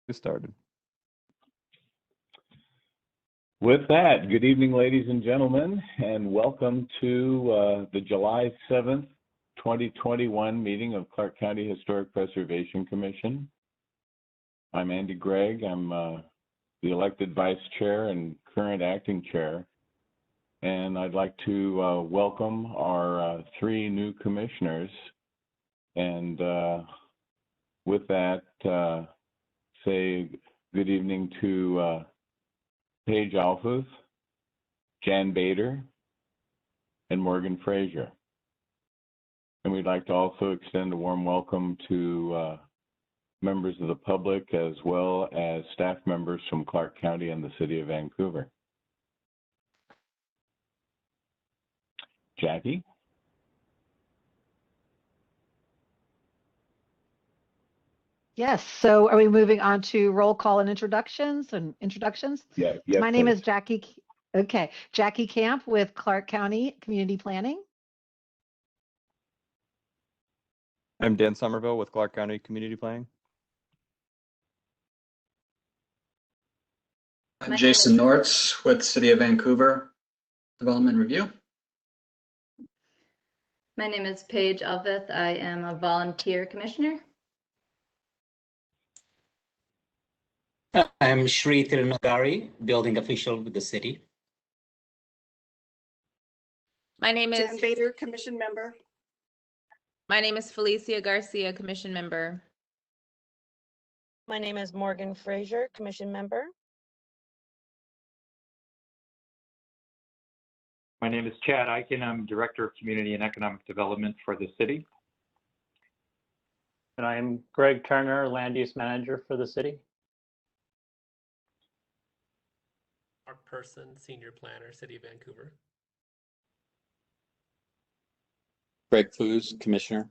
Get started. With that, good evening, ladies and gentlemen, and welcome to the July 7th, 2021 meeting of Clark County Historic Preservation Commission. I'm Andy Gregg. I'm the elected vice chair and current acting chair. And I'd like to welcome our three new commissioners. And with that, say good evening to Paige Alfuth, Jan Bader, and Morgan Frazier. And we'd like to also extend a warm welcome to members of the public as well as staff members from Clark County and the City of Vancouver. Jackie? Yes, so are we moving on to roll call and introductions? Yeah, yes, My name please. is Jackie. Okay, Jackie Camp with Clark County Community Planning. I'm Dan Somerville with Clark County Community Planning. I'm Jason Nortz with City of Vancouver Development Review. My name is Paige Alfuth. I am a volunteer commissioner. I'm Shri Tirunagari, building official with the city. My name is Jan Bader, commission member. My name is Felicia Garcia, commission member. My name is Morgan Frazier, commission member. My name is Chad Eichen. I'm Director of Community and Economic Development for the city. And I am Greg Turner, Land Use Manager for the city. Mark Person, Senior Planner, City of Vancouver. Greg Foos, Commissioner.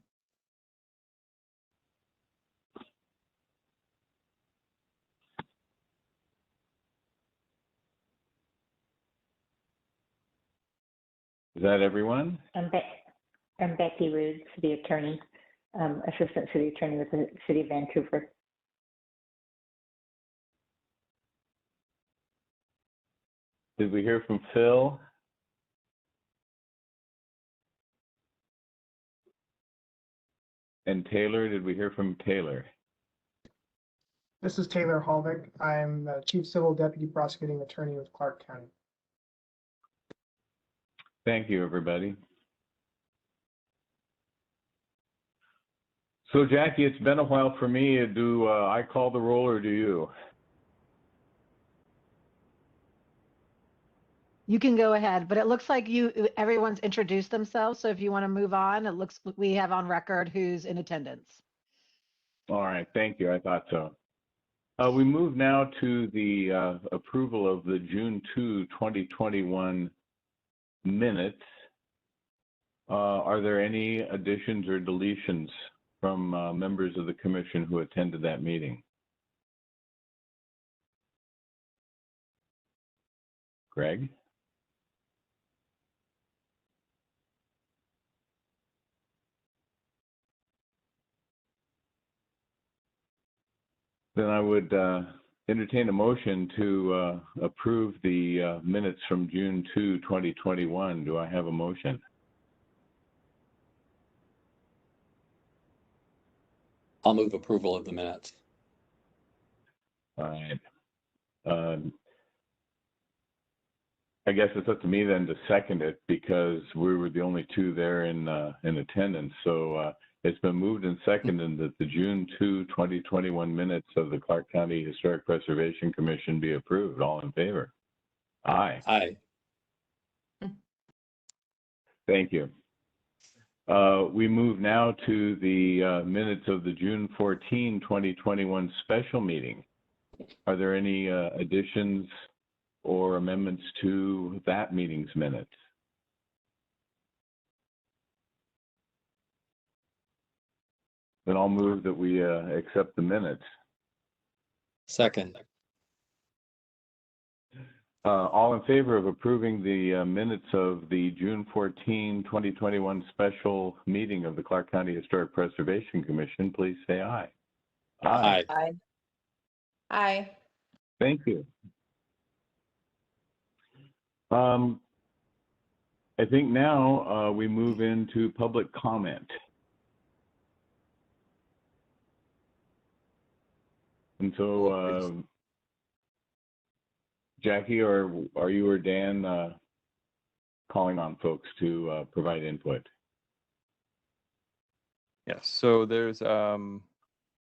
Is that everyone? I'm Becky Rood, City Attorney, Assistant City Attorney with the City of Vancouver. Did we hear from Phil? And Taylor, did we hear from Taylor? This is Taylor Halvick. I'm the Chief Civil Deputy Prosecuting Attorney with Clark County. Thank you, everybody. So, Jackie, it's been a while for me. Do I call the roll or do you? You can go ahead, but it looks like everyone's introduced themselves. So if you want to move on, it looks like we have on record who's in attendance. All right, thank you. I thought so. We move now to the approval of the June 2, 2021 minutes. Are there any additions or deletions from members of the commission who attended that meeting? Greg? Then I would entertain a motion to approve the minutes from June 2, 2021. Do I have a motion? I'll move approval of the minutes. All right. I guess it's up to me then to second it because we were the only two there in attendance. So it's been moved and seconded that the June 2, 2021 minutes of the Clark County Historic Preservation Commission be approved. All in favor? Aye. Aye. Thank you. We move now to the minutes of the June 14, 2021 special meeting. Are there any additions or amendments to that meeting's minutes? Then I'll move that we accept the minutes. Second. All in favor of approving the minutes of the June 14, 2021 special meeting of the Clark County Historic Preservation Commission, please say aye. Aye. Aye. Aye. Thank you. I think now we move into public comment. And so, Jackie, or are you or Dan calling on folks to provide input? Yes, so there's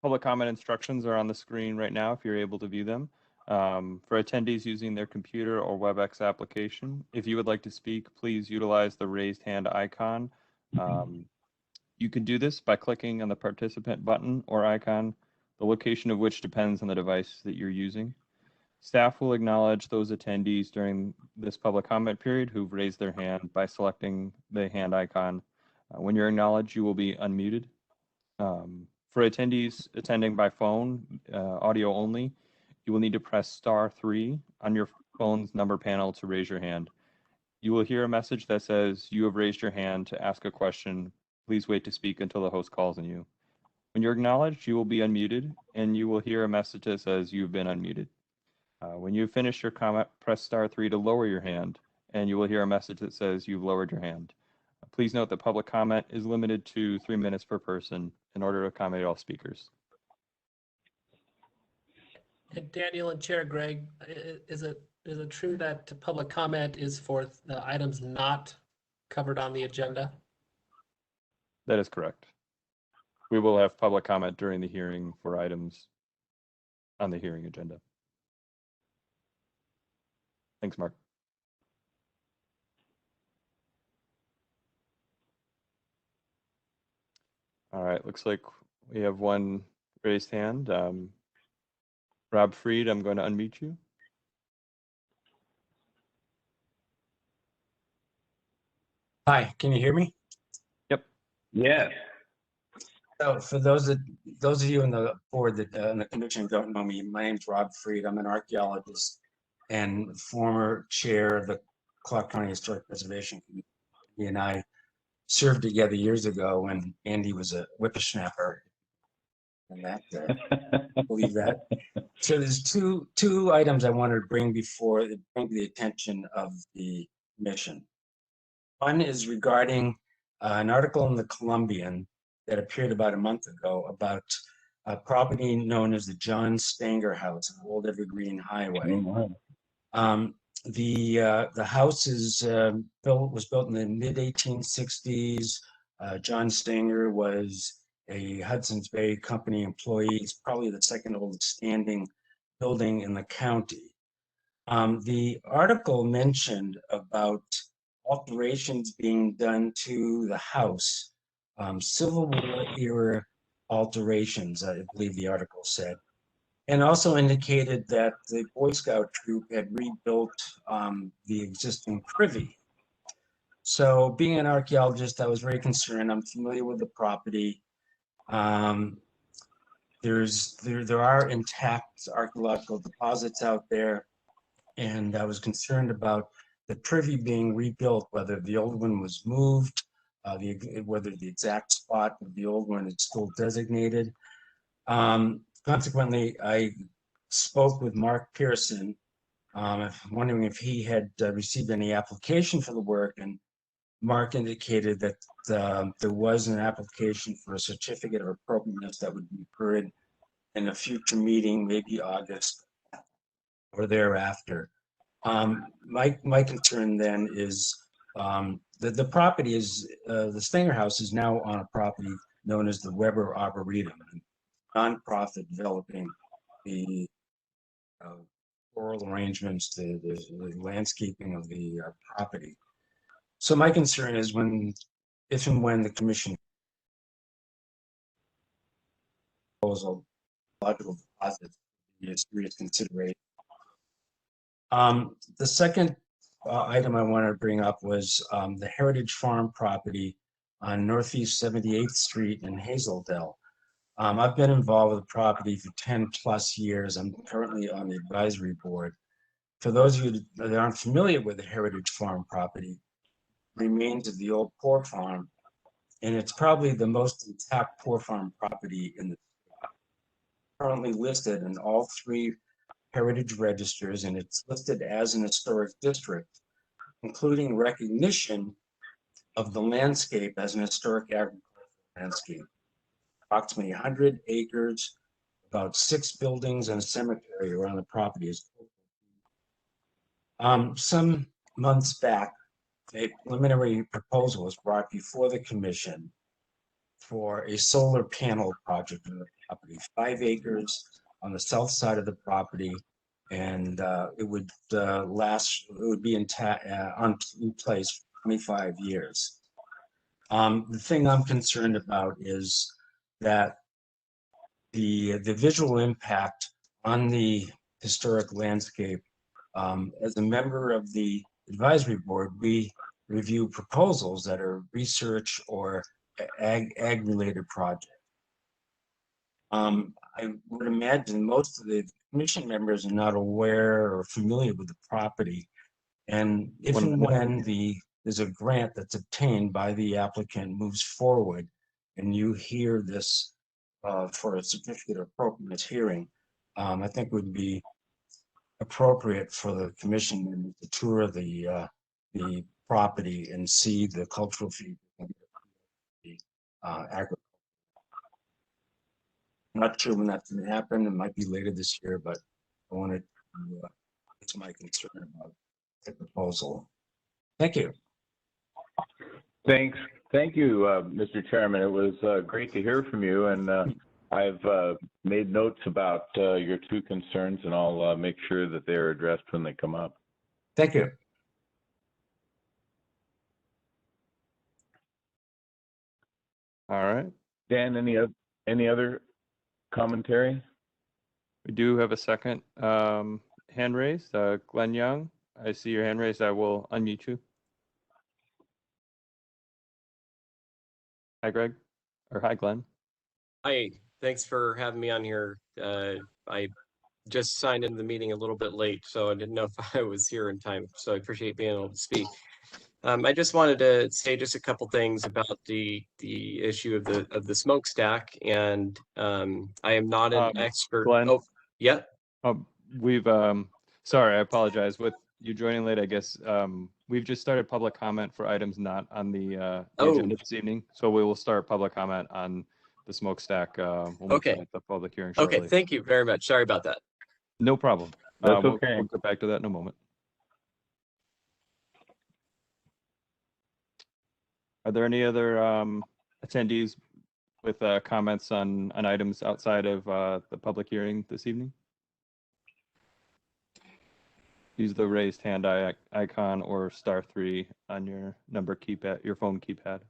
public comment instructions are on the screen right now if you're able to view them. For attendees using their computer or WebEx application, if you would like to speak, please utilize the raised hand icon. You can do this by clicking on the participant button or icon, the location of which depends on the device that you're using. Staff will acknowledge those attendees during this public comment period who've raised their hand by selecting the hand icon. When you're acknowledged, you will be unmuted. For attendees attending by phone, audio only, you will need to press *3 on your phone's number panel to raise your hand. You will hear a message that says you have raised your hand to ask a question. Please wait to speak until the host calls on you. When you're acknowledged, you will be unmuted and you will hear a message that says you've been unmuted. When you've finished your comment, press *3 to lower your hand and you will hear a message that says you've lowered your hand. Please note that public comment is limited to 3 minutes per person in order to accommodate all speakers. And Daniel and Chair Greg, is it true that public comment is for the items not covered on the agenda? That is correct. We will have public comment during the hearing for items on the hearing agenda. Thanks, Mark. All right, looks like we have one raised hand. Rob Freed, I'm going to unmute you. Hi, can you hear me? Yep. Yes. So for those of you in the board that in the commission don't know me, my name's Rob Freed. I'm an archaeologist and former chair of the Clark County Historic Preservation Commission. He and I served together years ago when Andy was a whippersnapper. And that, believe that. So there's two items I wanted to bring to the attention of the commission. One is regarding an article in the Columbian that appeared about a month ago about a property known as the John Stanger House on Old Evergreen Highway. The house was built in the mid-1860s. John Stanger was a Hudson's Bay Company employee. It's probably the second oldest standing building in the county. The article mentioned about alterations being done to the house, Civil War era alterations, I believe the article said, and also indicated that the Boy Scout troop had rebuilt the existing privy. So being an archaeologist, I was very concerned. I'm familiar with the property. There are intact archaeological deposits out there, and I was concerned about the privy being rebuilt, whether the old one was moved, whether the exact spot of the old one is still designated. Consequently, I spoke with Mark Pearson, wondering if he had received any application for the work, and Mark indicated that there was an application for a certificate of appropriateness that would be heard in a future meeting, maybe August or thereafter. My concern then is that the property is, the Stanger House is now on a property known as the Weber Arboretum, a nonprofit developing the floral arrangements, the landscaping of the property. So my concern is if and when the commission proposal logical deposits be a serious consideration. The second item I wanted to bring up was the Heritage Farm property on Northeast 78th Street in Hazeldale. I've been involved with the property for 10 plus years. I'm currently on the advisory board. For those of you that aren't familiar with the Heritage Farm property, remains of the old poor farm, and it's probably the most intact poor farm property in the state. currently listed in all 3 heritage registers, and it's listed as an historic district, including recognition of the landscape as an historic agricultural landscape. Approximately 100 acres, about 6 buildings and a cemetery around the property is. Some months back, a preliminary proposal was brought before the commission for a solar panel project on the property, 5 acres on the south side of the property, and it would be in place for 25 years. The thing I'm concerned about is that the visual impact on the historic landscape. As a member of the advisory board, we review proposals that are research or ag-related projects. I would imagine most of the commission members are not aware or familiar with the property. And if and when there's a grant that's obtained by the applicant moves forward and you hear this for a certificate of appropriateness hearing, I think would be appropriate for the commission to tour the property and see the cultural features of the agriculture. I'm not sure when that's going to happen. It might be later this year, but I wanted to it's my concern about the proposal. Thank you. Thanks. Thank you, Mr. Chairman. It was great to hear from you, and I've made notes about your 2 concerns, and I'll make sure that they're addressed when they come up. Thank you. All right. Dan, any other commentary? We do have a second hand raised. Glenn Young, I see your hand raised. I will unmute you. Hi, Greg. Or hi, Glenn. Hi, thanks for having me on here. I just signed into the meeting a little bit late, so I didn't know if I was here in time. So I appreciate being able to speak. I just wanted to say just a couple things about the issue of the smokestack, and I am not an expert. Glenn, oh, yeah. We've sorry, I apologize. With you joining late, I guess we've just started public comment for items not on the agenda this evening. So we will start public comment on the smokestack. We'll okay. At the public hearing shortly. Okay, thank you very much. Sorry about that. No problem. That's okay. We'll get back to that in a moment. Are there any other attendees with comments on items outside of the public hearing this evening? Use the raised hand icon or *3 on your number keypad, your phone keypad.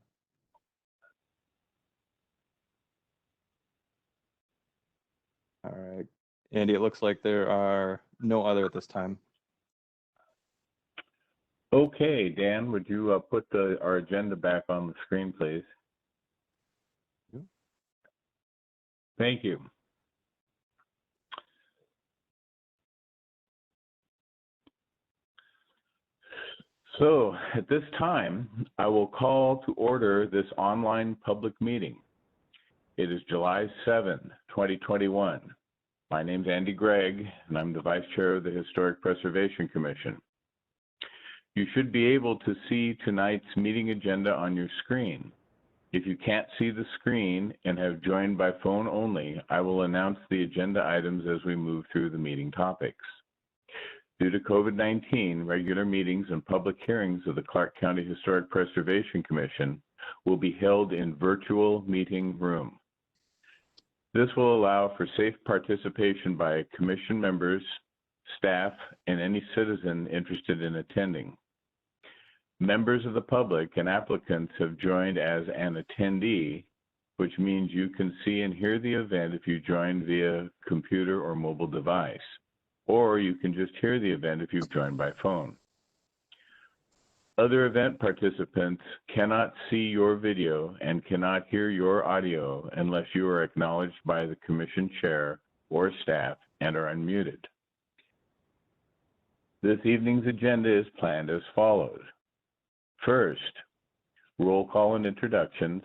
All right, Andy, it looks like there are no other at this time. Okay, Dan, would you put our agenda back on the screen, please? Thank you. So at this time, I will call to order this online public meeting. It is July 7, 2021. My name is Andy Gregg, and I'm the Vice Chair of the Historic Preservation Commission. You should be able to see tonight's meeting agenda on your screen. If you can't see the screen and have joined by phone only, I will announce the agenda items as we move through the meeting topics. Due to COVID-19, regular meetings and public hearings of the Clark County Historic Preservation Commission will be held in virtual meeting room. This will allow for safe participation by commission members, staff, and any citizen interested in attending. Members of the public and applicants have joined as an attendee, which means you can see and hear the event if you joined via computer or mobile device, or you can just hear the event if you've joined by phone. Other event participants cannot see your video and cannot hear your audio unless you are acknowledged by the commission chair or staff and are unmuted. This evening's agenda is planned as follows. First, roll call and introductions,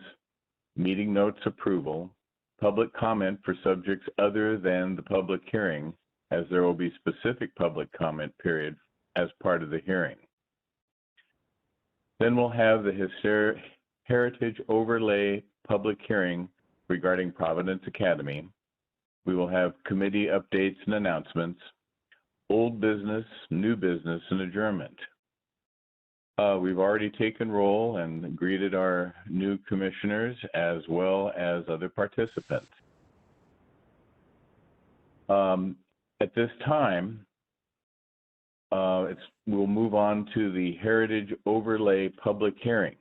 meeting notes approval, public comment for subjects other than the public hearing, as there will be specific public comment period as part of the hearing. Then we'll have the Heritage Overlay public hearing regarding Providence Academy. We will have committee updates and announcements, old business, new business, and adjournment. We've already taken roll and greeted our new commissioners as well as other participants. At this time, we'll move on to the Heritage Overlay public hearing.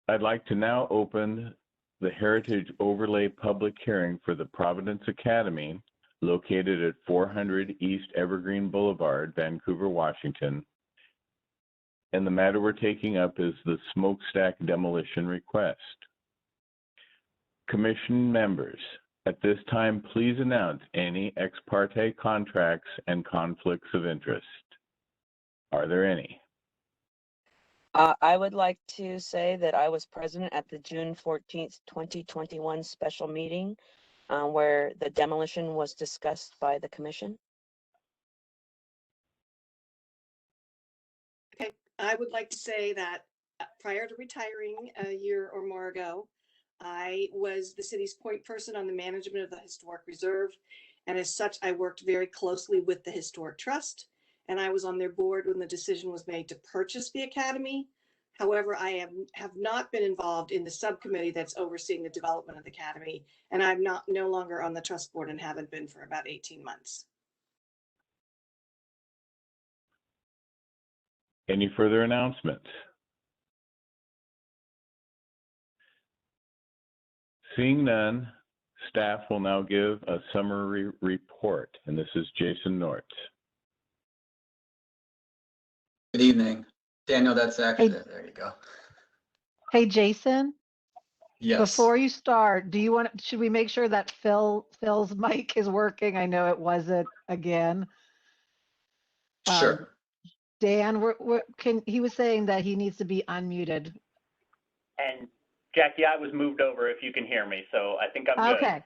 I'd like to now open the Heritage Overlay public hearing for the Providence Academy, located at 400 East Evergreen Boulevard, Vancouver, Washington. And the matter we're taking up is the smokestack demolition request. Commission members, at this time, please announce any ex parte contracts and conflicts of interest. Are there any? I would like to say that I was present at the June 14th, 2021 special meeting where the demolition was discussed by the commission. Okay, I would like to say that prior to retiring a year or more ago, I was the city's point person on the management of the Historic Reserve. And as such, I worked very closely with the Historic Trust. And I was on their board when the decision was made to purchase the Academy. However, I have not been involved in the subcommittee that's overseeing the development of the Academy. And I'm no longer on the trust board and haven't been for about 18 months. Any further announcements? Seeing none, staff will now give a summary report, and this is Jason Nortz. Good evening. Daniel, that's actually, Hey. there you go. Hey, Jason, Yes. before you start, should we make sure that Phil's mic is working? I know it wasn't again. Sure. Dan, he was saying that he needs to be unmuted. And Jackie, I was moved over if you can hear me, so I think I'm good. Okay,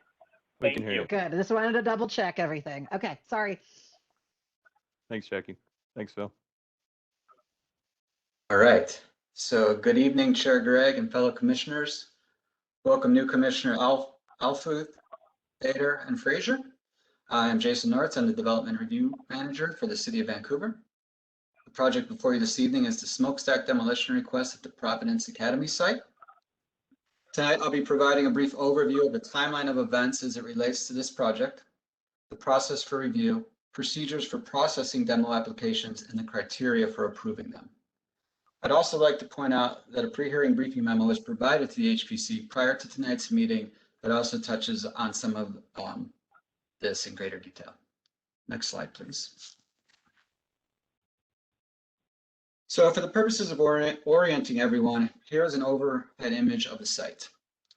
We can hear you. good. Just wanted to double check everything. Okay, sorry. Thanks, Jackie. Thanks, Phil. All right. So good evening, Chair Gregg and fellow commissioners. Welcome new Commissioner Alfuth, Bader, and Frazier. I am Jason Nortz. I'm the Development Review Manager for the City of Vancouver. The project before you this evening is the smokestack demolition request at the Providence Academy site. Tonight, I'll be providing a brief overview of the timeline of events as it relates to this project, the process for review, procedures for processing demo applications, and the criteria for approving them. I'd also like to point out that a pre-hearing briefing memo was provided to the HPC prior to tonight's meeting that also touches on some of this in greater detail. Next slide, please. So for the purposes of orienting everyone, here is an overhead image of the site.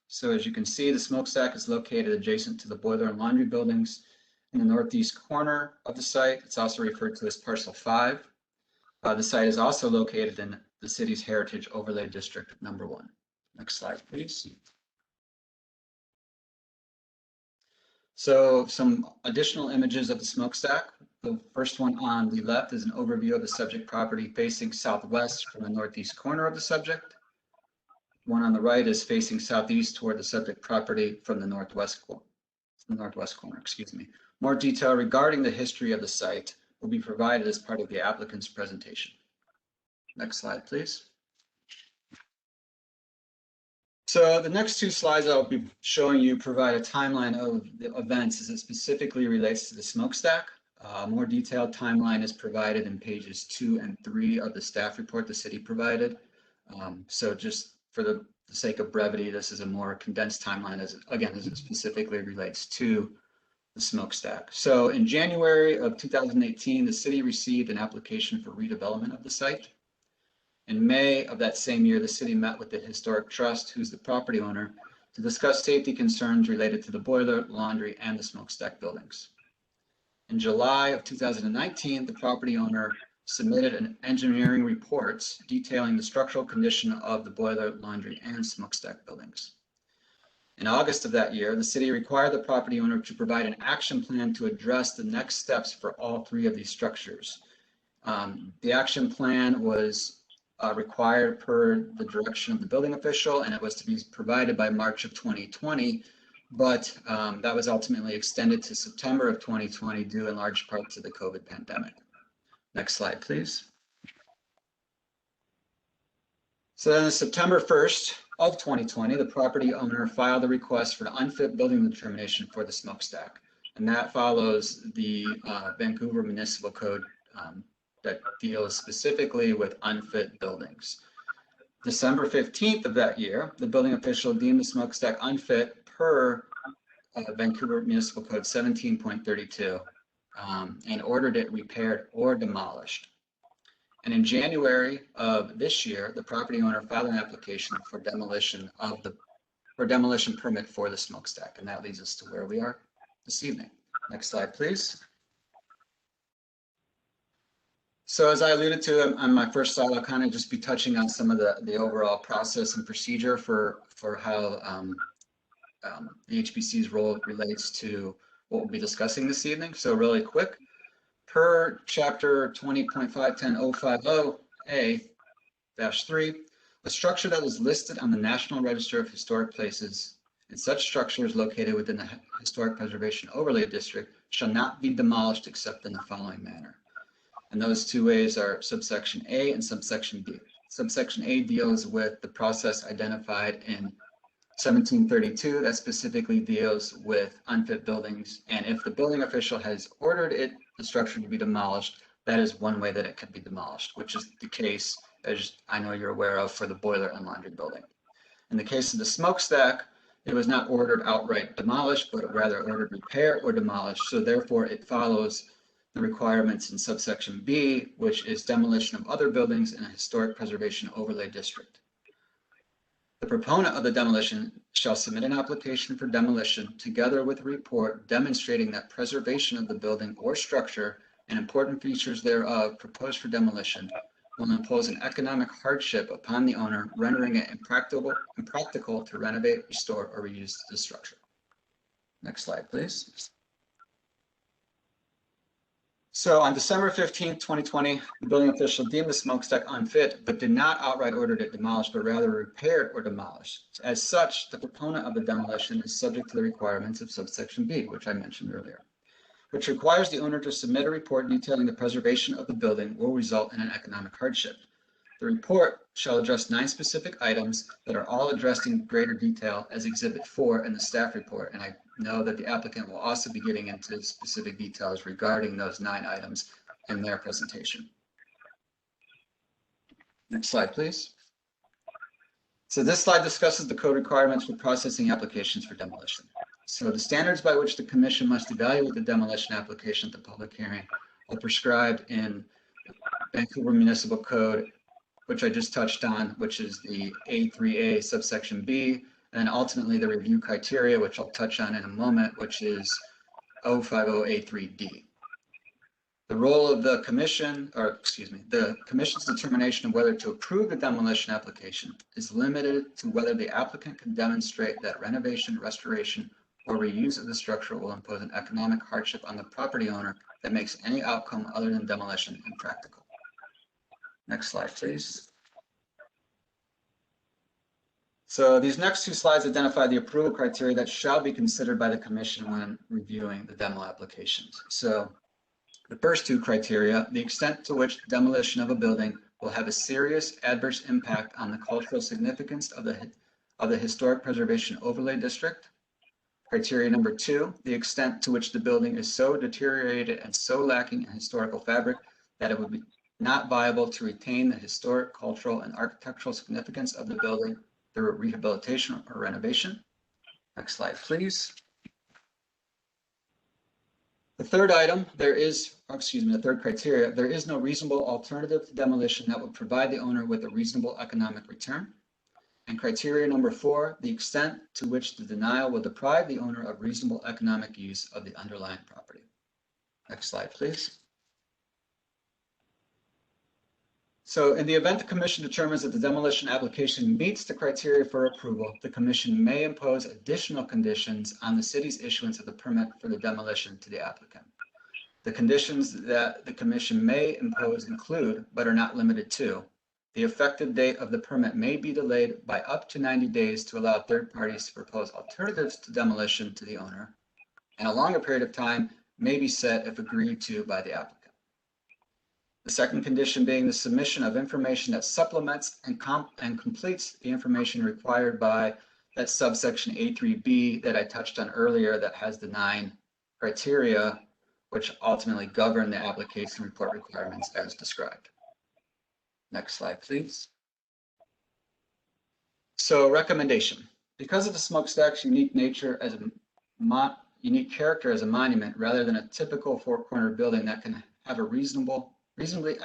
So as you can see, the smokestack is located adjacent to the boiler and laundry buildings in the northeast corner of the site. It's also referred to as Parcel 5. The site is also located in the city's Heritage Overlay District number 1. Next slide, please. So some additional images of the smokestack. The first one on the left is an overview of the subject property facing southwest from the northeast corner of the subject. The one on the right is facing southeast toward the subject property from the northwest corner, excuse me. More detail regarding the history of the site will be provided as part of the applicant's presentation. Next slide, please. So the next two slides I'll be showing you provide a timeline of the events as it specifically relates to the smokestack. A more detailed timeline is provided in pages 2 and 3 of the staff report the city provided. So just for the sake of brevity, this is a more condensed timeline as it specifically relates to the smokestack. So in January of 2018, the city received an application for redevelopment of the site. In May of that same year, the city met with the Historic Trust, who's the property owner, to discuss safety concerns related to the boiler, laundry, and the smokestack buildings. In July of 2019, the property owner submitted an engineering reports detailing the structural condition of the boiler, laundry, and smokestack buildings. In August of that year, the city required the property owner to provide an action plan to address the next steps for all three of these structures. The action plan was required per the direction of the building official, and it was to be provided by March of 2020, but that was ultimately extended to September of 2020 due in large part to the COVID pandemic. Next slide, please. So then on September 1st of 2020, the property owner filed a request for an unfit building determination for the smokestack. And that follows the Vancouver Municipal Code that deals specifically with unfit buildings. December 15th of that year, the building official deemed the smokestack unfit per Vancouver Municipal Code 17.32 and ordered it repaired or demolished. And in January of this year, the property owner filed an application for demolition permit for the smokestack. And that leads us to where we are this evening. Next slide, please. So as I alluded to on my first slide, I'll kind of just be touching on some of the overall process and procedure for how the HPC's role relates to what we'll be discussing this evening. So really quick. Per chapter 20.510.050A-3, a structure that is listed on the National Register of Historic Places and such structures located within the Historic Preservation Overlay District shall not be demolished except in the following manner. And those two ways are subsection A and subsection B. Subsection A deals with the process identified in 1732 that specifically deals with unfit buildings. And if the building official has ordered the structure to be demolished, that is one way that it can be demolished, which is the case, as I know you're aware of, for the boiler and laundry building. In the case of the smokestack, it was not ordered outright demolished, but rather ordered repair or demolished. So therefore it follows the requirements in subsection B, which is demolition of other buildings in a historic preservation overlay district. The proponent of the demolition shall submit an application for demolition together with a report demonstrating that preservation of the building or structure and important features thereof proposed for demolition will impose an economic hardship upon the owner, rendering it impractical to renovate, restore, or reuse the structure. Next slide, please. So on December 15th, 2020, the building official deemed the smokestack unfit, but did not outright order it demolished, but rather repaired or demolished. As such, the proponent of the demolition is subject to the requirements of subsection B, which I mentioned earlier, which requires the owner to submit a report detailing the preservation of the building will result in an economic hardship. The report shall address 9 specific items that are all addressed in greater detail as Exhibit 4 in the staff report, and I know that the applicant will also be getting into specific details regarding those 9 items in their presentation. Next slide, please. So this slide discusses the code requirements for processing applications for demolition. So the standards by which the commission must evaluate the demolition application at the public hearing are prescribed in Vancouver Municipal Code, which I just touched on, which is the A3A subsection B, and ultimately the review criteria, which I'll touch on in a moment, which is 050A3D. The role of the commission, the commission's determination of whether to approve the demolition application is limited to whether the applicant can demonstrate that renovation, restoration, or reuse of the structure will impose an economic hardship on the property owner that makes any outcome other than demolition impractical. Next slide, please. So these next 2 slides identify the approval criteria that shall be considered by the commission when reviewing the demo applications. So the first 2 criteria, the extent to which demolition of a building will have a serious adverse impact on the cultural significance of the Historic Preservation Overlay District. Criteria number 2, the extent to which the building is so deteriorated and so lacking in historical fabric that it would be not viable to retain the historic, cultural, and architectural significance of the building through rehabilitation or renovation. Next slide, please. The third item, the third criteria, there is no reasonable alternative to demolition that would provide the owner with a reasonable economic return. And criteria number 4, the extent to which the denial will deprive the owner of reasonable economic use of the underlying property. Next slide, please. So in the event the commission determines that the demolition application meets the criteria for approval, the commission may impose additional conditions on the city's issuance of the permit for the demolition to the applicant. The conditions that the commission may impose include, but are not limited to, the effective date of the permit may be delayed by up to 90 days to allow third parties to propose alternatives to demolition to the owner, and a longer period of time may be set if agreed to by the applicant. The second condition being the submission of information that supplements and completes the information required by that subsection A3B that I touched on earlier that has the 9 criteria which ultimately govern the application report requirements as described. Next slide, please. So recommendation. Because of the smokestack's unique nature as a unique character as a monument rather than a typical four-corner building that can have a reasonably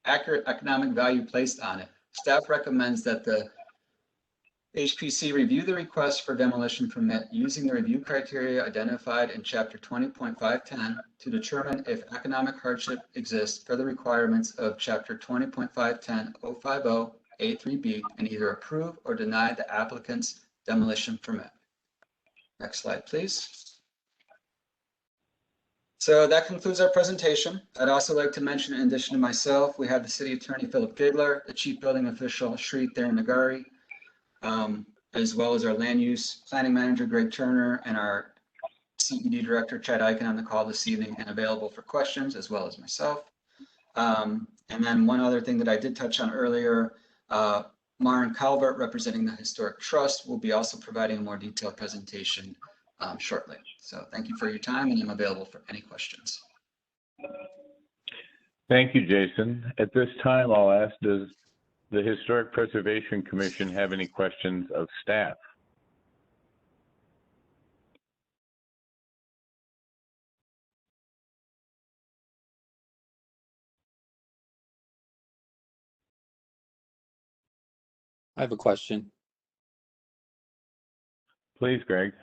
accurate economic value placed on it, staff recommends that the HPC review the request for demolition permit using the review criteria identified in Chapter 20.510 to determine if economic hardship exists for the requirements of Chapter 20.510.050 A3B and either approve or deny the applicant's demolition permit. Next slide, please. So that concludes our presentation. I'd also like to mention, in addition to myself, we have the City Attorney Philip Gigler, the Chief Building Official Shreet Nagari, as well as our Land Use Planning Manager Greg Turner and our CED Director Chad Eichen on the call this evening and available for questions, as well as myself. And then one other thing that I did touch on earlier, Maren Calvert, representing the Historic Trust, will be also providing a more detailed presentation shortly. So thank you for your time, and I'm available for any questions. Thank you, Jason. At this time, I'll ask, does the Historic Preservation Commission have any questions of staff? I have a question. Please, Greg.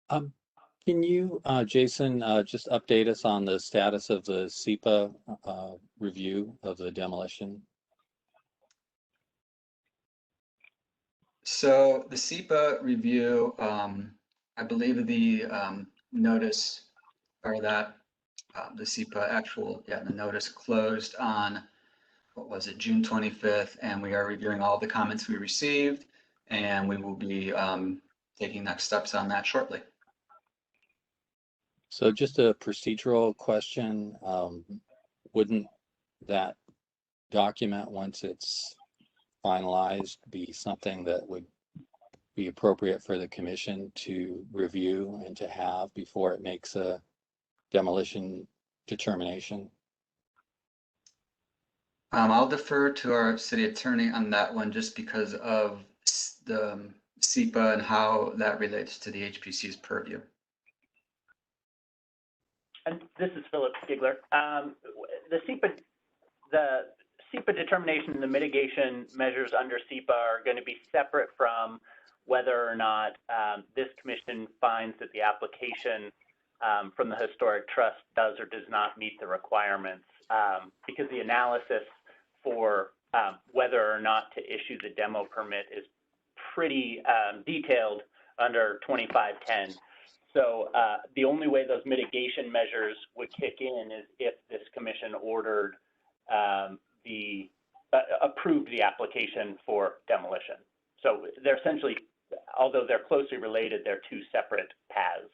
Can you, Jason, just update us on the status of the SEPA review of the demolition? So the SEPA review, I believe the notice or that the SEPA actual, the notice closed on, what was it, June 25th, and we are reviewing all the comments we received, and we will be taking next steps on that shortly. So just a procedural question, wouldn't that document, once it's finalized, be something that would be appropriate for the commission to review and to have before it makes a demolition determination? I'll defer to our city attorney on that one just because of the SEPA and how that relates to the HPC's purview. And this is Philip Gigler. The SEPA determination and the mitigation measures under SEPA are going to be separate from whether or not this commission finds that the application from the Historic Trust does or does not meet the requirements, because the analysis for whether or not to issue the demo permit is pretty detailed under 2510. So the only way those mitigation measures would kick in is if this commission ordered approved the application for demolition. So they're essentially, although they're closely related, they're two separate paths.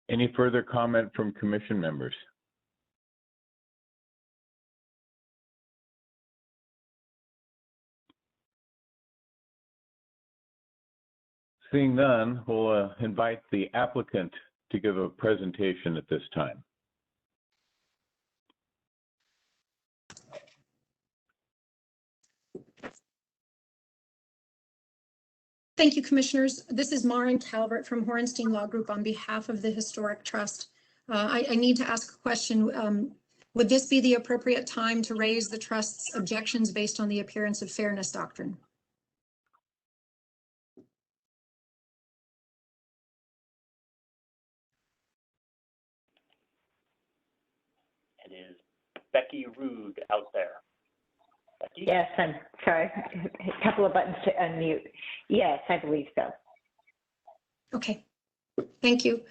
Any further comment from commission members? Seeing none, we'll invite the applicant to give a presentation at this time. Thank you, Commissioners. This is Maren Calvert from Horenstein Law Group on behalf of the Historic Trust. I need to ask a question. Would this be the appropriate time to raise the Trust's objections based on the appearance of fairness doctrine? Becky Rude out there? Becky? Yes, I'm sorry. A couple of buttons to unmute. Yes, I believe so. Okay, thank you.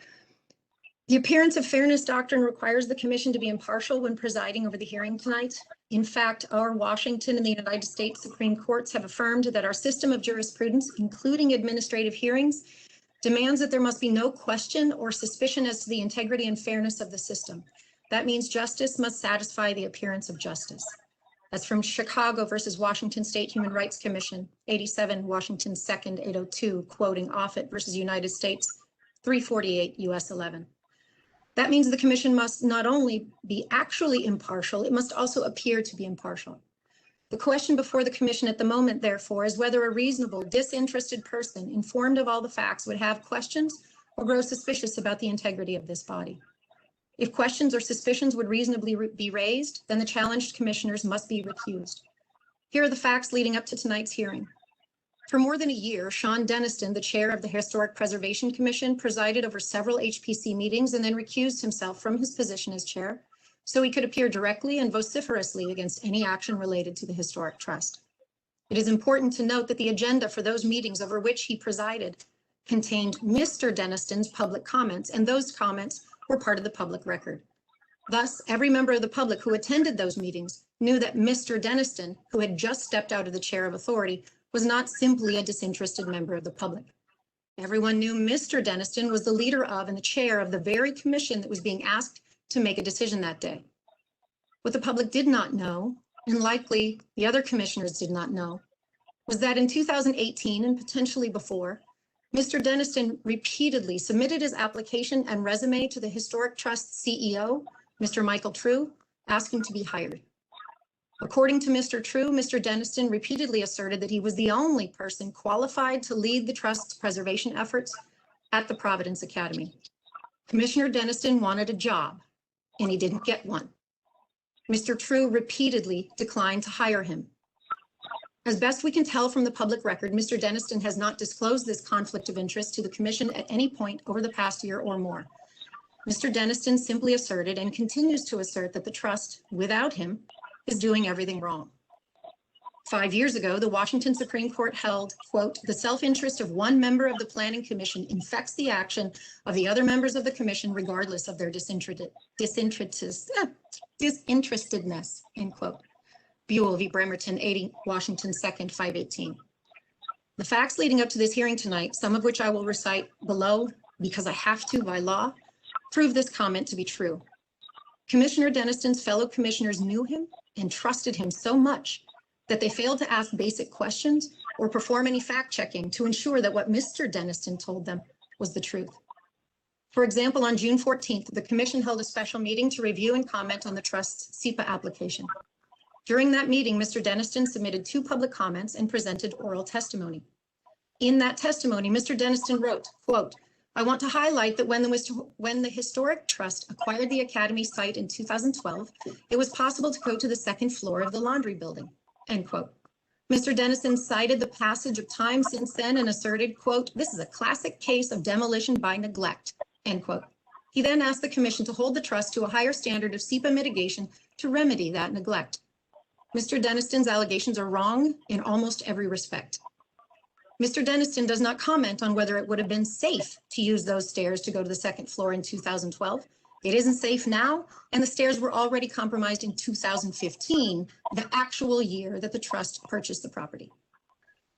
The appearance of fairness doctrine requires the commission to be impartial when presiding over the hearing tonight. In fact, our Washington and the United States Supreme Courts have affirmed that our system of jurisprudence, including administrative hearings, demands that there must be no question or suspicion as to the integrity and fairness of the system. That means justice must satisfy the appearance of justice. That's from Chicago versus Washington State Human Rights Commission, 87 Washington 2nd 802, quoting Offutt versus United States 348 US 11. That means the commission must not only be actually impartial, it must also appear to be impartial. The question before the commission at the moment, therefore, is whether a reasonable, disinterested person informed of all the facts would have questions or grow suspicious about the integrity of this body. If questions or suspicions would reasonably be raised, then the challenged commissioners must be recused. Here are the facts leading up to tonight's hearing. For more than a year, Sean Denniston, the chair of the Historic Preservation Commission, presided over several HPC meetings and then recused himself from his position as chair so he could appear directly and vociferously against any action related to the Historic Trust. It is important to note that the agenda for those meetings over which he presided contained Mr. Denniston's public comments, and those comments were part of the public record. Thus, every member of the public who attended those meetings knew that Mr. Denniston, who had just stepped out of the chair of authority, was not simply a disinterested member of the public. Everyone knew Mr. Denniston was the leader of and the chair of the very commission that was being asked to make a decision that day. What the public did not know, and likely the other commissioners did not know, was that in 2018 and potentially before, Mr. Denniston repeatedly submitted his application and resume to the Historic Trust CEO, Mr. Michael True, asking to be hired. According to Mr. True, Mr. Denniston repeatedly asserted that he was the only person qualified to lead the Trust's preservation efforts at the Providence Academy. Commissioner Denniston wanted a job, and he didn't get one. Mr. True repeatedly declined to hire him. As best we can tell from the public record, Mr. Denniston has not disclosed this conflict of interest to the commission at any point over the past year or more. Mr. Denniston simply asserted and continues to assert that the Trust, without him, is doing everything wrong. 5 years ago, the Washington Supreme Court held, quote, the self-interest of one member of the Planning Commission infects the action of the other members of the commission regardless of their disinterestedness, end quote. Buell v. Bremerton, 80 Washington 2nd, 518. The facts leading up to this hearing tonight, some of which I will recite below because I have to by law, prove this comment to be true. Commissioner Denniston's fellow commissioners knew him and trusted him so much that they failed to ask basic questions or perform any fact-checking to ensure that what Mr. Denniston told them was the truth. For example, on June 14th, the commission held a special meeting to review and comment on the Trust's SEPA application. During that meeting, Mr. Denniston submitted 2 public comments and presented oral testimony. In that testimony, Mr. Denniston wrote, quote, I want to highlight that when the Historic Trust acquired the Academy site in 2012, it was possible to go to the 2nd floor of the laundry building, end quote. Mr. Denniston cited the passage of time since then and asserted, quote, this is a classic case of demolition by neglect, end quote. He then asked the commission to hold the trust to a higher standard of SEPA mitigation to remedy that neglect. Mr. Denniston's allegations are wrong in almost every respect. Mr. Denniston does not comment on whether it would have been safe to use those stairs to go to the 2nd floor in 2012. It isn't safe now, and the stairs were already compromised in 2015, the actual year that the trust purchased the property.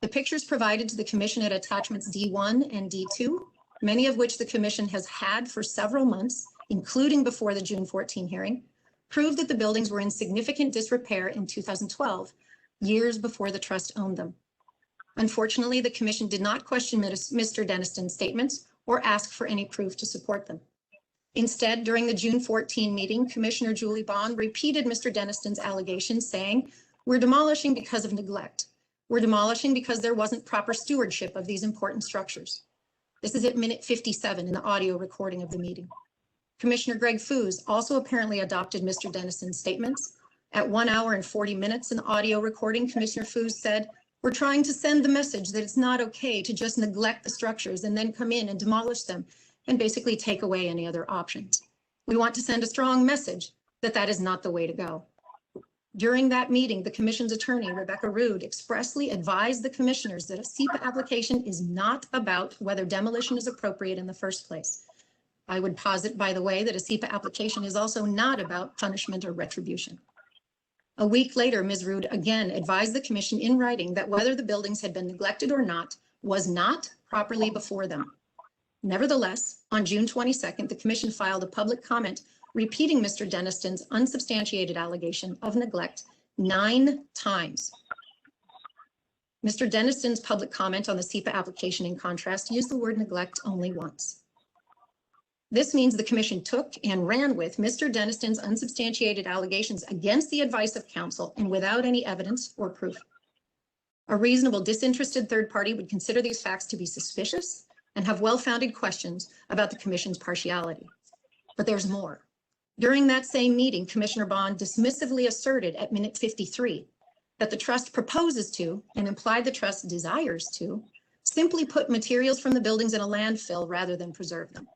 The pictures provided to the commission at attachments D1 and D2, many of which the commission has had for several months, including before the June 14 hearing, prove that the buildings were in significant disrepair in 2012, years before the trust owned them. Unfortunately, the commission did not question Mr. Denniston's statements or ask for any proof to support them. Instead, during the June 14 meeting, Commissioner Julie Bond repeated Mr. Denniston's allegations, saying, we're demolishing because of neglect. We're demolishing because there wasn't proper stewardship of these important structures. This is at minute 57 in the audio recording of the meeting. Commissioner Greg Foos also apparently adopted Mr. Denniston's statements. At 1 hour and 40 minutes in the audio recording, Commissioner Foos said, we're trying to send the message that it's not okay to just neglect the structures and then come in and demolish them and basically take away any other options. We want to send a strong message that that is not the way to go. During that meeting, the commission's attorney, Rebecca Rood, expressly advised the commissioners that a SEPA application is not about whether demolition is appropriate in the first place. I would posit, by the way, that a SEPA application is also not about punishment or retribution. A week later, Ms. Rood again advised the commission in writing that whether the buildings had been neglected or not was not properly before them. Nevertheless, on June 22nd, the commission filed a public comment repeating Mr. Deniston's unsubstantiated allegation of neglect 9 times. Mr. Deniston's public comment on the SEPA application, in contrast, used the word neglect only once. This means the commission took and ran with Mr. Deniston's unsubstantiated allegations against the advice of counsel and without any evidence or proof. A reasonable disinterested third party would consider these facts to be suspicious and have well-founded questions about the commission's partiality. But there's more. During that same meeting, Commissioner Bond dismissively asserted at minute 53 that the trust proposes to, and implied the trust desires to, simply put materials from the buildings in a landfill rather than preserve them.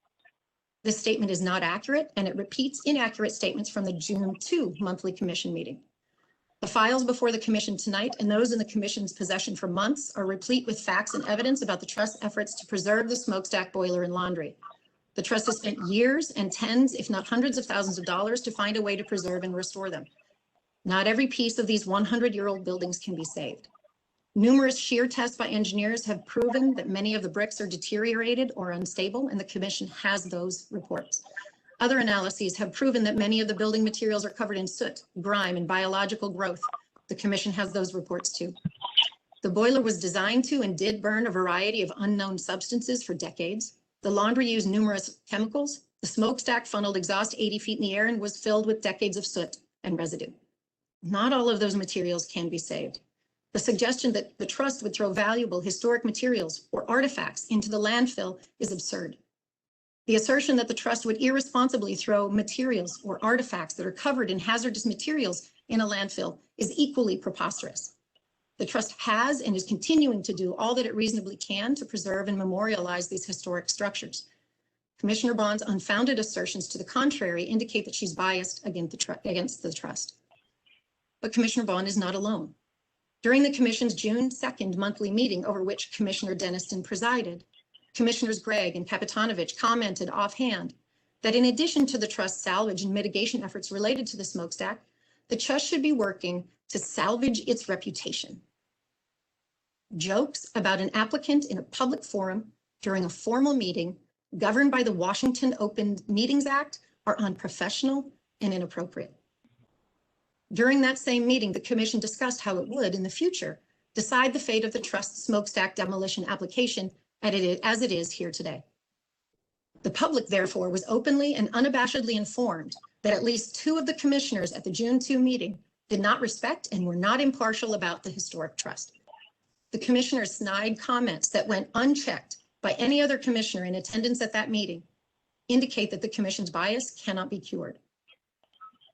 This statement is not accurate, and it repeats inaccurate statements from the June 2 monthly commission meeting. The files before the commission tonight and those in the commission's possession for months are replete with facts and evidence about the trust's efforts to preserve the smokestack boiler and laundry. The trust has spent years and tens, if not hundreds of thousands of dollars to find a way to preserve and restore them. Not every piece of these 100-year-old buildings can be saved. Numerous shear tests by engineers have proven that many of the bricks are deteriorated or unstable, and the commission has those reports. Other analyses have proven that many of the building materials are covered in soot, grime, and biological growth. The commission has those reports too. The boiler was designed to and did burn a variety of unknown substances for decades. The laundry used numerous chemicals. The smokestack funneled exhaust 80 feet in the air and was filled with decades of soot and residue. Not all of those materials can be saved. The suggestion that the trust would throw valuable historic materials or artifacts into the landfill is absurd. The assertion that the trust would irresponsibly throw materials or artifacts that are covered in hazardous materials in a landfill is equally preposterous. The trust has and is continuing to do all that it reasonably can to preserve and memorialize these historic structures. Commissioner Bond's unfounded assertions to the contrary indicate that she's biased against the trust. But Commissioner Bond is not alone. During the commission's June 2nd monthly meeting, over which Commissioner Deniston presided, Commissioners Gregg and Kapitanovich commented offhand that in addition to the trust's salvage and mitigation efforts related to the smokestack, the trust should be working to salvage its reputation. Jokes about an applicant in a public forum during a formal meeting governed by the Washington Open Meetings Act are unprofessional and inappropriate. During that same meeting, the commission discussed how it would, in the future, decide the fate of the trust's smokestack demolition application as it is here today. The public, therefore, was openly and unabashedly informed that at least 2 of the commissioners at the June 2 meeting did not respect and were not impartial about the historic trust. The commissioners' snide comments that went unchecked by any other commissioner in attendance at that meeting indicate that the commission's bias cannot be cured.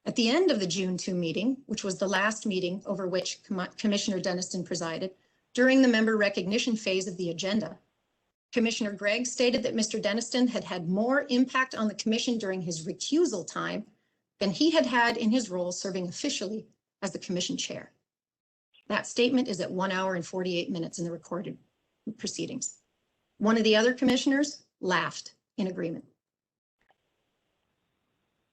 At the end of the June 2 meeting, which was the last meeting over which Commissioner Deniston presided, during the member recognition phase of the agenda, Commissioner Gregg stated that Mr. Deniston had had more impact on the commission during his recusal time than he had had in his role serving officially as the commission chair. That statement is at 1 hour and 48 minutes in the recorded proceedings. One of the other commissioners laughed in agreement.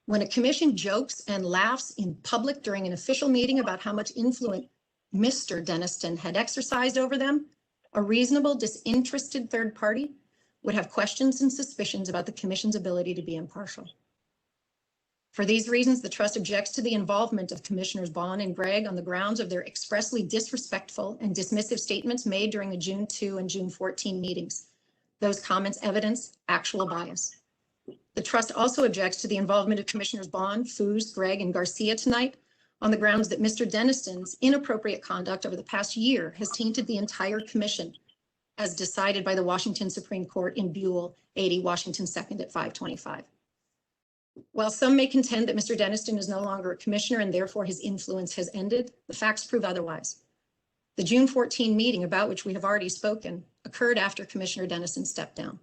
When a commission jokes and laughs in public during an official meeting about how much influence Mr. Deniston had exercised over them, a reasonable, disinterested third party would have questions and suspicions about the commission's ability to be impartial. For these reasons, the trust objects to the involvement of Commissioners Bond and Gregg on the grounds of their expressly disrespectful and dismissive statements made during the June 2 and June 14 meetings. Those comments evidence actual bias. The trust also objects to the involvement of Commissioners Bond, Foos, Gregg, and Garcia tonight on the grounds that Mr. Deniston's inappropriate conduct over the past year has tainted the entire commission, as decided by the Washington Supreme Court in Buell 80 Washington 2nd at 525. While some may contend that Mr. Deniston is no longer a commissioner and therefore his influence has ended, the facts prove otherwise. The June 14 meeting, about which we have already spoken, occurred after Commissioner Deniston stepped down.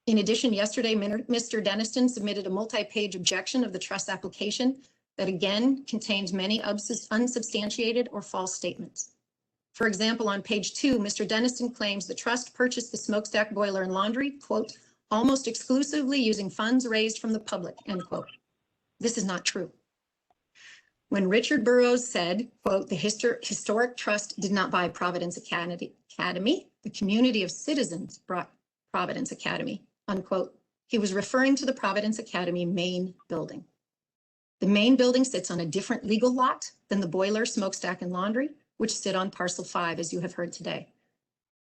In addition, yesterday, Mr. Deniston submitted a multi-page objection of the trust application that again contains many unsubstantiated or false statements. For example, on page 2, Mr. Denniston claims the trust purchased the smokestack boiler and laundry, quote, almost exclusively using funds raised from the public, end quote. This is not true. When Richard Burroughs said, quote, the Historic Trust did not buy Providence Academy, the community of citizens brought Providence Academy, unquote, he was referring to the Providence Academy main building. The main building sits on a different legal lot than the boiler, smokestack, and laundry, which sit on parcel 5, as you have heard today.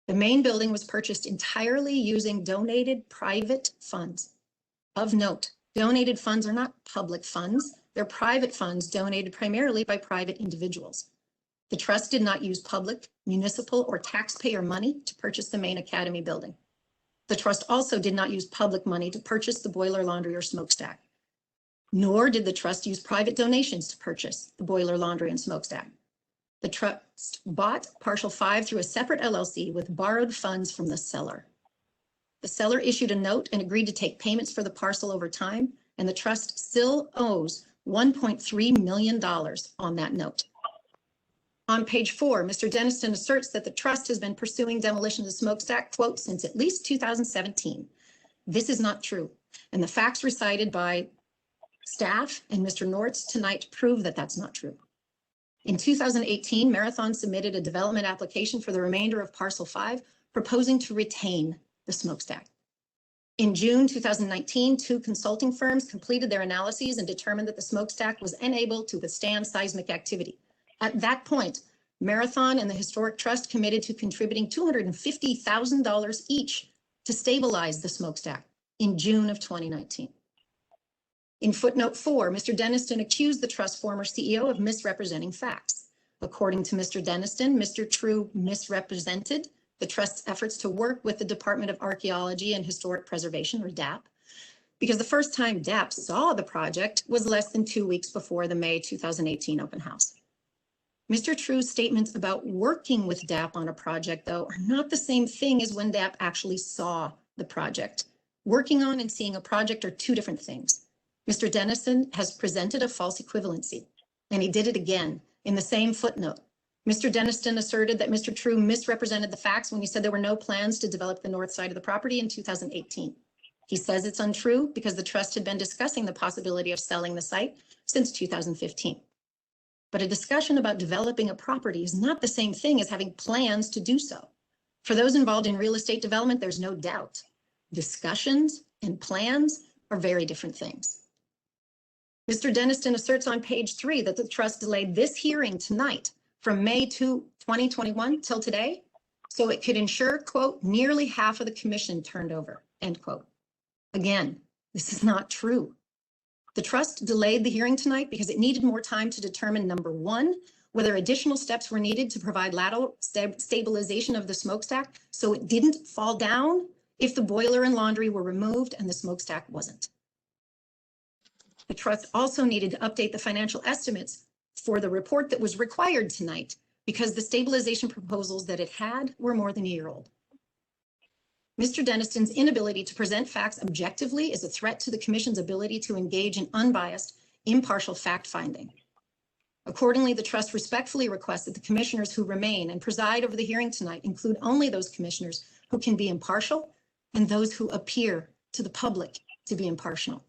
The main building was purchased entirely using donated private funds. Of note, donated funds are not public funds. They're private funds donated primarily by private individuals. The trust did not use public, municipal, or taxpayer money to purchase the main academy building. The trust also did not use public money to purchase the boiler, laundry, or smokestack. Nor did the trust use private donations to purchase the boiler, laundry, and smokestack. The trust bought Parcel 5 through a separate LLC with borrowed funds from the seller. The seller issued a note and agreed to take payments for the parcel over time, and the trust still owes $1.3 million on that note. On page 4, Mr. Denniston asserts that the trust has been pursuing demolition of the smokestack, quote, since at least 2017. This is not true, and the facts recited by staff and Mr. Nortz tonight prove that that's not true. In 2018, Marathon submitted a development application for the remainder of Parcel 5, proposing to retain the smokestack. In June 2019, 2 consulting firms completed their analyses and determined that the smokestack was unable to withstand seismic activity. At that point, Marathon and the Historic Trust committed to contributing $250,000 each to stabilize the smokestack in June of 2019. In footnote 4, Mr. Denniston accused the trust's former CEO of misrepresenting facts. According to Mr. Denniston, Mr. True misrepresented the trust's efforts to work with the Department of Archaeology and Historic Preservation, or DAP, because the first time DAP saw the project was less than 2 weeks before the May 2018 open house. Mr. True's statements about working with DAP on a project, though, are not the same thing as when DAP actually saw the project. Working on and seeing a project are 2 different things. Mr. Denniston has presented a false equivalency, and he did it again in the same footnote. Mr. Denniston asserted that Mr. True misrepresented the facts when he said there were no plans to develop the north side of the property in 2018. He says it's untrue because the trust had been discussing the possibility of selling the site since 2015. But a discussion about developing a property is not the same thing as having plans to do so. For those involved in real estate development, there's no doubt. Discussions and plans are very different things. Mr. Denniston asserts on page 3 that the trust delayed this hearing tonight from May 2, 2021 till today, so it could ensure, quote, nearly half of the commission turned over, end quote. Again, this is not true. The trust delayed the hearing tonight because it needed more time to determine, number 1, whether additional steps were needed to provide lateral stabilization of the smokestack so it didn't fall down if the boiler and laundry were removed and the smokestack wasn't. The trust also needed to update the financial estimates for the report that was required tonight because the stabilization proposals that it had were more than a year old. Mr. Denniston's inability to present facts objectively is a threat to the commission's ability to engage in unbiased, impartial fact-finding. Accordingly, the trust respectfully requests that the commissioners who remain and preside over the hearing tonight include only those commissioners who can be impartial and those who appear to the public to be impartial.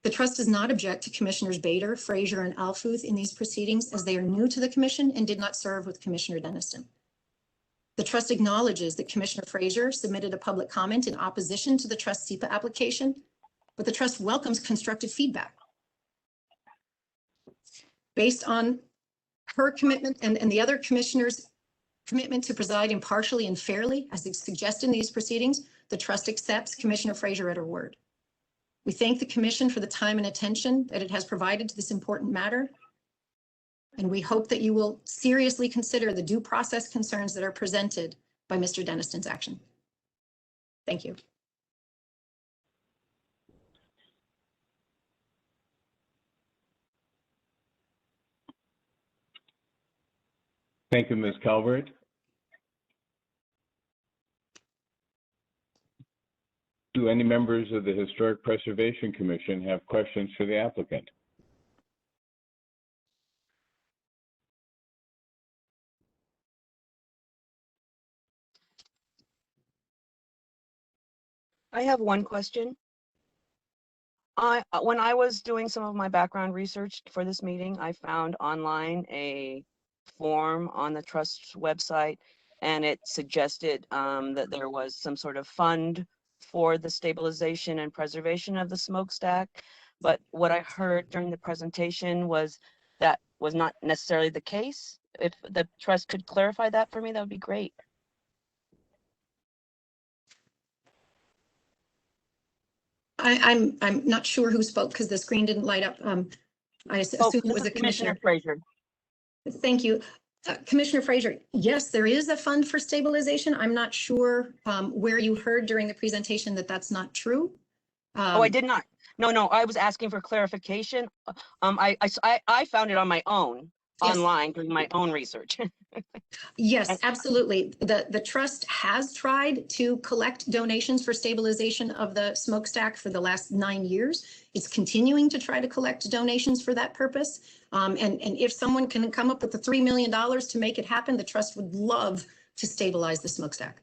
The trust does not object to Commissioners Bader, Frazier, and Alfuth in these proceedings as they are new to the commission and did not serve with Commissioner Denniston. The trust acknowledges that Commissioner Frazier submitted a public comment in opposition to the trust SEPA application, but the trust welcomes constructive feedback. Based on her commitment and the other commissioners' commitment to preside impartially and fairly, as is suggested in these proceedings, the trust accepts Commissioner Frazier at her word. We thank the commission for the time and attention that it has provided to this important matter. And we hope that you will seriously consider the due process concerns that are presented by Mr. Denniston's action. Thank you. Thank you, Ms. Calvert. Do any members of the Historic Preservation Commission have questions for the applicant? I have one question. When I was doing some of my background research for this meeting, I found online a form on the trust's website, and it suggested that there was some sort of fund for the stabilization and preservation of the smokestack. But what I heard during the presentation was that was not necessarily the case. If the trust could clarify that for me, that would be great. I'm not sure who spoke because the screen didn't light up. I assume it was the commissioner. Fraser. Thank you. Commissioner Fraser, yes, there is a fund for stabilization. I'm not sure where you heard during the presentation that that's not true. Oh, I did not. No, I was asking for clarification. I found it on my own, Yes. online, doing my own research. Yes, absolutely. The trust has tried to collect donations for stabilization of the smokestack for the last 9 years. It's continuing to try to collect donations for that purpose. And if someone can come up with the $3 million to make it happen, the trust would love to stabilize the smokestack.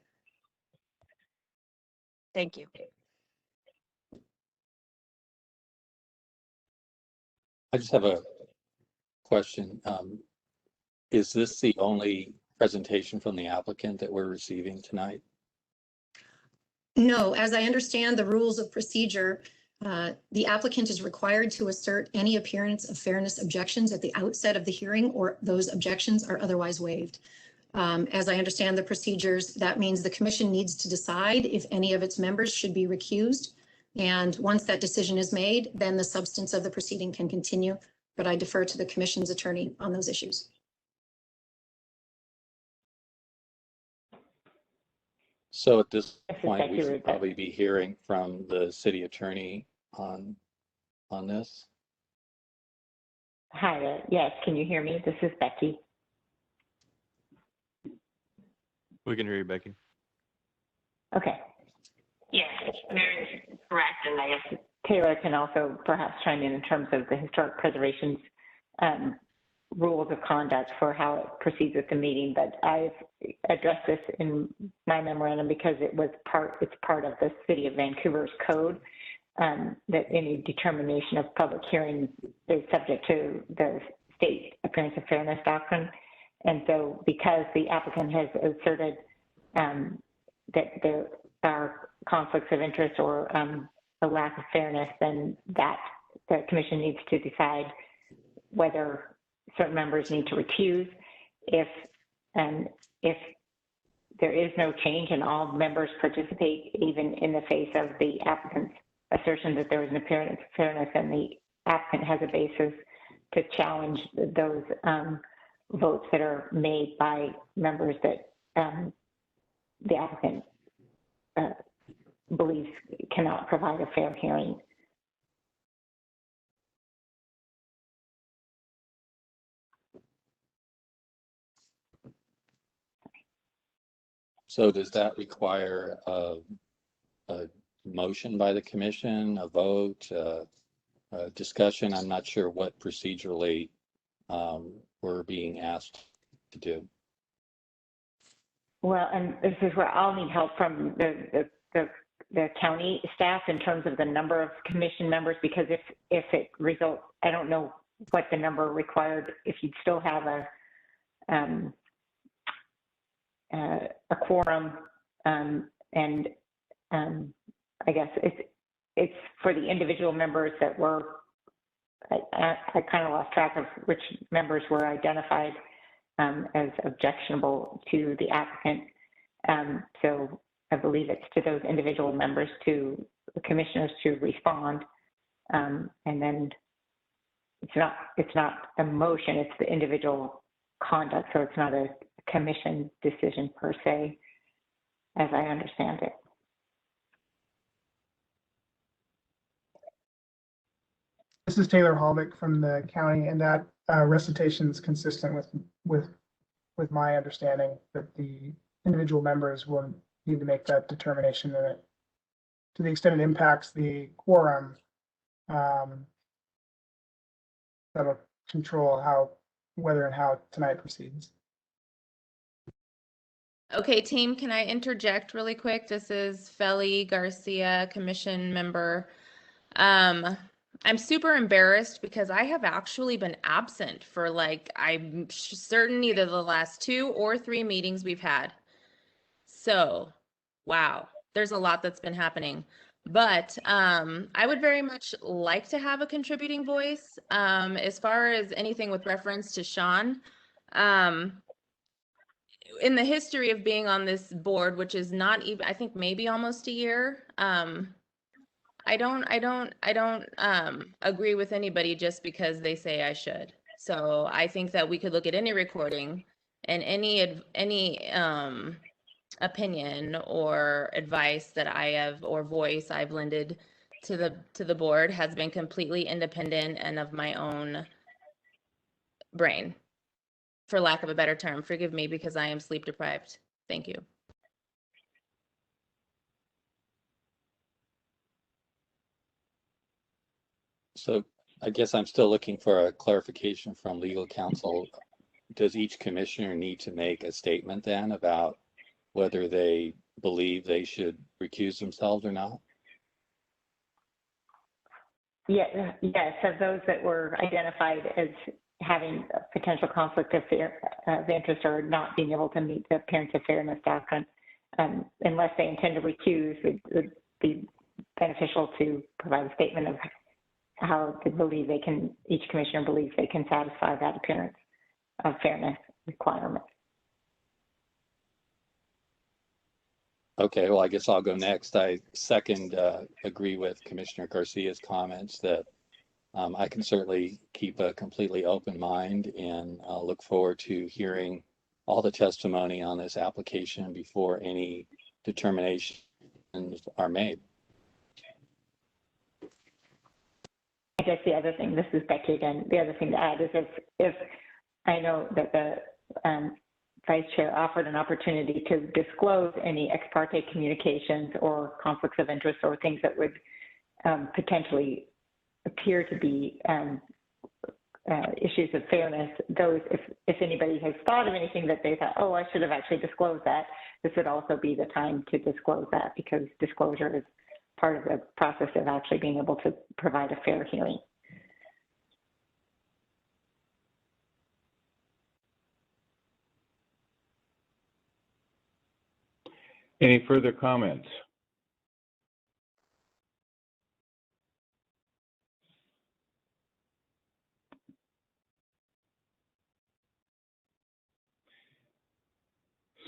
Thank you. I just have a question. Is this the only presentation from the applicant that we're receiving tonight? No, as I understand the rules of procedure, the applicant is required to assert any appearance of fairness objections at the outset of the hearing, or those objections are otherwise waived. As I understand the procedures, that means the commission needs to decide if any of its members should be recused. And once that decision is made, then the substance of the proceeding can continue. But I defer to the commission's attorney on those issues. So at this point, we should probably be hearing from the city attorney on this. Hi, yes, can you hear me? This is Becky. We can hear you, Becky. Okay. Yes, Mary's correct, and I guess Taylor can also perhaps chime in terms of the historic preservation's rules of conduct for how it proceeds with the meeting. But I've addressed this in my memorandum because it's part of the City of Vancouver's code, that any determination of public hearing is subject to the state appearance of fairness doctrine. And so because the applicant has asserted that there are conflicts of interest or a lack of fairness, then that the commission needs to decide whether certain members need to recuse. If there is no change and all members participate, even in the face of the applicant's assertion that there is an appearance of fairness, and the applicant has a basis to challenge those votes that are made by members that the applicant believes cannot provide a fair hearing. So does that require a motion by the commission, a vote, a discussion? I'm not sure what procedurally we're being asked to do. Well, and this is where I'll need help from the county staff in terms of the number of commission members, because if it results, I don't know what the number required, if you'd still have a quorum, and I guess it's for the individual members that were, I kind of lost track of which members were identified as objectionable to the applicant. So I believe it's to those individual members, to the commissioners, to respond. And then it's not a motion, it's the individual conduct. So it's not a commission decision per se, as I understand it. This is Taylor Halvick from the county, and that recitation is consistent with my understanding that the individual members will need to make that determination, and to the extent it impacts the quorum, that'll control whether and how tonight proceeds. Okay, team, can I interject really quick? This is Feli Garcia, commission member. I'm super embarrassed because I have actually been absent for like, I'm certain either the last 2 or 3 meetings we've had. So, wow, there's a lot that's been happening. But I would very much like to have a contributing voice. As far as anything with reference to Sean, in the history of being on this board, which is not even, I think maybe almost a year, I don't agree with anybody just because they say I should. So I think that we could look at any recording and any opinion or advice that I have or voice I've lended to the board has been completely independent and of my own brain, for lack of a better term. Forgive me because I am sleep deprived. Thank you. So I guess I'm still looking for a clarification from legal counsel. Does each commissioner need to make a statement then about whether they believe they should recuse themselves or not? Yeah, yes, of those that were identified as having a potential conflict of interest or not being able to meet the appearance of fairness doctrine, unless they intend to recuse, it would be beneficial to provide a statement of how they believe they can, each commissioner believes they can satisfy that appearance of fairness requirement. Okay, well, I guess I'll go next. I second agree with Commissioner Garcia's comments that I can certainly keep a completely open mind, and I'll look forward to hearing all the testimony on this application before any determinations are made. I guess the other thing, this is Becky again, the other thing to add is if I know that the Vice Chair offered an opportunity to disclose any ex parte communications or conflicts of interest or things that would potentially appear to be issues of fairness, those, if anybody has thought of anything that they thought, oh, I should have actually disclosed that, this would also be the time to disclose that, because disclosure is part of the process of actually being able to provide a fair hearing. Any further comments?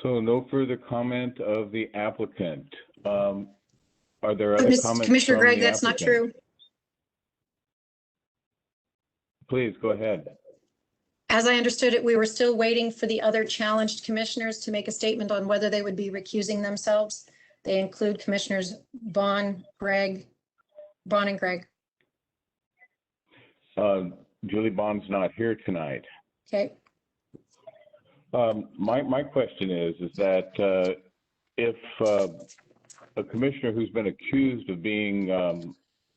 So no further comment of the applicant. Are there other comments? Commissioner from Gregg, the that's not applicant? true. Please go ahead. As I understood it, we were still waiting for the other challenged commissioners to make a statement on whether they would be recusing themselves. They include Commissioners Bond and Gregg. Julie Bond's not here tonight. Okay. My question is that if a commissioner who's been accused of being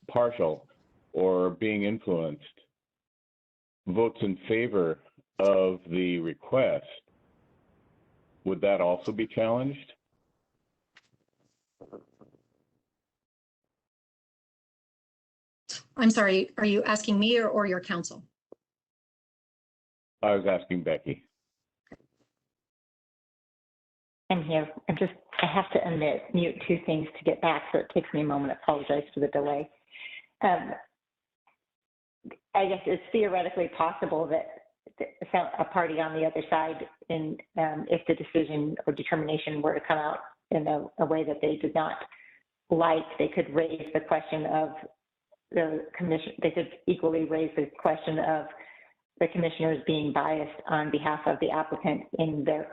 partial or being influenced votes in favor of the request, would that also be challenged? I'm sorry, are you asking me or your counsel? I was asking Becky. I'm here. I have to mute 2 things to get back, so it takes me a moment. I apologize for the delay. I guess it's theoretically possible that a party on the other side, if the decision or determination were to come out in a way that they did not like, they could raise the question of the commission. They could equally raise the question of the commissioners being biased on behalf of the applicant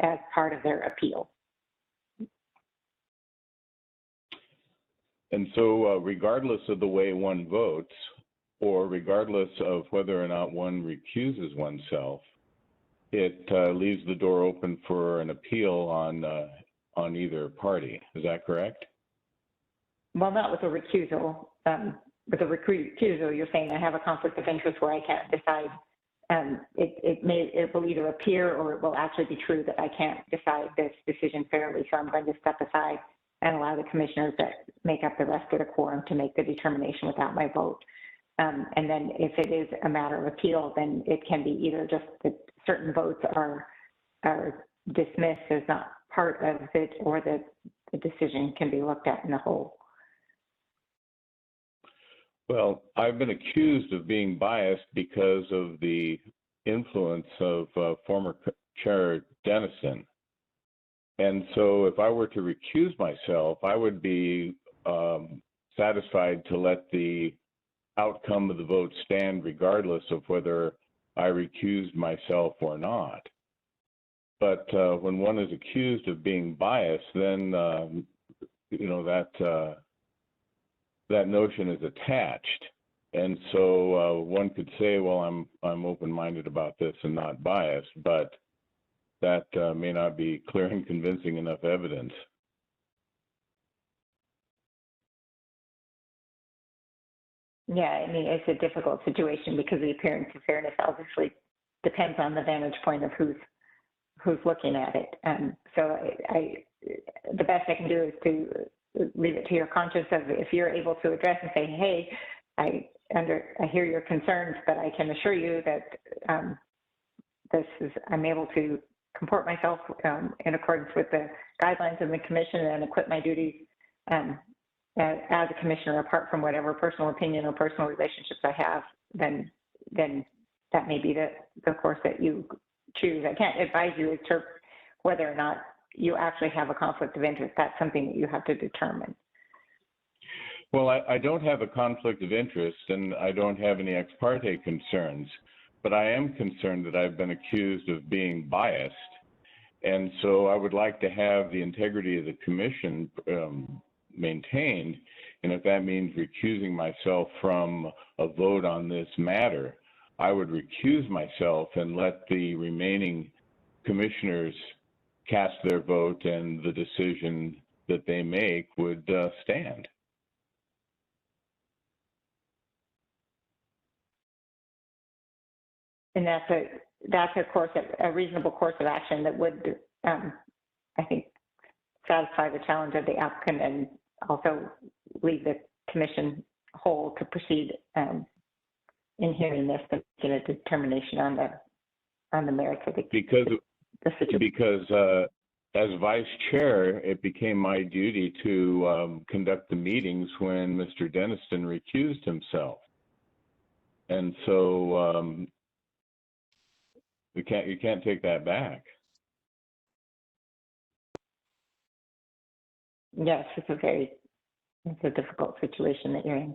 as part of their appeal. And so regardless of the way one votes, or regardless of whether or not one recuses oneself, it leaves the door open for an appeal on either party. Is that correct? Well, not with a recusal. With a recusal, you're saying I have a conflict of interest where I can't decide it will either appear or it will actually be true that I can't decide this decision fairly. So I'm going to step aside and allow the commissioners that make up the rest of the quorum to make the determination without my vote. And then if it is a matter of appeal, then it can be either just that certain votes are dismissed as not part of it, or that the decision can be looked at in the whole. Well, I've been accused of being biased because of the influence of former Chair Dennison. And so if I were to recuse myself, I would be satisfied to let the outcome of the vote stand regardless of whether I recused myself or not. But when one is accused of being biased, then you know, that notion is attached. And so one could say, well, I'm open-minded about this and not biased, but that may not be clear and convincing enough evidence. Yeah, I mean, it's a difficult situation because the appearance of fairness obviously depends on the vantage point of who's looking at it. So the best I can do is to leave it to your conscience of if you're able to address and say, hey, I hear your concerns, but I can assure you that I'm able to comport myself in accordance with the guidelines of the commission and acquit my duties as a commissioner, apart from whatever personal opinion or personal relationships I have, then that may be the course that you choose. I can't advise you as to whether or not you actually have a conflict of interest. That's something that you have to determine. Well, I don't have a conflict of interest and I don't have any ex parte concerns, but I am concerned that I've been accused of being biased. And so I would like to have the integrity of the commission maintained. And if that means recusing myself from a vote on this matter, I would recuse myself and let the remaining commissioners cast their vote, and the decision that they make would stand. And that's a reasonable course of action that would, I think, satisfy the challenge of the applicant and also leave the commission whole to proceed in hearing this, to get a determination on the merits of the because as vice chair, it became my duty to conduct the meetings when Mr. Dennison recused himself, and so you can't take that back. Yes, it's a difficult situation that you're in.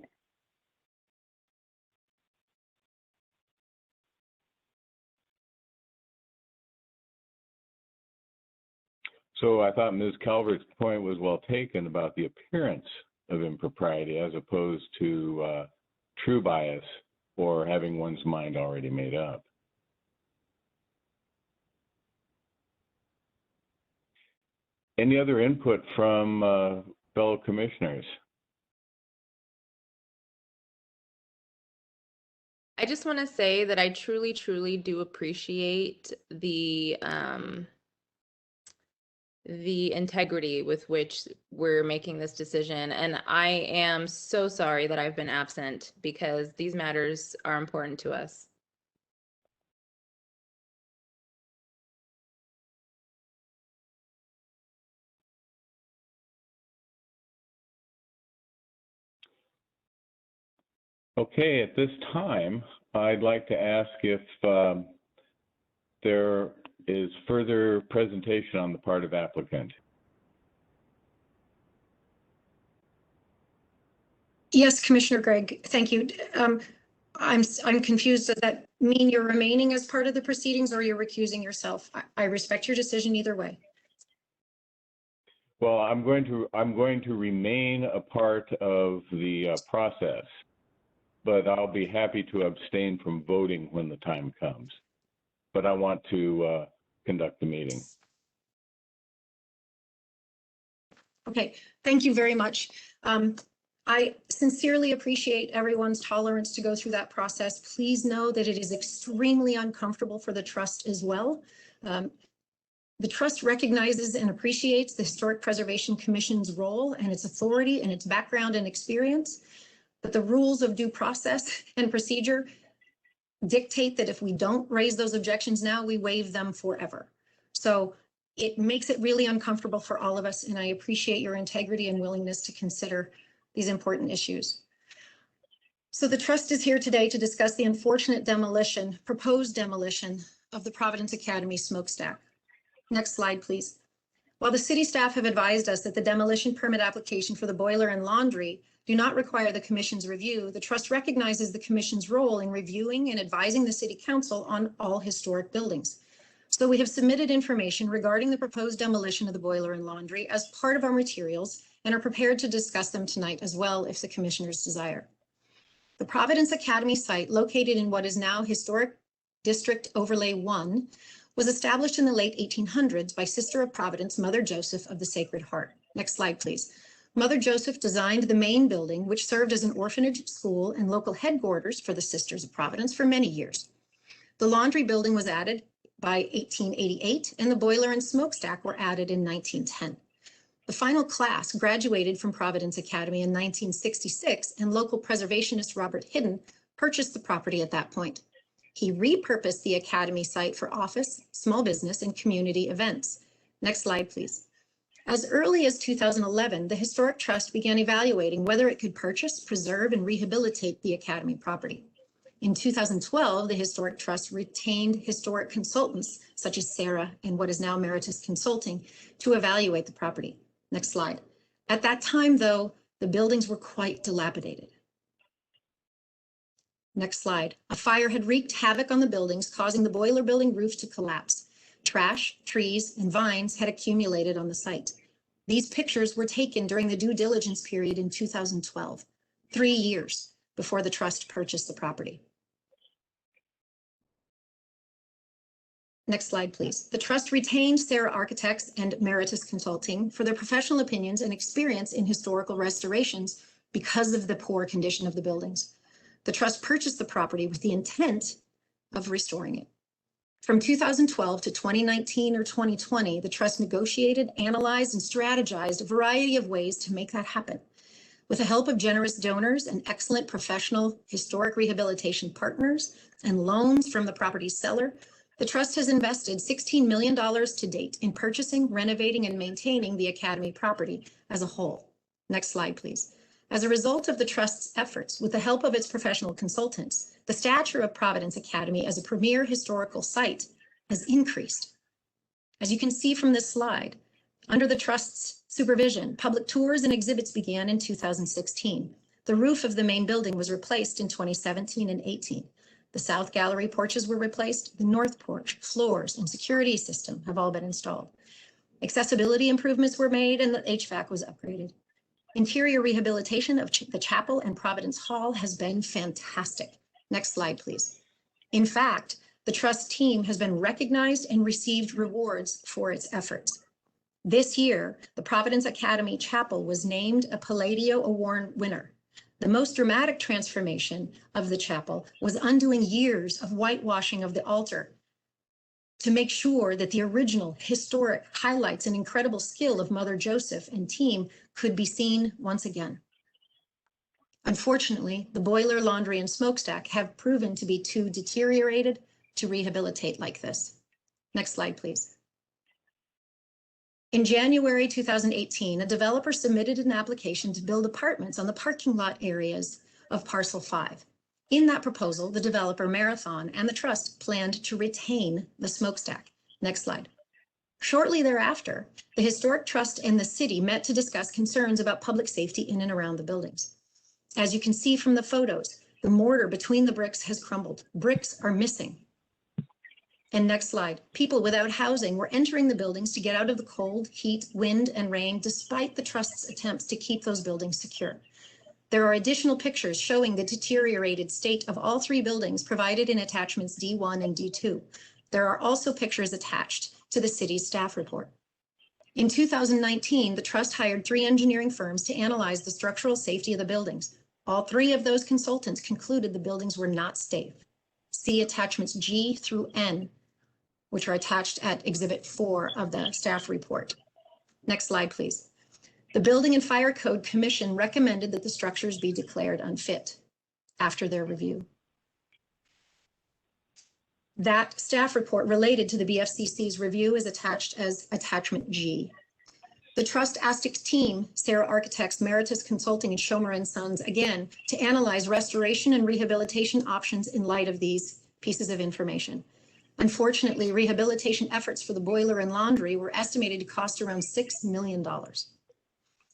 So I thought Ms. Calvert's point was well taken about the appearance of impropriety as opposed to true bias or having one's mind already made up. Any other input from fellow commissioners? I just want to say that I truly, truly do appreciate the integrity with which we're making this decision. And I am so sorry that I've been absent because these matters are important to us. Okay, at this time, I'd like to ask if there is further presentation on the part of applicant. Yes, Commissioner Gregg, thank you. I'm confused. Does that mean you're remaining as part of the proceedings or you're recusing yourself? I respect your decision either way. Well, I'm going to remain a part of the process, but I'll be happy to abstain from voting when the time comes. But I want to conduct the meeting. Okay, thank you very much. I sincerely appreciate everyone's tolerance to go through that process. Please know that it is extremely uncomfortable for the trust as well. The trust recognizes and appreciates the Historic Preservation Commission's role and its authority and its background and experience, but the rules of due process and procedure dictate that if we don't raise those objections now, we waive them forever. So it makes it really uncomfortable for all of us, and I appreciate your integrity and willingness to consider these important issues. So the trust is here today to discuss the unfortunate proposed demolition of the Providence Academy smokestack. Next slide, please. While the city staff have advised us that the demolition permit application for the boiler and laundry do not require the commission's review, the trust recognizes the commission's role in reviewing and advising the city council on all historic buildings. So we have submitted information regarding the proposed demolition of the boiler and laundry as part of our materials and are prepared to discuss them tonight as well if the commissioners desire. The Providence Academy site, located in what is now Historic District Overlay 1, was established in the late 1800s by Sister of Providence, Mother Joseph of the Sacred Heart. Next slide, please. Mother Joseph designed the main building, which served as an orphanage school and local headquarters for the Sisters of Providence for many years. The laundry building was added by 1888, and the boiler and smokestack were added in 1910. The final class graduated from Providence Academy in 1966, and local preservationist Robert Hidden purchased the property at that point. He repurposed the Academy site for office, small business, and community events. Next slide, please. As early as 2011, the Historic Trust began evaluating whether it could purchase, preserve, and rehabilitate the Academy property. In 2012, the Historic Trust retained historic consultants such as Sarah and what is now Meritus Consulting to evaluate the property. Next slide. At that time, though, the buildings were quite dilapidated. Next slide. A fire had wreaked havoc on the buildings, causing the boiler building roof to collapse. Trash, trees, and vines had accumulated on the site. These pictures were taken during the due diligence period in 2012, 3 years before the trust purchased the property. Next slide, please. The trust retained Sarah Architects and Meritus Consulting for their professional opinions and experience in historical restorations because of the poor condition of the buildings. The trust purchased the property with the intent of restoring it. From 2012 to 2019 or 2020, the trust negotiated, analyzed, and strategized a variety of ways to make that happen. With the help of generous donors and excellent professional historic rehabilitation partners and loans from the property's seller, the trust has invested $16 million to date in purchasing, renovating, and maintaining the Academy property as a whole. Next slide, please. As a result of the trust's efforts, with the help of its professional consultants, the stature of Providence Academy as a premier historical site has increased. As you can see from this slide, under the trust's supervision, public tours and exhibits began in 2016. The roof of the main building was replaced in 2017 and 18. The south gallery porches were replaced, the north porch, floors, and security system have all been installed. Accessibility improvements were made and the HVAC was upgraded. Interior rehabilitation of the chapel and Providence Hall has been fantastic. Next slide, please. In fact, the trust team has been recognized and received rewards for its efforts. This year, the Providence Academy Chapel was named a Palladio Award winner. The most dramatic transformation of the chapel was undoing years of whitewashing of the altar to make sure that the original historic highlights and incredible skill of Mother Joseph and team could be seen once again. Unfortunately, the boiler, laundry, and smokestack have proven to be too deteriorated to rehabilitate like this. Next slide, please. In January 2018, a developer submitted an application to build apartments on the parking lot areas of Parcel 5. In that proposal, the developer, Marathon, and the trust planned to retain the smokestack. Next slide. Shortly thereafter, the Historic Trust and the city met to discuss concerns about public safety in and around the buildings. As you can see from the photos, the mortar between the bricks has crumbled. Bricks are missing. And next slide. People without housing were entering the buildings to get out of the cold, heat, wind, and rain, despite the trust's attempts to keep those buildings secure. There are additional pictures showing the deteriorated state of all 3 buildings provided in attachments D1 and D2. There are also pictures attached to the city's staff report. In 2019, the trust hired 3 engineering firms to analyze the structural safety of the buildings. All 3 of those consultants concluded the buildings were not safe. See attachments G through N, which are attached at Exhibit 4 of the staff report. Next slide, please. The Building and Fire Code Commission recommended that the structures be declared unfit after their review. That staff report related to the BFCC's review is attached as attachment G. The trust asked its team, Sarah Architects, Meritus Consulting, and Schomer & Sons, again, to analyze restoration and rehabilitation options in light of these pieces of information. Unfortunately, rehabilitation efforts for the boiler and laundry were estimated to cost around $6 million.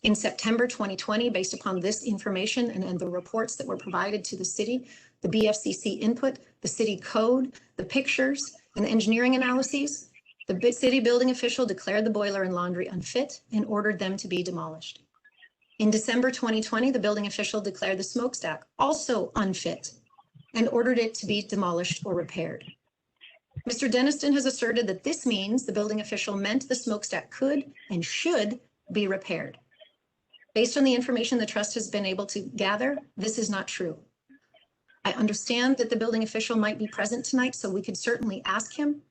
In September 2020, based upon this information and the reports that were provided to the city, the BFCC input, the city code, the pictures, and the engineering analyses, the city building official declared the boiler and laundry unfit and ordered them to be demolished. In December 2020, the building official declared the smokestack also unfit and ordered it to be demolished or repaired. Mr. Denniston has asserted that this means the building official meant the smokestack could and should be repaired. Based on the information the trust has been able to gather, this is not true. I understand that the building official might be present tonight, so we could certainly ask him,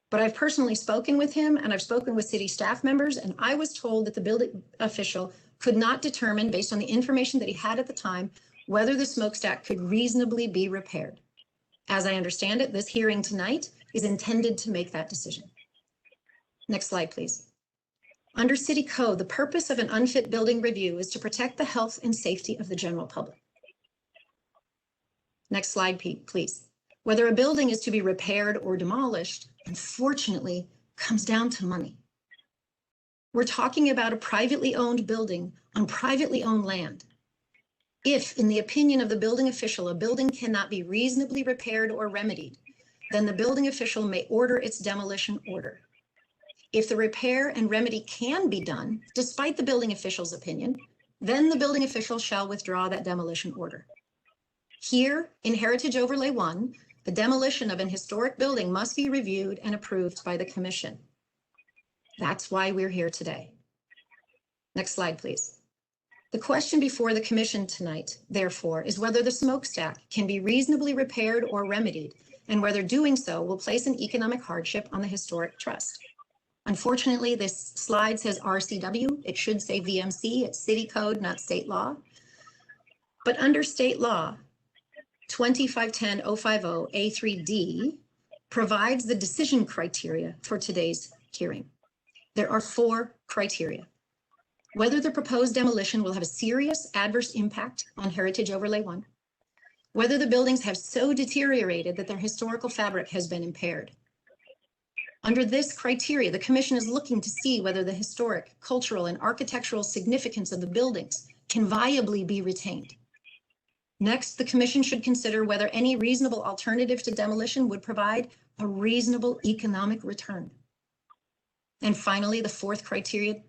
but I've personally spoken with him and I've spoken with city staff members, and I was told that the building official could not determine, based on the information that he had at the time, whether the smokestack could reasonably be repaired. As I understand it, this hearing tonight is intended to make that decision. Next slide, please. Under city code, the purpose of an unfit building review is to protect the health and safety of the general public. Next slide, please. Whether a building is to be repaired or demolished, unfortunately, comes down to money. We're talking about a privately owned building on privately owned land. If, in the opinion of the building official, a building cannot be reasonably repaired or remedied, then the building official may order its demolition order. If the repair and remedy can be done, despite the building official's opinion, then the building official shall withdraw that demolition order. Here, in Heritage Overlay 1, the demolition of an historic building must be reviewed and approved by the commission. That's why we're here today. Next slide, please. The question before the commission tonight, therefore, is whether the smokestack can be reasonably repaired or remedied, and whether doing so will place an economic hardship on the Historic Trust. Unfortunately, this slide says RCW. It should say VMC. It's city code, not state law. But under state law, 2510050A3D provides the decision criteria for today's hearing. There are 4 criteria. Whether the proposed demolition will have a serious adverse impact on Heritage Overlay 1, whether the buildings have so deteriorated that their historical fabric has been impaired. Under this criteria, the commission is looking to see whether the historic, cultural, and architectural significance of the buildings can viably be retained. Next, the commission should consider whether any reasonable alternative to demolition would provide a reasonable economic return. And finally, the 4th criteria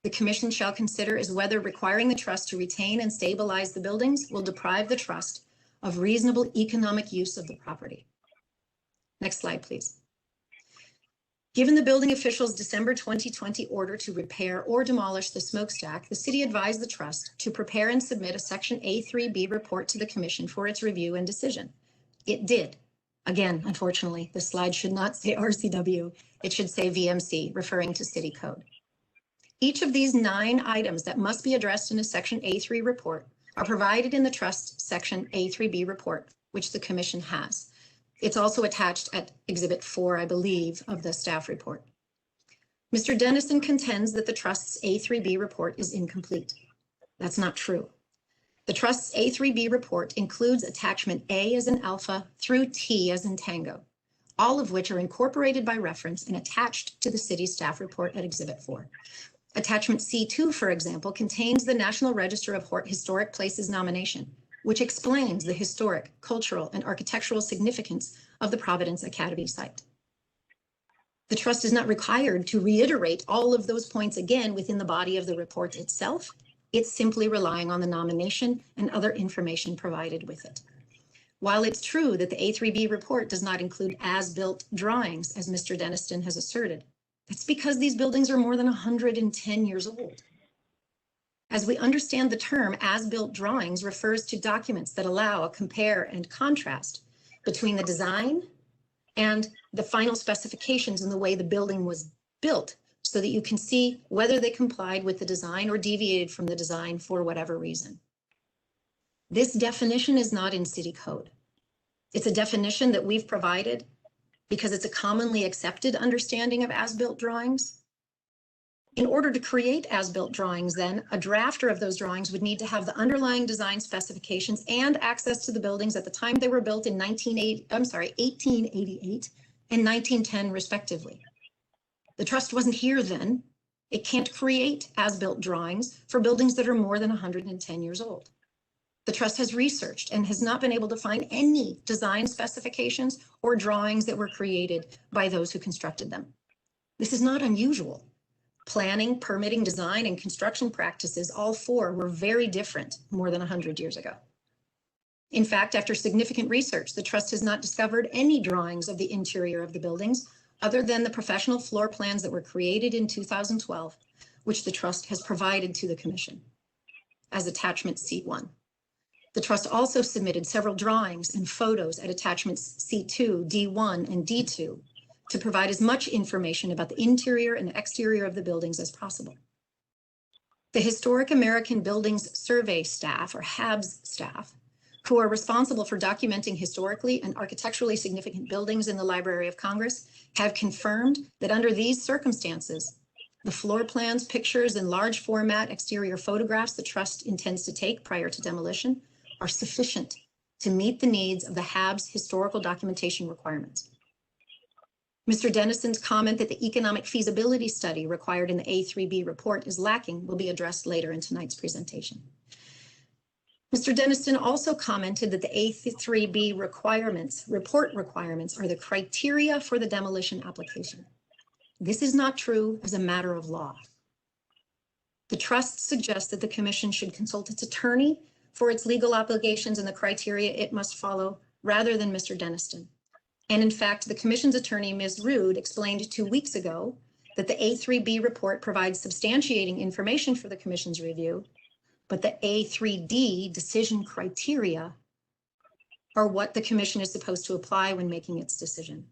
the commission shall consider is whether requiring the trust to retain and stabilize the buildings will deprive the trust of reasonable economic use of the property. Next slide, please. Given the building official's December 2020 order to repair or demolish the smokestack, the city advised the trust to prepare and submit a Section A3B report to the commission for its review and decision. It did. Again, unfortunately, the slide should not say RCW. It should say VMC, referring to city code. Each of these 9 items that must be addressed in a Section A3 report are provided in the trust Section A3B report, which the commission has. It's also attached at Exhibit 4, I believe, of the staff report. Mr. Dennison contends that the trust's A3B report is incomplete. That's not true. The trust's A3B report includes attachment A as in alpha through T as in tango, all of which are incorporated by reference and attached to the city's staff report at Exhibit 4. Attachment C2, for example, contains the National Register of Historic Places nomination, which explains the historic, cultural, and architectural significance of the Providence Academy site. The trust is not required to reiterate all of those points again within the body of the report itself. It's simply relying on the nomination and other information provided with it. While it's true that the A3B report does not include as-built drawings, as Mr. Denniston has asserted, That's because these buildings are more than 110 years old. As we understand the term, as-built drawings refers to documents that allow a compare and contrast between the design and the final specifications in the way the building was built, so that you can see whether they complied with the design or deviated from the design for whatever reason. This definition is not in city code. It's a definition that we've provided because it's a commonly accepted understanding of as-built drawings. In order to create as-built drawings, then, a drafter of those drawings would need to have the underlying design specifications and access to the buildings at the time they were built in 1888 and 1910, respectively. The trust wasn't here then. It can't create as-built drawings for buildings that are more than 110 years old. The trust has researched and has not been able to find any design specifications or drawings that were created by those who constructed them. This is not unusual. Planning, permitting, design, and construction practices, all four were very different more than 100 years ago. In fact, after significant research, the trust has not discovered any drawings of the interior of the buildings other than the professional floor plans that were created in 2012, which the trust has provided to the commission as attachment C1. The trust also submitted several drawings and photos at attachments C2, D1, and D2 to provide as much information about the interior and exterior of the buildings as possible. The Historic American Buildings Survey staff, or HABS staff, who are responsible for documenting historically and architecturally significant buildings in the Library of Congress, have confirmed that under these circumstances, the floor plans, pictures, and large format exterior photographs the trust intends to take prior to demolition are sufficient to meet the needs of the HABS historical documentation requirements. Mr. Dennison's comment that the economic feasibility study required in the A3B report is lacking will be addressed later in tonight's presentation. Mr. Dennison also commented that the A3B report requirements are the criteria for the demolition application. This is not true as a matter of law. The trust suggests that the commission should consult its attorney for its legal obligations and the criteria it must follow rather than Mr. Dennison. And in fact, the commission's attorney, Ms. Rude, explained 2 weeks ago that the A3B report provides substantiating information for the commission's review, but the A3D decision criteria are what the commission is supposed to apply when making its decision.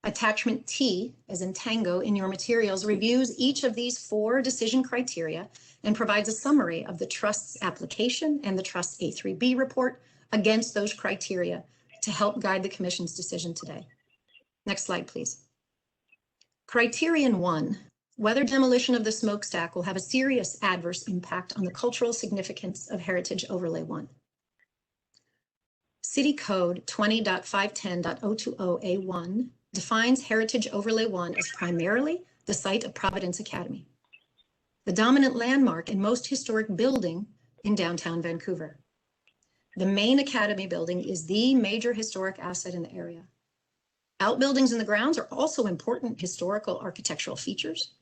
Attachment T, as in tango, in your materials reviews each of these 4 decision criteria and provides a summary of the trust's application and the trust's A3B report against those criteria to help guide the commission's decision today. Next slide, please. Criterion 1, whether demolition of the smokestack will have a serious adverse impact on the cultural significance of Heritage Overlay 1. City Code 20.510.020A1 defines Heritage Overlay 1 as primarily the site of Providence Academy, the dominant landmark and most historic building in downtown Vancouver. The main Academy building is the major historic asset in the area. Outbuildings in the grounds are also important historical architectural features.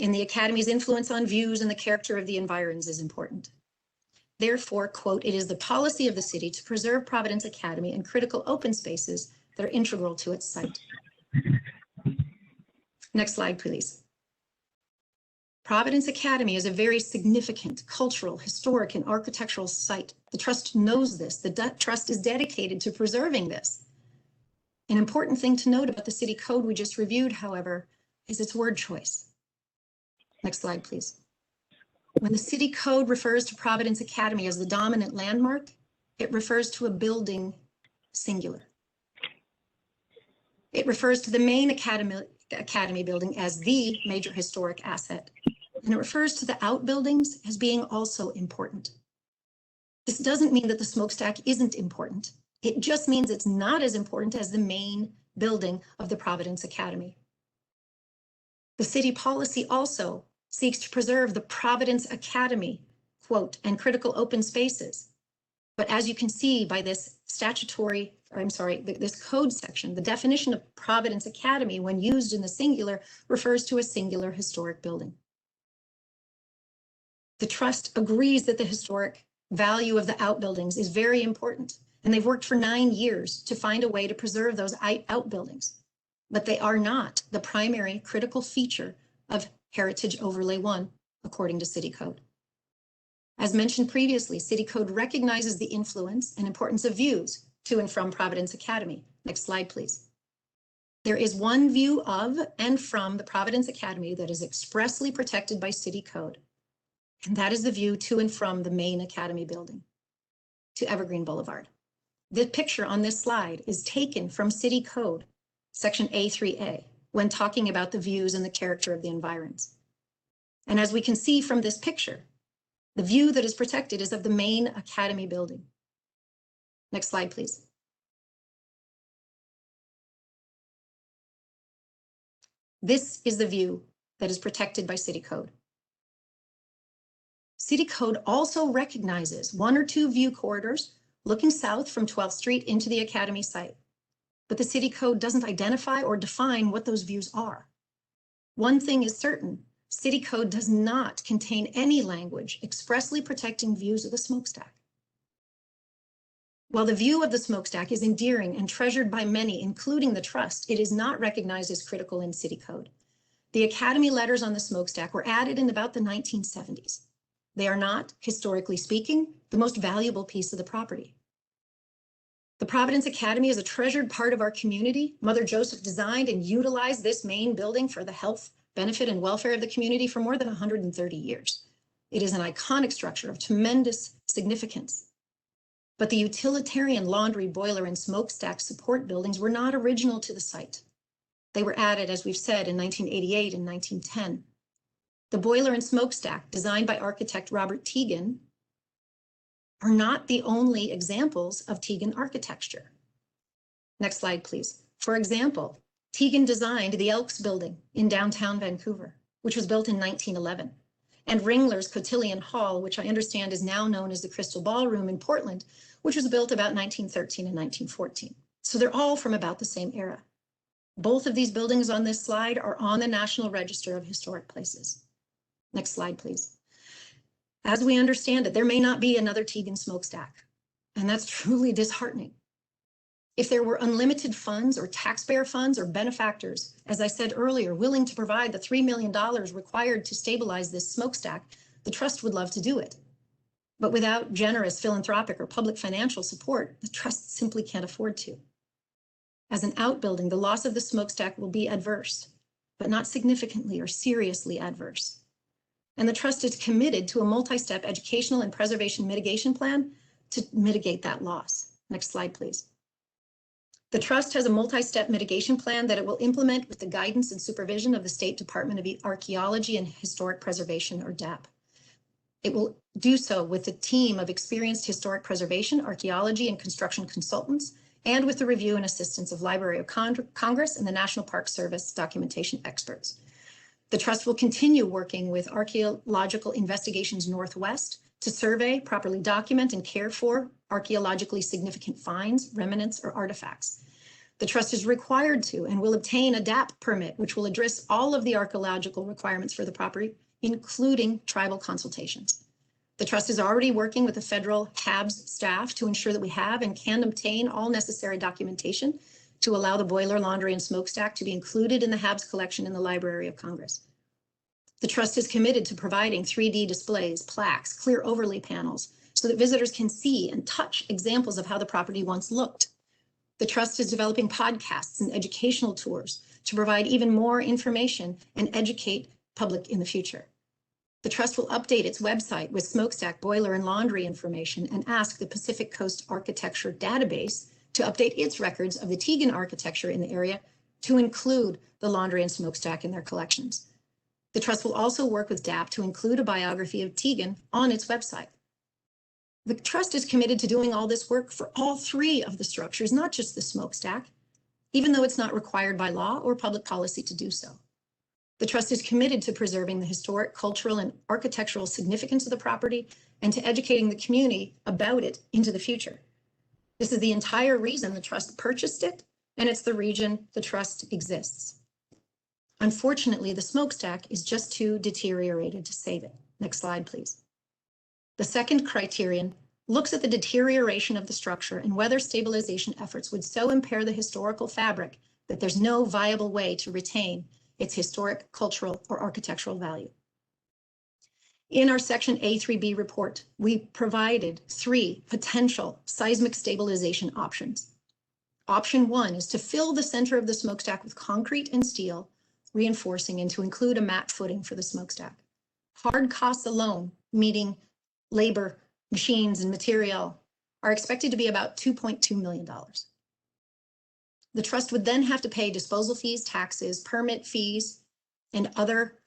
And the Academy's influence on views and the character of the environs is important. Therefore, quote, it is the policy of the city to preserve Providence Academy and critical open spaces that are integral to its site. Next slide, please. Providence Academy is a very significant cultural, historic, and architectural site. The trust knows this. The trust is dedicated to preserving this. An important thing to note about the city code we just reviewed, however, is its word choice. Next slide, please. When the city code refers to Providence Academy as the dominant landmark, it refers to a building singular. It refers to the main Academy building as the major historic asset, and it refers to the outbuildings as being also important. This doesn't mean that the smokestack isn't important. It just means it's not as important as the main building of the Providence Academy. The city policy also seeks to preserve the Providence Academy, quote, and critical open spaces. But as you can see by this this code section, the definition of Providence Academy when used in the singular refers to a singular historic building. The trust agrees that the historic value of the outbuildings is very important, and they've worked for 9 years to find a way to preserve those outbuildings. but they are not the primary critical feature of Heritage Overlay 1, according to City Code. As mentioned previously, City Code recognizes the influence and importance of views to and from Providence Academy. Next slide, please. There is one view of and from the Providence Academy that is expressly protected by City Code, and that is the view to and from the main Academy building to Evergreen Boulevard. The picture on this slide is taken from City Code, Section A3A, when talking about the views and the character of the environs. And as we can see from this picture, the view that is protected is of the main Academy building. Next slide, please. This is the view that is protected by City Code. City Code also recognizes one or two view corridors looking south from 12th Street into the Academy site, but the City Code doesn't identify or define what those views are. One thing is certain, City Code does not contain any language expressly protecting views of the smokestack. While the view of the smokestack is endearing and treasured by many, including the trust, it is not recognized as critical in City Code. The Academy letters on the smokestack were added in about the 1970s. They are not, historically speaking, the most valuable piece of the property. The Providence Academy is a treasured part of our community. Mother Joseph designed and utilized this main building for the health, benefit, and welfare of the community for more than 130 years. It is an iconic structure of tremendous significance. But the utilitarian laundry, boiler, and smokestack support buildings were not original to the site. They were added, as we've said, in 1988 and 1910. The boiler and smokestack, designed by architect Robert Teagan, are not the only examples of Teagan architecture. Next slide, please. For example, Teagan designed the Elks Building in downtown Vancouver, which was built in 1911, and Ringler's Cotillion Hall, which I understand is now known as the Crystal Ballroom in Portland, which was built about 1913 and 1914. So they're all from about the same era. Both of these buildings on this slide are on the National Register of Historic Places. Next slide, please. As we understand it, there may not be another Teagan smokestack, and that's truly disheartening. If there were unlimited funds or taxpayer funds or benefactors, as I said earlier, willing to provide the $3 million required to stabilize this smokestack, the trust would love to do it. But without generous philanthropic or public financial support, the trust simply can't afford to. As an outbuilding, the loss of the smokestack will be adverse, but not significantly or seriously adverse. And the trust is committed to a multi-step educational and preservation mitigation plan to mitigate that loss. Next slide, please. The trust has a multi-step mitigation plan that it will implement with the guidance and supervision of the State Department of Archaeology and Historic Preservation, or DAP. It will do so with a team of experienced historic preservation, archaeology, and construction consultants, and with the review and assistance of Library of Congress and the National Park Service documentation experts. The trust will continue working with Archaeological Investigations Northwest to survey, properly document, and care for archaeologically significant finds, remnants, or artifacts. The trust is required to and will obtain a DAP permit, which will address all of the archaeological requirements for the property, including tribal consultations. The trust is already working with the federal HABS staff to ensure that we have and can obtain all necessary documentation to allow the boiler, laundry, and smokestack to be included in the HABS collection in the Library of Congress. The trust is committed to providing 3D displays, plaques, clear overlay panels, so that visitors can see and touch examples of how the property once looked. The trust is developing podcasts and educational tours to provide even more information and educate public in the future. The trust will update its website with smokestack, boiler, and laundry information and ask the Pacific Coast Architecture Database to update its records of the Teagan architecture in the area to include the laundry and smokestack in their collections. The trust will also work with DAP to include a biography of Teagan on its website. The trust is committed to doing all this work for all three of the structures, not just the smokestack, even though it's not required by law or public policy to do so. The trust is committed to preserving the historic, cultural, and architectural significance of the property and to educating the community about it into the future. This is the entire reason the trust purchased it, and it's the reason the trust exists. Unfortunately, the smokestack is just too deteriorated to save it. Next slide, please. The second criterion looks at the deterioration of the structure and whether stabilization efforts would so impair the historical fabric that there's no viable way to retain its historic, cultural, or architectural value. In our Section A3B report, we provided 3 potential seismic stabilization options. Option 1 is to fill the center of the smokestack with concrete and steel, reinforcing and to include a mat footing for the smokestack. Hard costs alone, meaning labor, machines, and material, are expected to be about $2.2 million. The trust would then have to pay disposal fees, taxes, permit fees, and other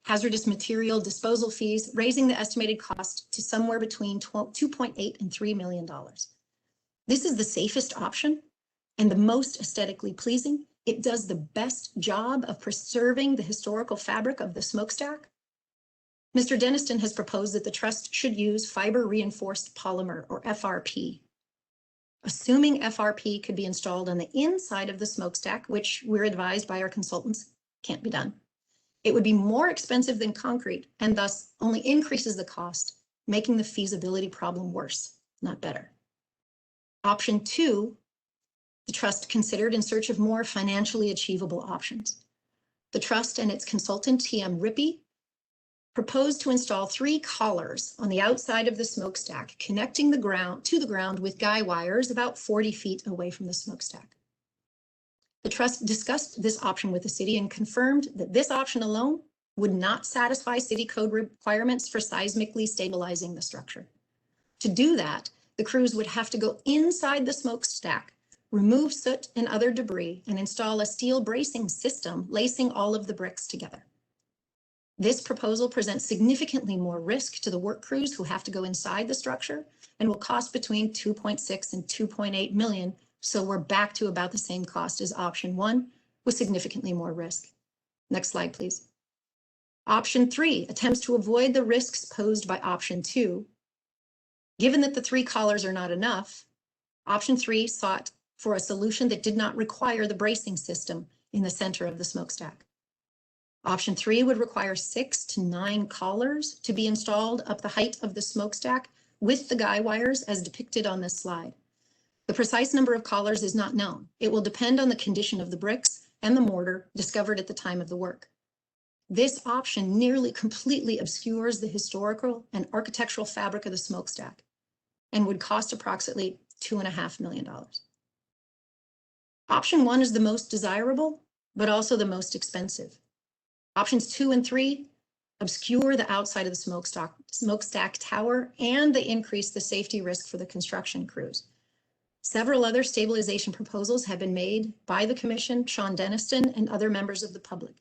hazardous material disposal fees, raising the estimated cost to somewhere between $2.8 and $3 million. This is the safest option and the most aesthetically pleasing. It does the best job of preserving the historical fabric of the smokestack. Mr. Denniston has proposed that the trust should use fiber reinforced polymer, or FRP. Assuming FRP could be installed on the inside of the smokestack, which we're advised by our consultants can't be done, it would be more expensive than concrete and thus only increases the cost, making the feasibility problem worse, not better. Option 2, the trust considered in search of more financially achievable options. The trust and its consultant, TM Rippey, proposed to install 3 collars on the outside of the smokestack, connecting the ground to the ground with guy wires about 40 feet away from the smokestack. The trust discussed this option with the city and confirmed that this option alone would not satisfy city code requirements for seismically stabilizing the structure. To do that, the crews would have to go inside the smokestack, remove soot and other debris, and install a steel bracing system lacing all of the bricks together. This proposal presents significantly more risk to the work crews who have to go inside the structure and will cost between 2.6 and 2.8 million. So we're back to about the same cost as option 1 with significantly more risk. Next slide, please. Option 3 attempts to avoid the risks posed by option 2. Given that the 3 collars are not enough, option 3 sought for a solution that did not require the bracing system in the center of the smokestack. Option 3 would require 6 to 9 collars to be installed up the height of the smokestack with the guy wires as depicted on this slide. The precise number of collars is not known. It will depend on the condition of the bricks and the mortar discovered at the time of the work. This option nearly completely obscures the historical and architectural fabric of the smokestack and would cost approximately $2.5 million. Option 1 is the most desirable, but also the most expensive. Options 2 and 3 obscure the outside of the smokestack tower, and they increase the safety risk for the construction crews. Several other stabilization proposals have been made by the Commission, Sean Denniston, and other members of the public.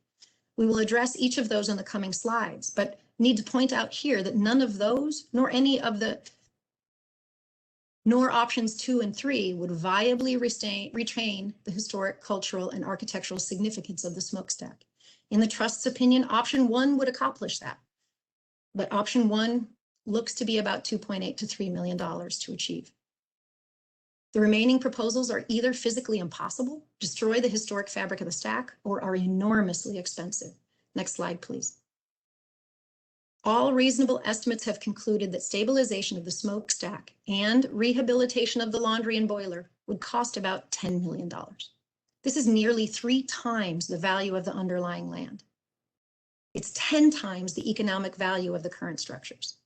We will address each of those in the coming slides, but need to point out here that none of those, nor options 2 and 3 would viably retain the historic, cultural, and architectural significance of the smokestack. In the trust's opinion, option 1 would accomplish that, but option 1 looks to be about $2.8 to $3 million to achieve. The remaining proposals are either physically impossible, destroy the historic fabric of the stack, or are enormously expensive. Next slide, please. All reasonable estimates have concluded that stabilization of the smokestack and rehabilitation of the laundry and boiler would cost about $10 million. This is nearly 3 times the value of the underlying land. It's 10 times the economic value of the current structures.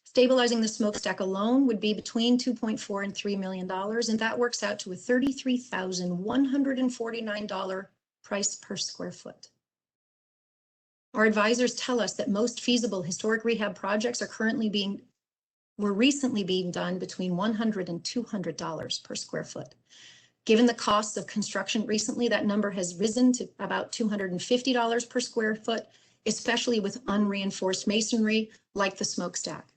Stabilizing the smokestack alone would be between $2.4 and $3 million, and that works out to a $33,149 price per square foot. Our advisors tell us that most feasible historic rehab projects were recently being done between $100 and $200 per square foot. Given the costs of construction recently, that number has risen to about $250 per square foot, especially with unreinforced masonry like the smokestack.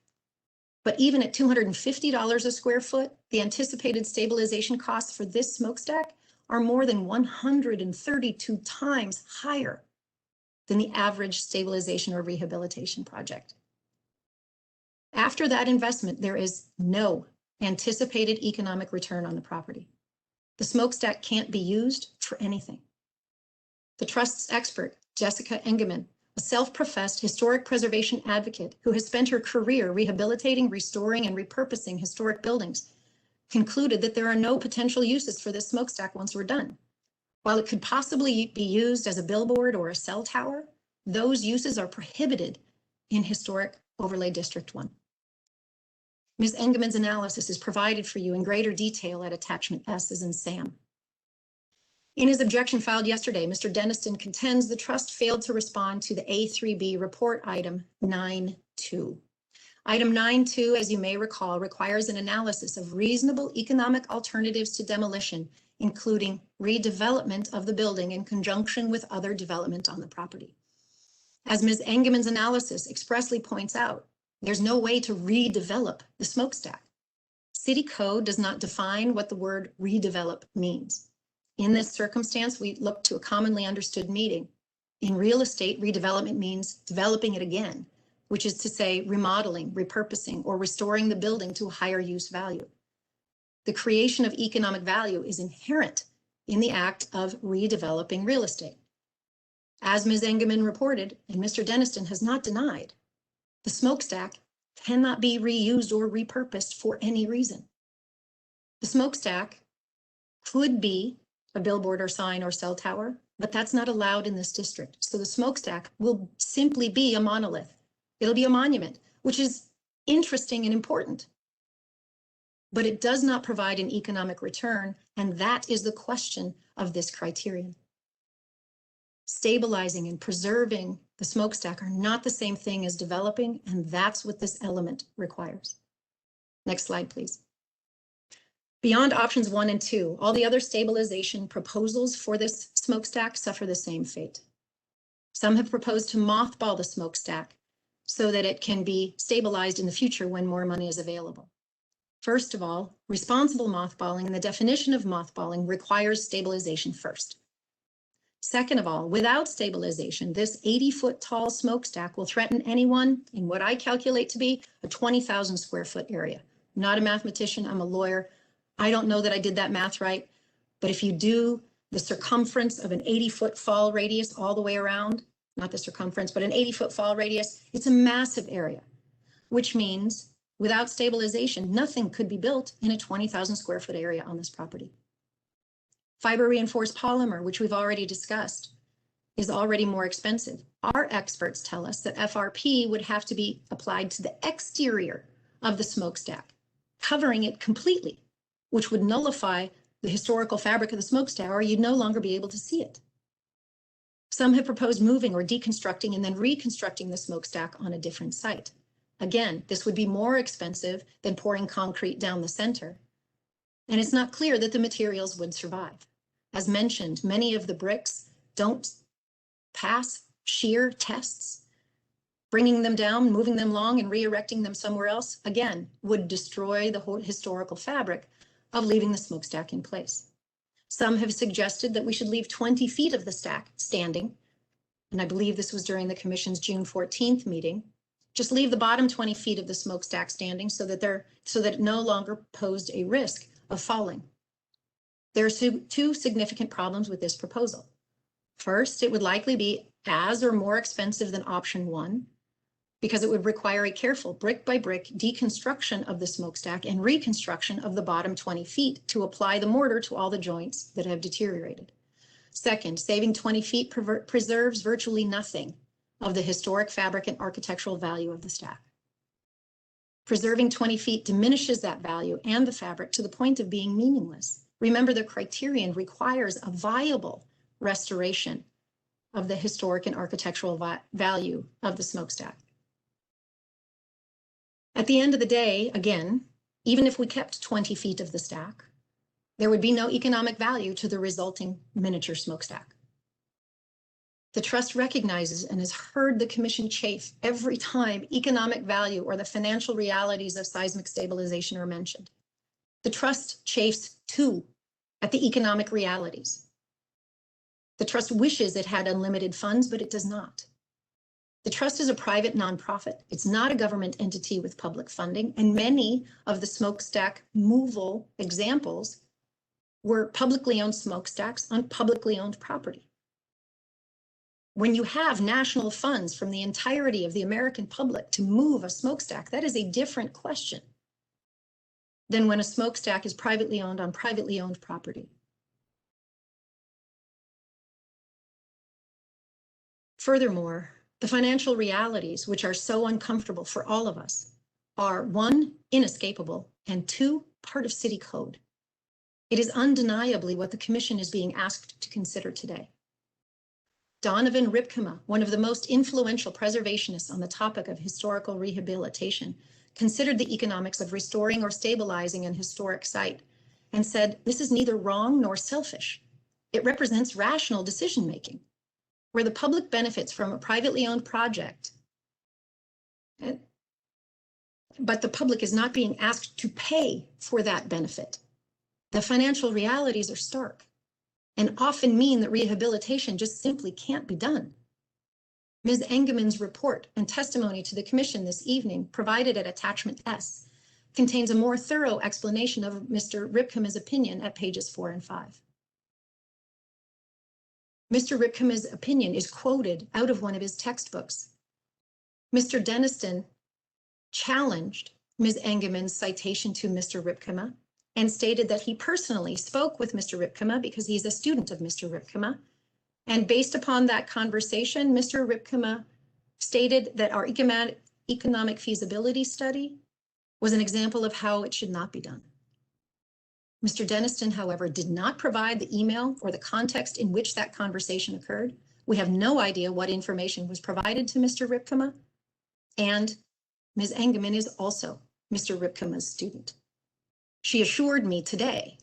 But even at $250 a square foot, the anticipated stabilization costs for this smokestack are more than 132 times higher than the average stabilization or rehabilitation project. After that investment, there is no anticipated economic return on the property. The smokestack can't be used for anything. The trust's expert, Jessica Engeman, a self-professed historic preservation advocate who has spent her career rehabilitating, restoring, and repurposing historic buildings, concluded that there are no potential uses for this smokestack once we're done. While it could possibly be used as a billboard or a cell tower, those uses are prohibited in Historic Overlay District 1. Ms. Engelmann's analysis is provided for you in greater detail at attachment S as in Sam. In his objection filed yesterday, Mr. Denniston contends the trust failed to respond to the A3B report item 9.2. Item 9.2, as you may recall, requires an analysis of reasonable economic alternatives to demolition, including redevelopment of the building in conjunction with other development on the property. As Ms. Engelmann's analysis expressly points out, there's no way to redevelop the smokestack. City code does not define what the word redevelop means. In this circumstance, we look to a commonly understood meaning. In real estate, redevelopment means developing it again, which is to say remodeling, repurposing, or restoring the building to a higher use value. The creation of economic value is inherent in the act of redeveloping real estate. As Ms. Engelmann reported, and Mr. Denniston has not denied, the smokestack cannot be reused or repurposed for any reason. The smokestack could be a billboard or sign or cell tower, but that's not allowed in this district. So the smokestack will simply be a monolith. It'll be a monument, which is interesting and important, but it does not provide an economic return, and that is the question of this criterion. Stabilizing and preserving the smokestack are not the same thing as developing, and that's what this element requires. Next slide, please. Beyond options 1 and 2, all the other stabilization proposals for this smokestack suffer the same fate. Some have proposed to mothball the smokestack so that it can be stabilized in the future when more money is available. First of all, responsible mothballing and the definition of mothballing requires stabilization first. Second of all, without stabilization, this 80-foot tall smokestack will threaten anyone in what I calculate to be a 20,000 square foot area. I'm not a mathematician, I'm a lawyer. I don't know that I did that math right, but if you do the circumference of an 80-foot fall radius all the way around, not the circumference, but an 80-foot fall radius, it's a massive area, which means without stabilization, nothing could be built in a 20,000 square foot area on this property. Fiber reinforced polymer, which we've already discussed, is already more expensive. Our experts tell us that FRP would have to be applied to the exterior of the smokestack, covering it completely, which would nullify the historical fabric of the smokestack, or you'd no longer be able to see it. Some have proposed moving or deconstructing and then reconstructing the smokestack on a different site. Again, this would be more expensive than pouring concrete down the center, and it's not clear that the materials would survive. As mentioned, many of the bricks don't pass shear tests. Bringing them down, moving them along, and re-erecting them somewhere else, again, would destroy the whole historical fabric of leaving the smokestack in place. Some have suggested that we should leave 20 feet of the stack standing, and I believe this was during the Commission's June 14th meeting. Just leave the bottom 20 feet of the smokestack standing so that it no longer posed a risk of falling. There are two significant problems with this proposal. First, it would likely be as or more expensive than option 1 because it would require a careful brick by brick deconstruction of the smokestack and reconstruction of the bottom 20 feet to apply the mortar to all the joints that have deteriorated. Second, saving 20 feet preserves virtually nothing of the historic fabric and architectural value of the stack. Preserving 20 feet diminishes that value and the fabric to the point of being meaningless. Remember, the criterion requires a viable restoration of the historic and architectural value of the smokestack. At the end of the day, again, even if we kept 20 feet of the stack, there would be no economic value to the resulting miniature smokestack. The trust recognizes and has heard the Commission chafe every time economic value or the financial realities of seismic stabilization are mentioned. The trust chafes too at the economic realities. The trust wishes it had unlimited funds, but it does not. The trust is a private nonprofit. It's not a government entity with public funding, and many of the smokestack moval examples were publicly owned smokestacks on publicly owned property. When you have national funds from the entirety of the American public to move a smokestack, that is a different question. than when a smokestack is privately owned on privately owned property. Furthermore, the financial realities, which are so uncomfortable for all of us, are 1, inescapable, and 2, part of city code. It is undeniably what the commission is being asked to consider today. Donovan Ripkema, one of the most influential preservationists on the topic of historical rehabilitation, considered the economics of restoring or stabilizing an historic site and said, this is neither wrong nor selfish. It represents rational decision-making, where the public benefits from a privately owned project, but the public is not being asked to pay for that benefit. The financial realities are stark and often mean that rehabilitation just simply can't be done. Ms. Engelmann's report and testimony to the commission this evening, provided at attachment S, contains a more thorough explanation of Mr. Ripkema's opinion at pages 4 and 5. Mr. Ripkema's opinion is quoted out of one of his textbooks. Mr. Deniston challenged Ms. Engelmann's citation to Mr. Ripkema and stated that he personally spoke with Mr. Ripkema because he's a student of Mr. Ripkema. And based upon that conversation, Mr. Ripkema stated that our economic feasibility study was an example of how it should not be done. Mr. Deniston, however, did not provide the email or the context in which that conversation occurred. We have no idea what information was provided to Mr. Ripkema, and Ms. Engelmann is also Mr. Ripkema's student. She assured me today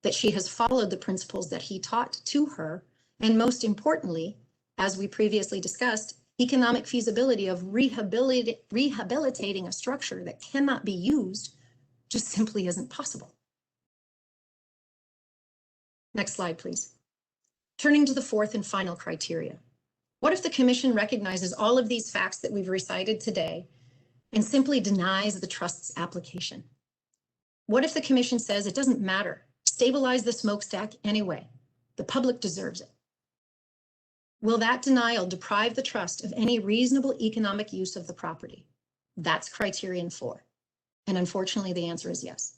that she has followed the principles that he taught to her, and most importantly, as we previously discussed, economic feasibility of rehabilitating a structure that cannot be used just simply isn't possible. Next slide, please. Turning to the fourth and final criteria. What if the commission recognizes all of these facts that we've recited today and simply denies the trust's application? What if the commission says it doesn't matter, stabilize the smokestack anyway, the public deserves it? Will that denial deprive the trust of any reasonable economic use of the property? That's criterion 4. And unfortunately, the answer is yes.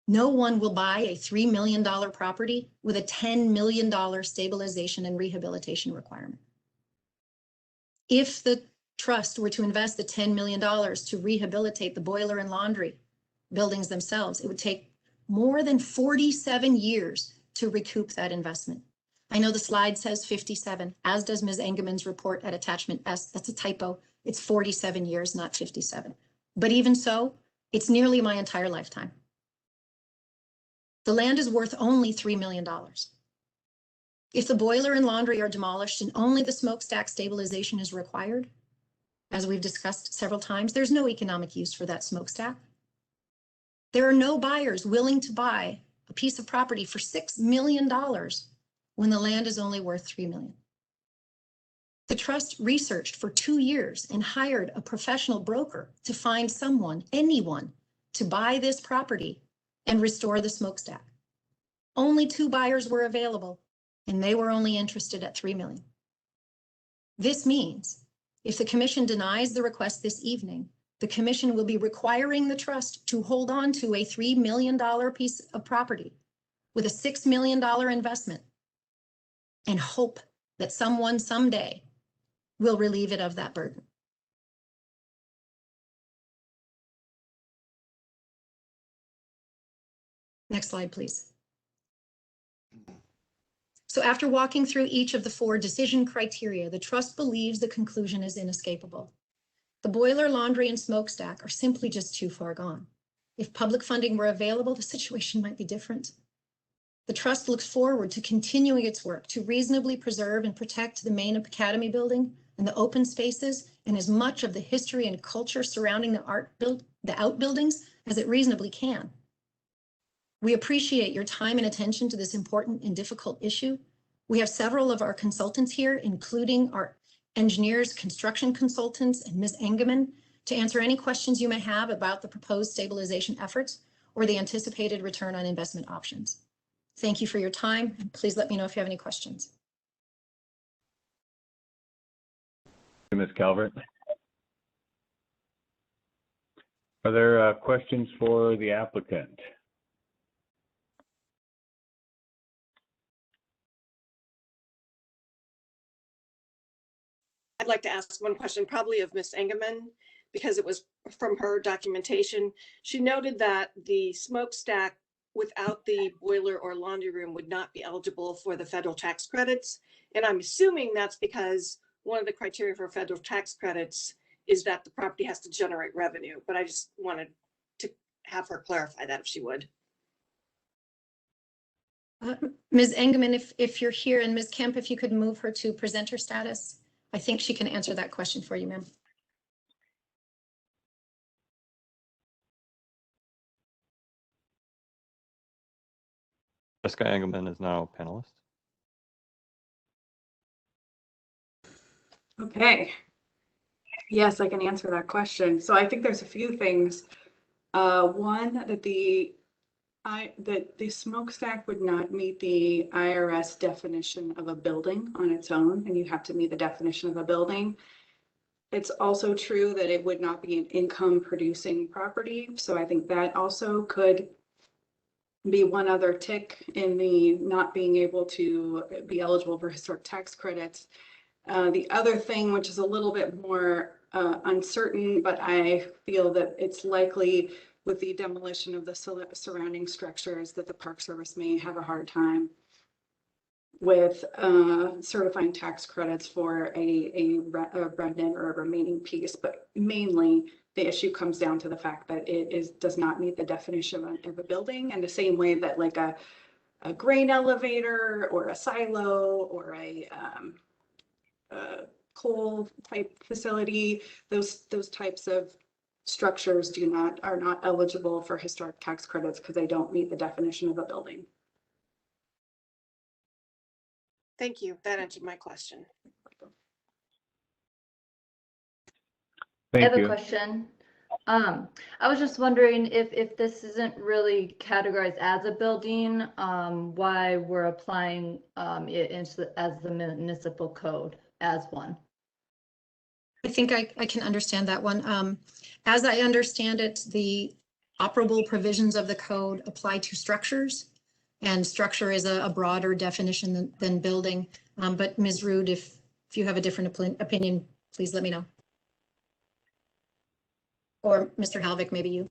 No one will buy a $3 million property with a $10 million stabilization and rehabilitation requirement. If the trust were to invest the $10 million to rehabilitate the boiler and laundry buildings themselves, it would take more than 47 years to recoup that investment. I know the slide says 57, as does Ms. Engelmann's report at attachment S. That's a typo. It's 47 years, not 57. But even so, it's nearly my entire lifetime. The land is worth only $3 million. If the boiler and laundry are demolished and only the smokestack stabilization is required, as we've discussed several times, there's no economic use for that smokestack. There are no buyers willing to buy a piece of property for $6 million when the land is only worth $3 million. The trust researched for 2 years and hired a professional broker to find someone, anyone, to buy this property and restore the smokestack. Only 2 buyers were available, and they were only interested at $3 million. This means if the commission denies the request this evening, the commission will be requiring the trust to hold on to a $3 million piece of property with a $6 million investment and hope that someone someday will relieve it of that burden. Next slide, please. So after walking through each of the 4 decision criteria, the trust believes the conclusion is inescapable. The boiler, laundry, and smokestack are simply just too far gone. If public funding were available, the situation might be different. The trust looks forward to continuing its work to reasonably preserve and protect the main academy building and the open spaces and as much of the history and culture surrounding the outbuildings as it reasonably can. We appreciate your time and attention to this important and difficult issue. We have several of our consultants here, including our engineers, construction consultants, and Ms. Engelmann, to answer any questions you may have about the proposed stabilization efforts or the anticipated return on investment options. Thank you for your time. Please let me know if you have any questions. Ms. Calvert. Are there questions for the applicant? I'd like to ask one question, probably of Ms. Engelman, because it was from her documentation. She noted that the smokestack without the boiler or laundry room would not be eligible for the federal tax credits. And I'm assuming that's because one of the criteria for federal tax credits is that the property has to generate revenue. But I just wanted to have her clarify that if she would. Ms. Engelman, if you're here, and Ms. Kemp, if you could move her to presenter status, I think she can answer that question for you, ma'am. Jessica Engelman is now a panelist. Okay. Yes, I can answer that question. So I think there's a few things. One, that the smokestack would not meet the IRS definition of a building on its own, and you have to meet the definition of a building. It's also true that it would not be an income producing property. So I think that also could be one other tick in the not being able to be eligible for historic tax credits. The other thing, which is a little bit more uncertain, but I feel that it's likely with the demolition of the surrounding structures that the Park Service may have a hard time with certifying tax credits for a remnant or a remaining piece. But mainly the issue comes down to the fact that it does not meet the definition of a building, and the same way that like a grain elevator or a silo or a coal type facility, those types of structures are not eligible for historic tax credits because they don't meet the definition of a building. Thank you. That answered my question. I have a question. I was just wondering if this isn't really categorized as a building, why we're applying it as the municipal code as one. I think I can understand that one. As I understand it, the operable provisions of the code apply to structures, and structure is a broader definition than building. But Ms. Rood, if you have a different opinion, please let me know. Or Mr. Halvick, maybe you.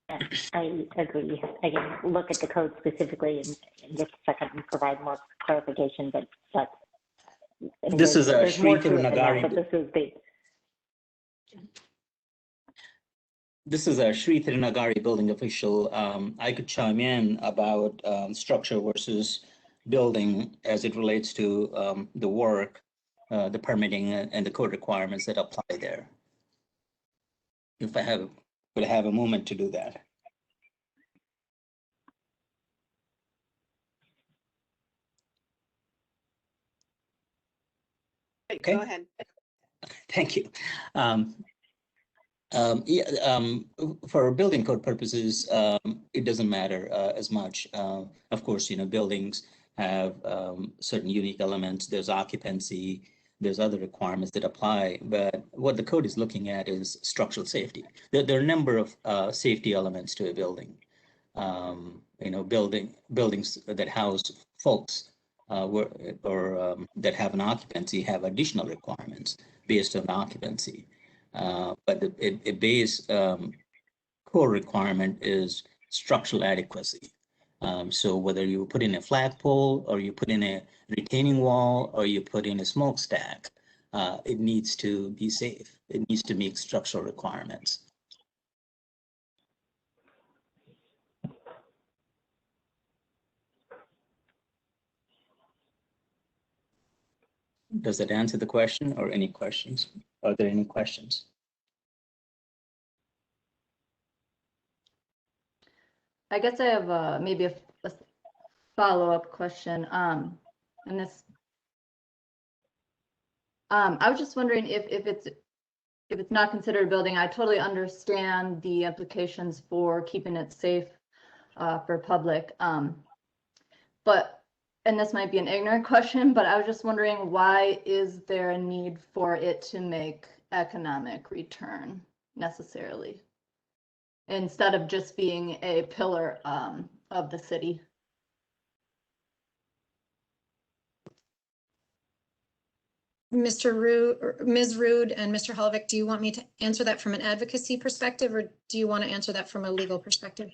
Yes, I agree. I can look at the code specifically in just a second and provide more clarification, but that's. I mean, This is a there's more Shrita to it than that, Nagari. but this is the. This is a Shrita Nagari building official. I could chime in about structure versus building as it relates to the work, the permitting and the code requirements that apply there. If I would have a moment to do that. Okay. Go ahead. Thank you. For building code purposes, it doesn't matter as much. Of course, buildings have certain unique elements. There's occupancy, there's other requirements that apply, but what the code is looking at is structural safety. There are a number of safety elements to a building. Buildings that house folks that have an occupancy have additional requirements based on occupancy. But a base core requirement is structural adequacy. So whether you put in a flagpole or you put in a retaining wall or you put in a smokestack, it needs to be safe. It needs to meet structural requirements. Does that answer the question or any questions? Are there any questions? I guess I have maybe a follow-up question. And this, I was just wondering if it's not considered a building. I totally understand the implications for keeping it safe for public. And this might be an ignorant question, but I was just wondering, why is there a need for it to make economic return necessarily, instead of just being a pillar of the city. Mr. Rude, or Ms. Rude and Mr. Halvick, do you want me to answer that from an advocacy perspective, or do you want to answer that from a legal perspective?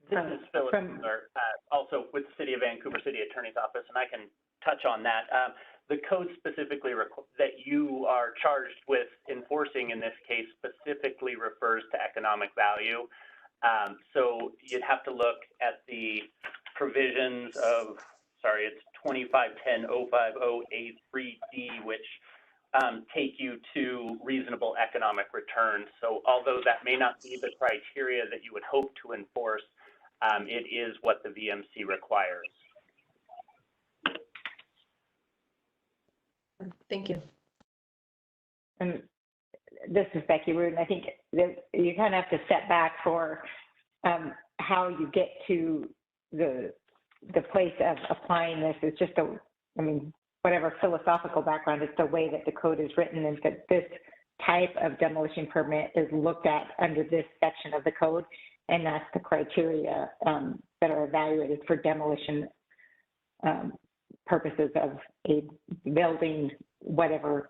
This is Philip, also with the City of Vancouver City Attorney's Office, and I can touch on that. The code specifically that you are charged with enforcing in this case specifically refers to economic value. So you'd have to look at the provisions of, sorry, it's 2510.050A3D, which take you to reasonable economic returns. So although that may not be the criteria that you would hope to enforce, it is what the VMC requires. Thank you. And this is Becky Rude. I think that you kind of have to step back for how you get to the place of applying this. It's just whatever philosophical background, it's the way that the code is written, and that this type of demolition permit is looked at under this section of the code, and that's the criteria that are evaluated for demolition purposes of a building, whatever.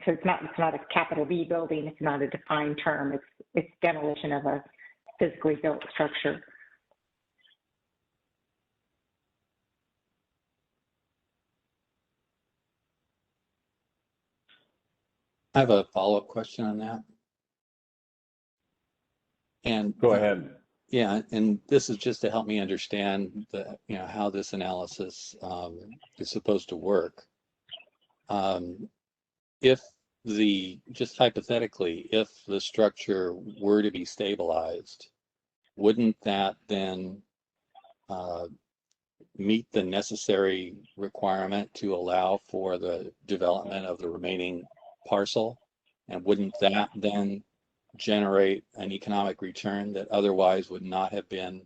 So it's not a capital B building. It's not a defined term. It's demolition of a physically built structure. I have a follow-up question on that. And go ahead. Yeah, and this is just to help me understand how this analysis is supposed to work. Just hypothetically, if the structure were to be stabilized, wouldn't that then meet the necessary requirement to allow for the development of the remaining parcel? And wouldn't that then generate an economic return that otherwise would not have been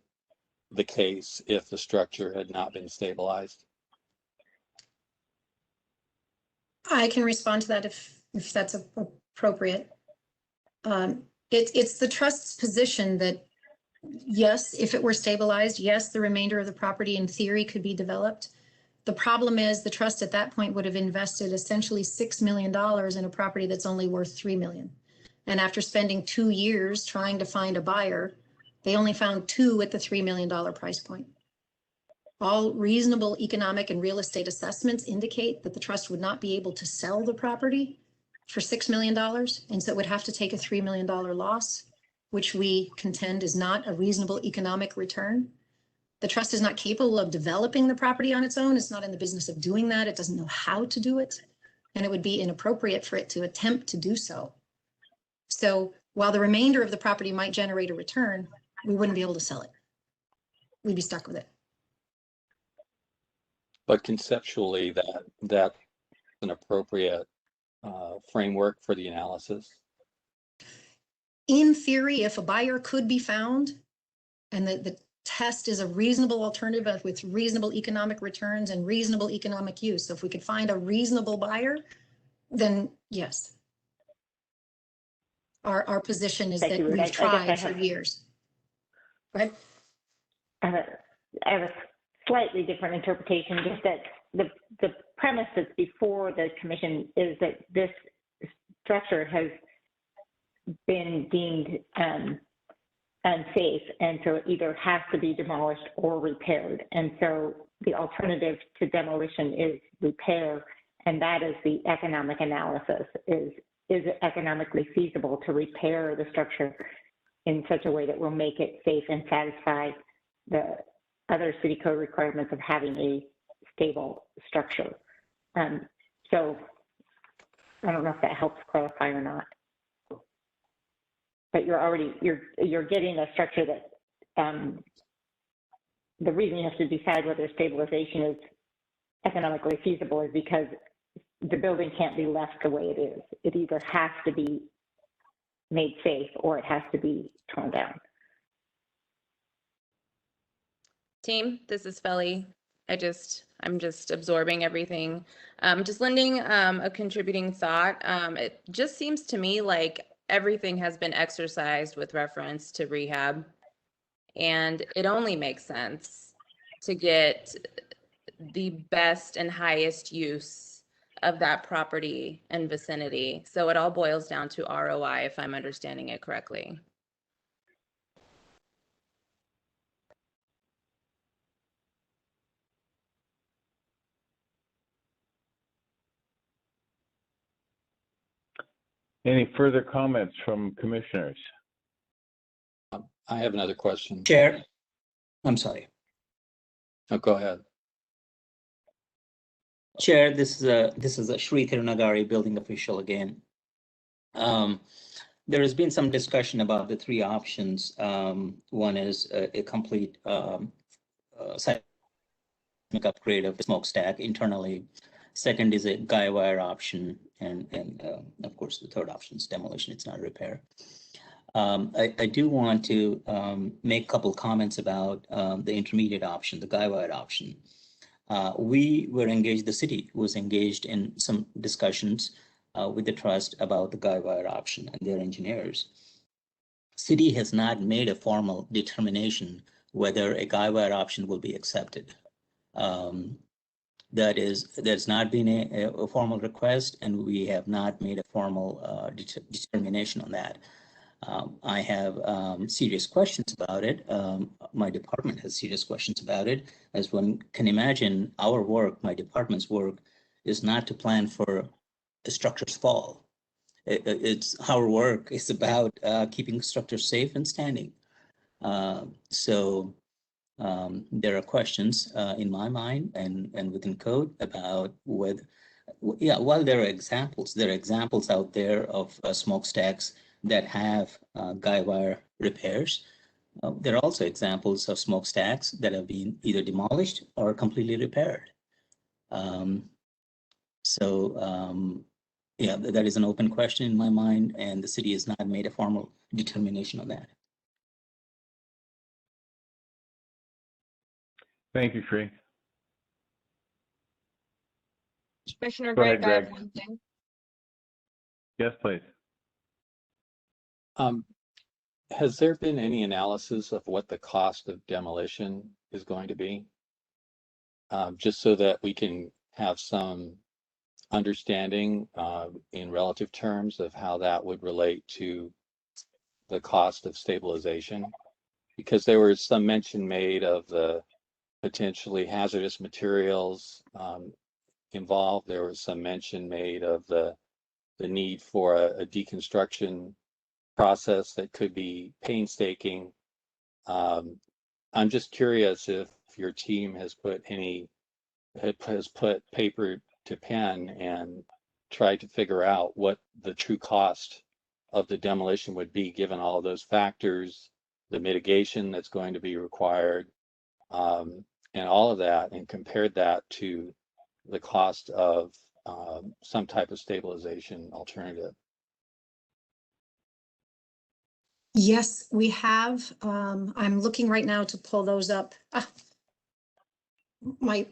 the case if the structure had not been stabilized? I can respond to that if that's appropriate. It's the trust's position that, yes, if it were stabilized, yes, the remainder of the property in theory could be developed. The problem is the trust at that point would have invested essentially $6 million in a property that's only worth $3 million. And after spending 2 years trying to find a buyer, they only found 2 at the $3 million price point. All reasonable economic and real estate assessments indicate that the trust would not be able to sell the property for $6 million. And so it would have to take a $3 million loss, which we contend is not a reasonable economic return. The trust is not capable of developing the property on its own. It's not in the business of doing that. It doesn't know how to do it. And it would be inappropriate for it to attempt to do so. So while the remainder of the property might generate a return, we wouldn't be able to sell it. We'd be stuck with it. But conceptually, that's an appropriate framework for the analysis? In theory, if a buyer could be found and the test is a reasonable alternative with reasonable economic returns and reasonable economic use, so if we could find a reasonable buyer, then yes. Our position is that we've tried for years. Go ahead. I have a slightly different interpretation, just that the premise that's before the commission is that this structure has been deemed unsafe, and so it either has to be demolished or repaired. And so the alternative to demolition is repair, and that is the economic analysis. Is it economically feasible to repair the structure in such a way that will make it safe and satisfy the other city code requirements of having a stable structure? So I don't know if that helps clarify or not. But you're getting a structure that the reason you have to decide whether stabilization is economically feasible is because the building can't be left the way it is. It either has to be made safe or it has to be torn down. Team, this is Feli. I'm just absorbing everything. Just lending a contributing thought. It just seems to me like everything has been exercised with reference to rehab, and it only makes sense to get the best and highest use of that property and vicinity. So it all boils down to ROI, if I'm understanding it correctly. Any further comments from commissioners? I have another question. Chair, I'm sorry. Oh, go ahead. Chair, this is a Shri Tirunagari building official again. There has been some discussion about the three options. One is a complete seismic upgrade of the smokestack internally. Second is a guy wire option, and of course the third option is demolition. It's not repair. I do want to make a couple comments about the intermediate option, the guy wire option. We were engaged, the city was engaged in some discussions with the trust about the guy wire option and their engineers. City has not made a formal determination whether a guy wire option will be accepted. There's not been a formal request, and we have not made a formal determination on that. I have serious questions about it. My department has serious questions about it. As one can imagine, our work, my department's work, is not to plan for a structure's fall. It's our work is about keeping structures safe and standing. So there are questions in my mind and within code about whether, while there are examples out there of smokestacks that have guy wire repairs. There are also examples of smokestacks that have been either demolished or completely repaired. Yeah, that is an open question in my mind, and the city has not made a formal determination on that. Thank you, Shri. Commissioner Go Greg, ahead, I have Greg. one thing. Yes, please. Has there been any analysis of what the cost of demolition is going to be? Just so that we can have some understanding in relative terms of how that would relate to the cost of stabilization? Because there was some mention made of the potentially hazardous materials involved. There was some mention made of the need for a deconstruction process that could be painstaking. I'm just curious if your team has put paper to pen and tried to figure out what the true cost of the demolition would be, given all of those factors, the mitigation that's going to be required, and all of that, and compared that to the cost of some type of stabilization alternative. Yes, we have. I'm looking right now to pull those up. My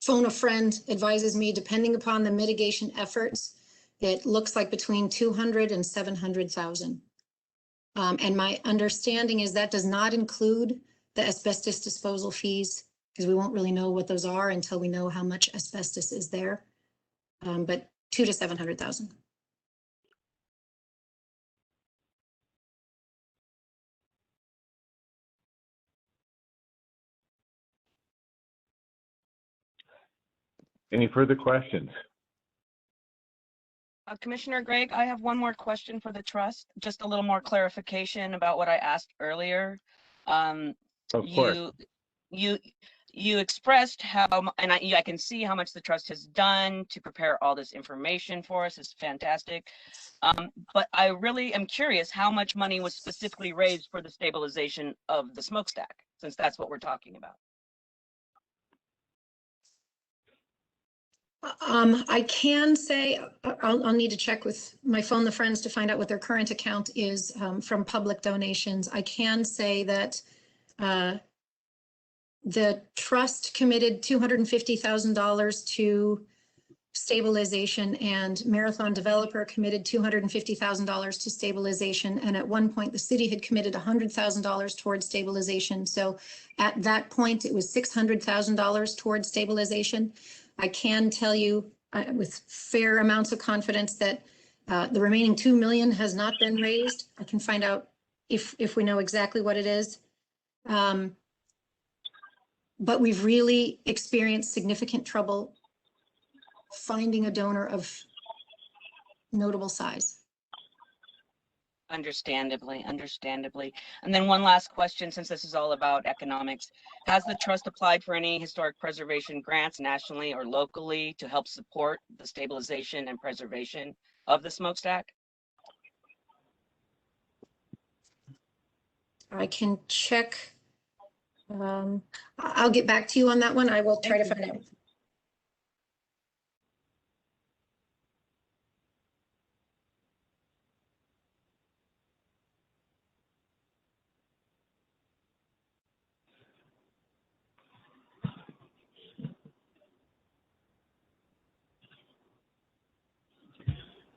phone a friend advises me, depending upon the mitigation efforts, it looks like between 200 and 700,000. And my understanding is that does not include the asbestos disposal fees, because we won't really know what those are until we know how much asbestos is there. But 200 to 700,000. Any further questions? Commissioner Greg, I have one more question for the trust, just a little more clarification about what I asked earlier. Of course. You expressed how, and I can see how much the trust has done to prepare all this information for us. It's fantastic. But I really am curious how much money was specifically raised for the stabilization of the smokestack, since that's what we're talking about. I can say, I'll need to check with my phone the friends to find out what their current account is from public donations. I can say that The trust committed $250,000 to stabilization, and Marathon Developer committed $250,000 to stabilization. And at one point, the city had committed $100,000 towards stabilization. So at that point, it was $600,000 towards stabilization. I can tell you with fair amounts of confidence that the remaining $2 million has not been raised. I can find out if we know exactly what it is. But we've really experienced significant trouble finding a donor of notable size. Understandably. And then one last question, since this is all about economics. Has the trust applied for any historic preservation grants nationally or locally to help support the stabilization and preservation of the smokestack? I can check. I'll get back to you on that one. I will try to find out.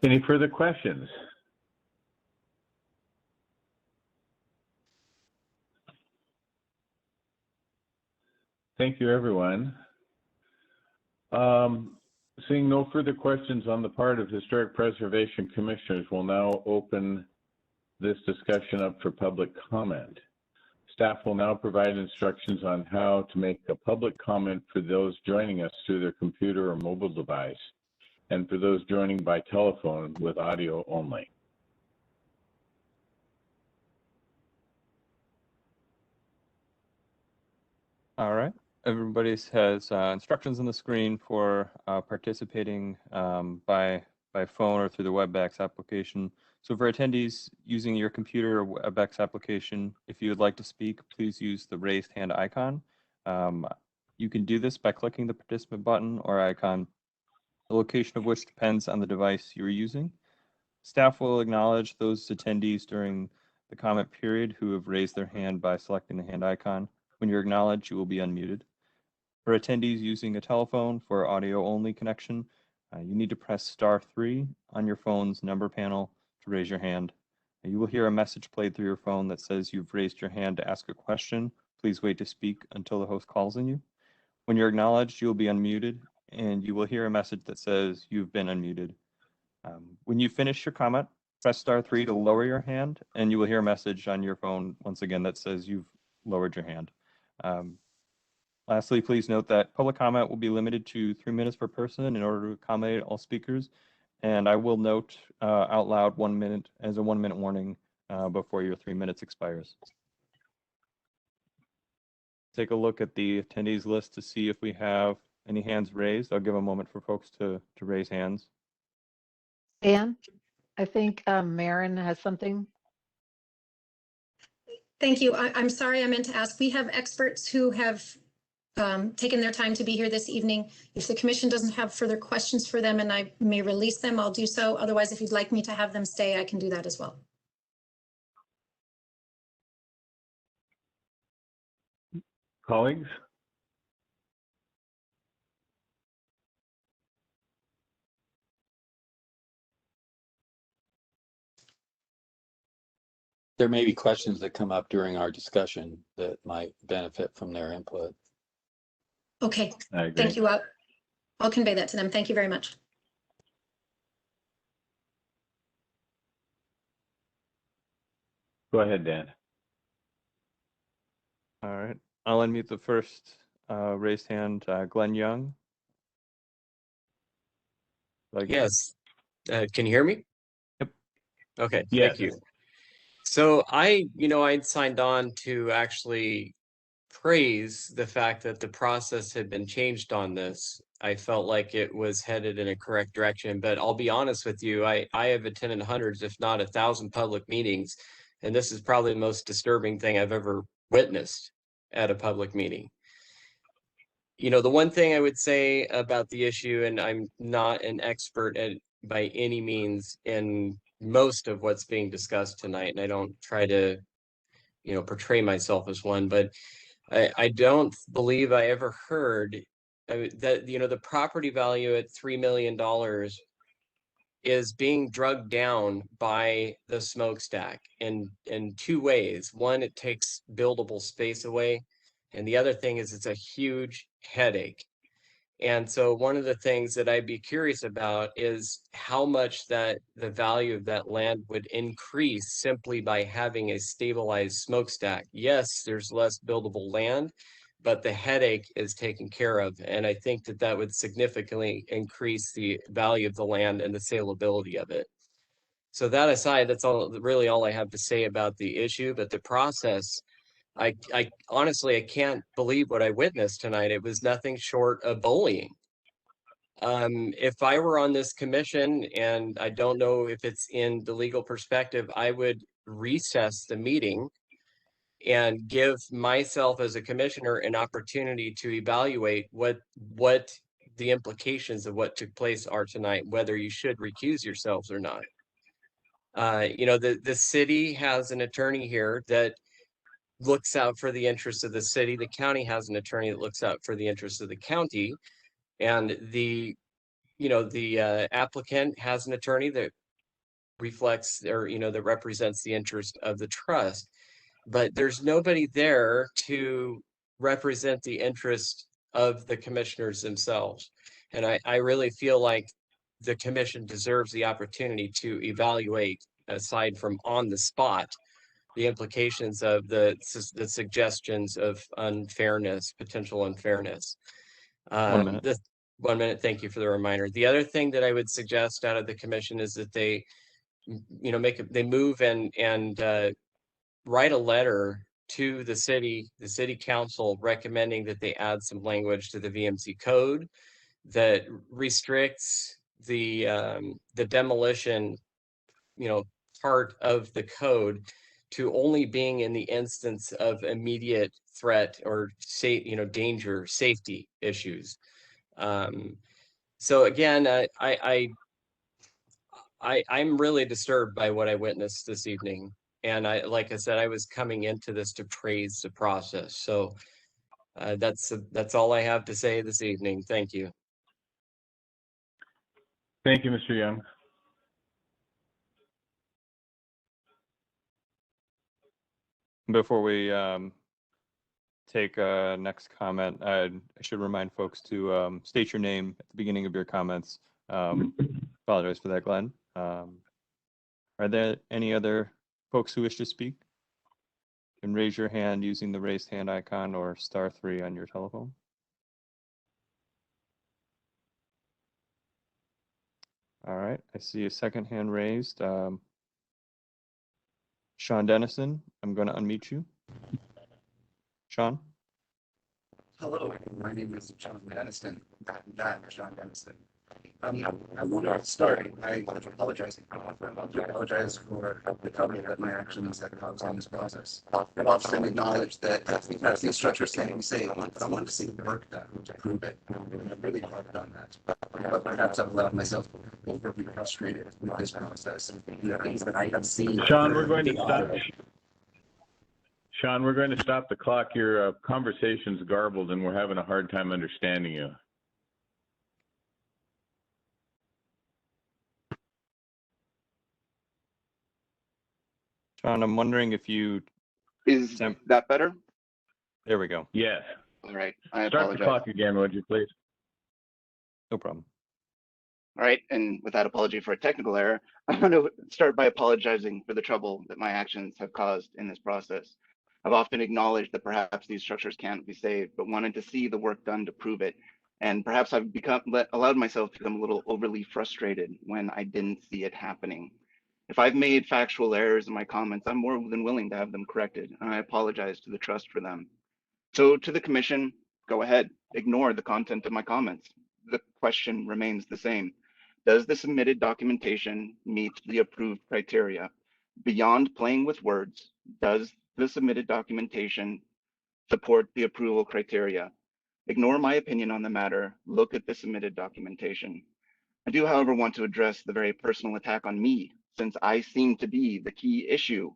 Any further questions? Thank you, everyone. Seeing no further questions on the part of Historic Preservation Commissioners, we'll now open this discussion up for public comment. Staff will now provide instructions on how to make a public comment for those joining us through their computer or mobile device, and for those joining by telephone with audio only. All right. Everybody has instructions on the screen for participating by phone or through the WebEx application. So for attendees using your computer or WebEx application, if you would like to speak, please use the raised hand icon. You can do this by clicking the participant button or icon, the location of which depends on the device you're using. Staff will acknowledge those attendees during the comment period who have raised their hand by selecting the hand icon. When you're acknowledged, you will be unmuted. For attendees using a telephone for audio-only connection, you need to press *3 on your phone's number panel to raise your hand. You will hear a message played through your phone that says you've raised your hand to ask a question. Please wait to speak until the host calls on you. When you're acknowledged, you will be unmuted, and you will hear a message that says you've been unmuted. When you finish your comment, press *3 to lower your hand, and you will hear a message on your phone once again that says you've lowered your hand. Lastly, please note that public comment will be limited to 3 minutes per person in order to accommodate all speakers. And I will note out loud 1 minute as a 1 minute warning before your 3 minutes expires. Take a look at the attendees list to see if we have any hands raised. I'll give a moment for folks to raise hands. Dan, I think Maren has something. Thank you. I'm sorry, I meant to ask. We have experts who have taken their time to be here this evening. If the commission doesn't have further questions for them and I may release them, I'll do so. Otherwise, if you'd like me to have them stay, I can do that as well. Colleagues? There may be questions that come up during our discussion that might benefit from their input. Okay, thank you. I'll convey that to them. Thank you very much. Go ahead, Dan. All right, I'll unmute the first raised hand, Glenn Young. Yes. Can you hear me? Yep. Okay, yes. Thank you. So I'd signed on to actually praise the fact that the process had been changed on this. I felt like it was headed in a correct direction, but I'll be honest with you, I have attended hundreds, if not 1,000 public meetings, and this is probably the most disturbing thing I've ever witnessed at a public meeting. The one thing I would say about the issue, and I'm not an expert by any means in most of what's being discussed tonight, and I don't try to, portray myself as one, but I don't believe I ever heard that, you know, the property value at $3 million is being drugged down by the smokestack in two ways. One, it takes buildable space away, and the other thing is it's a huge headache. And so one of the things that I'd be curious about is how much that the value of that land would increase simply by having a stabilized smokestack. Yes, there's less buildable land, but the headache is taken care of. And I think that that would significantly increase the value of the land and the saleability of it. So that aside, that's really all I have to say about the issue, but the process, I honestly, I can't believe what I witnessed tonight. It was nothing short of bullying. If I were on this commission, and I don't know if it's in the legal perspective, I would recess the meeting and give myself as a commissioner an opportunity to evaluate what the implications of what took place are tonight, whether you should recuse yourselves or not. You know, the city has an attorney here that looks out for the interests of the city. The county has an attorney that looks out for the interests of the county, and the applicant has an attorney that reflects, or that represents the interest of the trust. But there's nobody there to represent the interest of the commissioners themselves. And I really feel like the commission deserves the opportunity to evaluate, aside from on the spot, the implications of the suggestions of unfairness, potential unfairness. 1 minute. 1 minute. Thank you for the reminder. The other thing that I would suggest out of the commission is that they, they move and write a letter to the city council recommending that they add some language to the VMC code that restricts the demolition, part of the code to only being in the instance of immediate threat or danger, safety issues. So again, I'm really disturbed by what I witnessed this evening. And like I said, I was coming into this to praise the process. So that's all I have to say this evening. Thank you. Thank you, Mr. Young. Before we take next comment, I should remind folks to state your name at the beginning of your comments. Apologize for that, Glenn. Are there any other folks who wish to speak? You can raise your hand using the raised hand icon or *3 on your telephone. All right, I see a second hand raised. Sean Dennison, I'm going to unmute you. Sean? Hello, my name is Sean Dennison. Sean Dennison. I want to start by apologizing. I apologize for the company that my actions have caused on this process. I've often acknowledged that these structures can be saved, but I want to see the work done to prove it. I've really worked on that. But perhaps I've allowed myself overly frustrated with this process and the things that I have seen. Sean, we're going to stop. Sean, we're going to stop the clock. Your conversation's garbled and we're having a hard time understanding you. Sean, I'm wondering if you... Is that better? There we go. Yes. All right. I apologize. Start the clock again, would you please? No problem. All right. And with that apology for a technical error, I'm going to start by apologizing for the trouble that my actions have caused in this process. I've often acknowledged that perhaps these structures can't be saved, but wanted to see the work done to prove it. And perhaps I've allowed myself to become a little overly frustrated when I didn't see it happening. If I've made factual errors in my comments, I'm more than willing to have them corrected, and I apologize to the trust for them. So to the commission, go ahead, ignore the content of my comments. The question remains the same. Does the submitted documentation meet the approved criteria? Beyond playing with words, does the submitted documentation support the approval criteria? Ignore my opinion on the matter, look at the submitted documentation. I do, however, want to address the very personal attack on me, since I seem to be the key issue,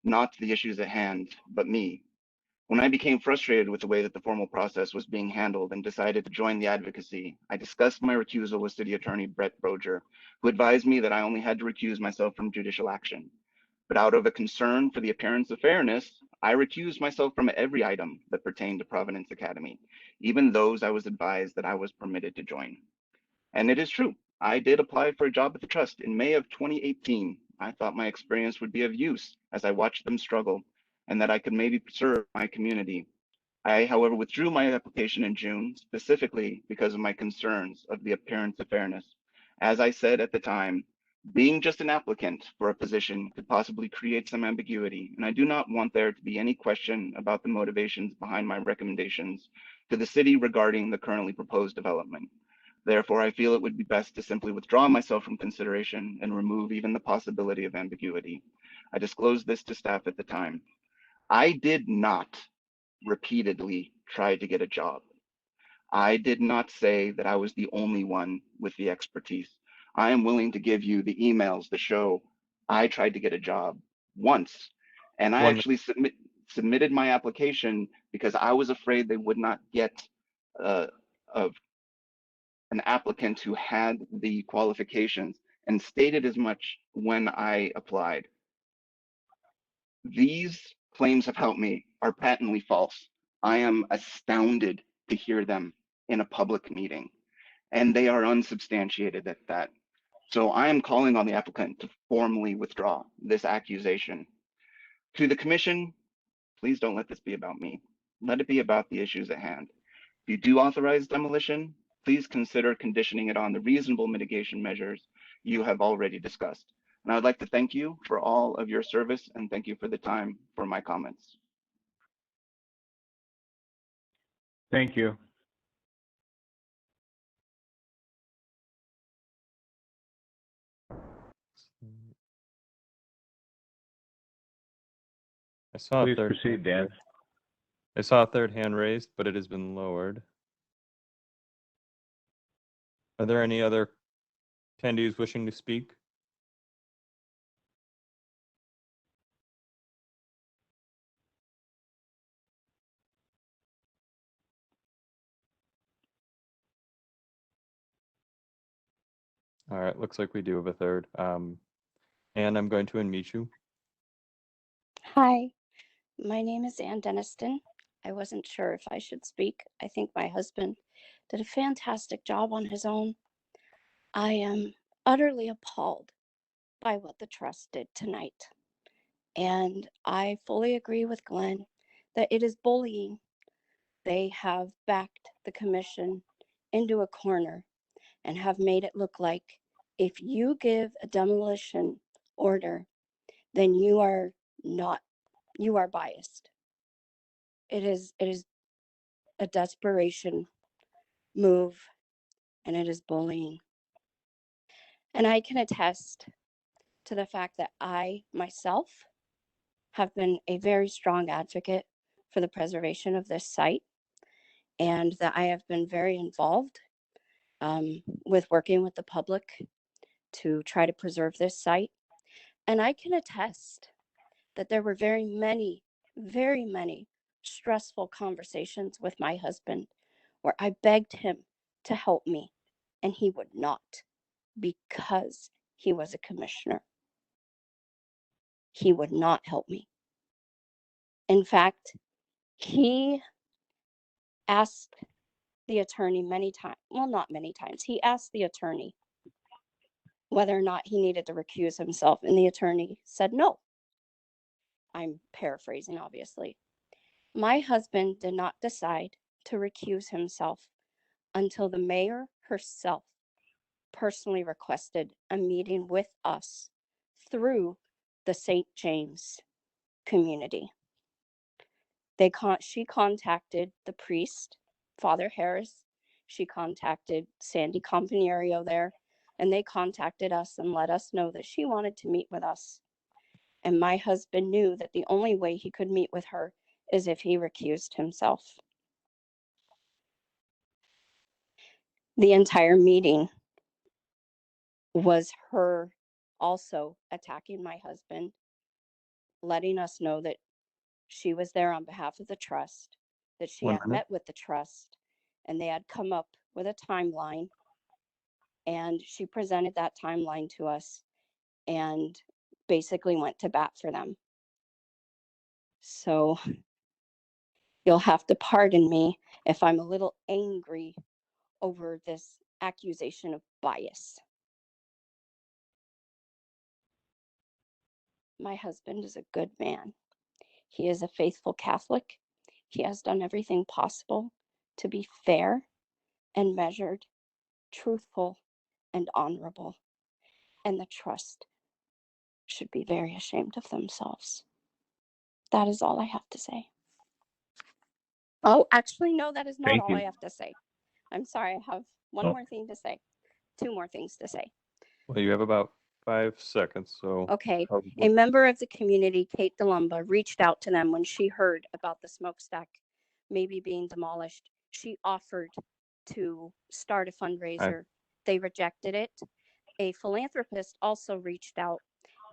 not the issues at hand, but me. When I became frustrated with the way that the formal process was being handled and decided to join the advocacy, I discussed my recusal with City Attorney Brett Broger, who advised me that I only had to recuse myself from judicial action. But out of a concern for the appearance of fairness, I recused myself from every item that pertained to Providence Academy, even those I was advised that I was permitted to join. And it is true, I did apply for a job at the Trust in May of 2018. I thought my experience would be of use as I watched them struggle and that I could maybe serve my community. I, however, withdrew my application in June, specifically because of my concerns of the appearance of fairness. As I said at the time, being just an applicant for a position could possibly create some ambiguity, and I do not want there to be any question about the motivations behind my recommendations to the city regarding the currently proposed development. Therefore, I feel it would be best to simply withdraw myself from consideration and remove even the possibility of ambiguity. I disclosed this to staff at the time. I did not repeatedly try to get a job. I did not say that I was the only one with the expertise. I am willing to give you the emails that show I tried to get a job once, and I actually submitted my application because I was afraid they would not get an applicant who had the qualifications, and stated as much when I applied. These claims of help me are patently false. I am astounded to hear them in a public meeting, and they are unsubstantiated at that. So I am calling on the applicant to formally withdraw this accusation. To the commission, please don't let this be about me. Let it be about the issues at hand. If you do authorize demolition, please consider conditioning it on the reasonable mitigation measures you have already discussed. And I'd like to thank you for all of your service and thank you for the time for my comments. Thank you. Please proceed, Dan. I saw a third hand raised, but it has been lowered. Are there any other attendees wishing to speak? All right, looks like we do have a third. Anne, I'm going to unmute you. Hi, my name is Ann Deniston. I wasn't sure if I should speak. I think my husband did a fantastic job on his own. I am utterly appalled by what the trust did tonight. And I fully agree with Glenn that it is bullying. They have backed the commission into a corner and have made it look like if you give a demolition order, then you are biased. It is a desperation move, and it is bullying. And I can attest to the fact that I myself have been a very strong advocate for the preservation of this site, and that I have been very involved with working with the public to try to preserve this site. And I can attest that there were very many stressful conversations with my husband where I begged him to help me, and he would not, because he was a commissioner. He would not help me. In fact, he asked the attorney many times, well, not many times, he asked the attorney whether or not he needed to recuse himself, and the attorney said no. I'm paraphrasing, obviously. My husband did not decide to recuse himself until the mayor herself personally requested a meeting with us through the St. James community. She contacted the priest, Father Harris. She contacted Sandy Companiero there, and they contacted us and let us know that she wanted to meet with us. And my husband knew that the only way he could meet with her is if he recused himself. The entire meeting was her also attacking my husband, letting us know that She was there on behalf of the trust, that she 1 had minute. met with the trust, and they had come up with a timeline. And she presented that timeline to us and basically went to bat for them. So you'll have to pardon me if I'm a little angry over this accusation of bias. My husband is a good man. He is a faithful Catholic. He has done everything possible to be fair and measured, truthful and honorable. And the trust should be very ashamed of themselves. That is all I have to say. Oh, actually, no, that is not Thank all you. I have to say. I'm sorry, I have one Oh. more thing to say. Two more things to say. Well, you have about 5 seconds, so. Okay. probably- A member of the community, Kate DeLumba, reached out to them when she heard about the smokestack maybe being demolished. She offered to start a fundraiser. They rejected it. A philanthropist also reached out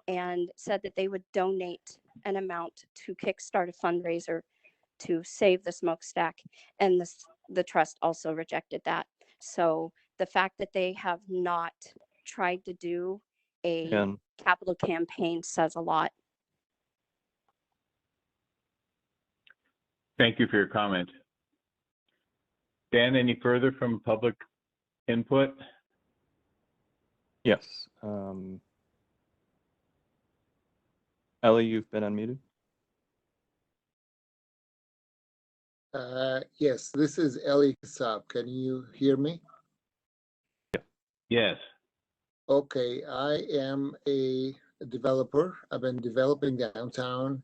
and said that they would donate an amount to kickstart a fundraiser to save the smokestack, and the trust also rejected that. So the fact that they have not tried to do a And capital campaign says a lot. Thank you for your comment. Dan, any further from public input? yes. Ellie, you've been unmuted. Yes, this is Eli Kasab. Can you hear me? Yes. Okay, I am a developer. I've been developing downtown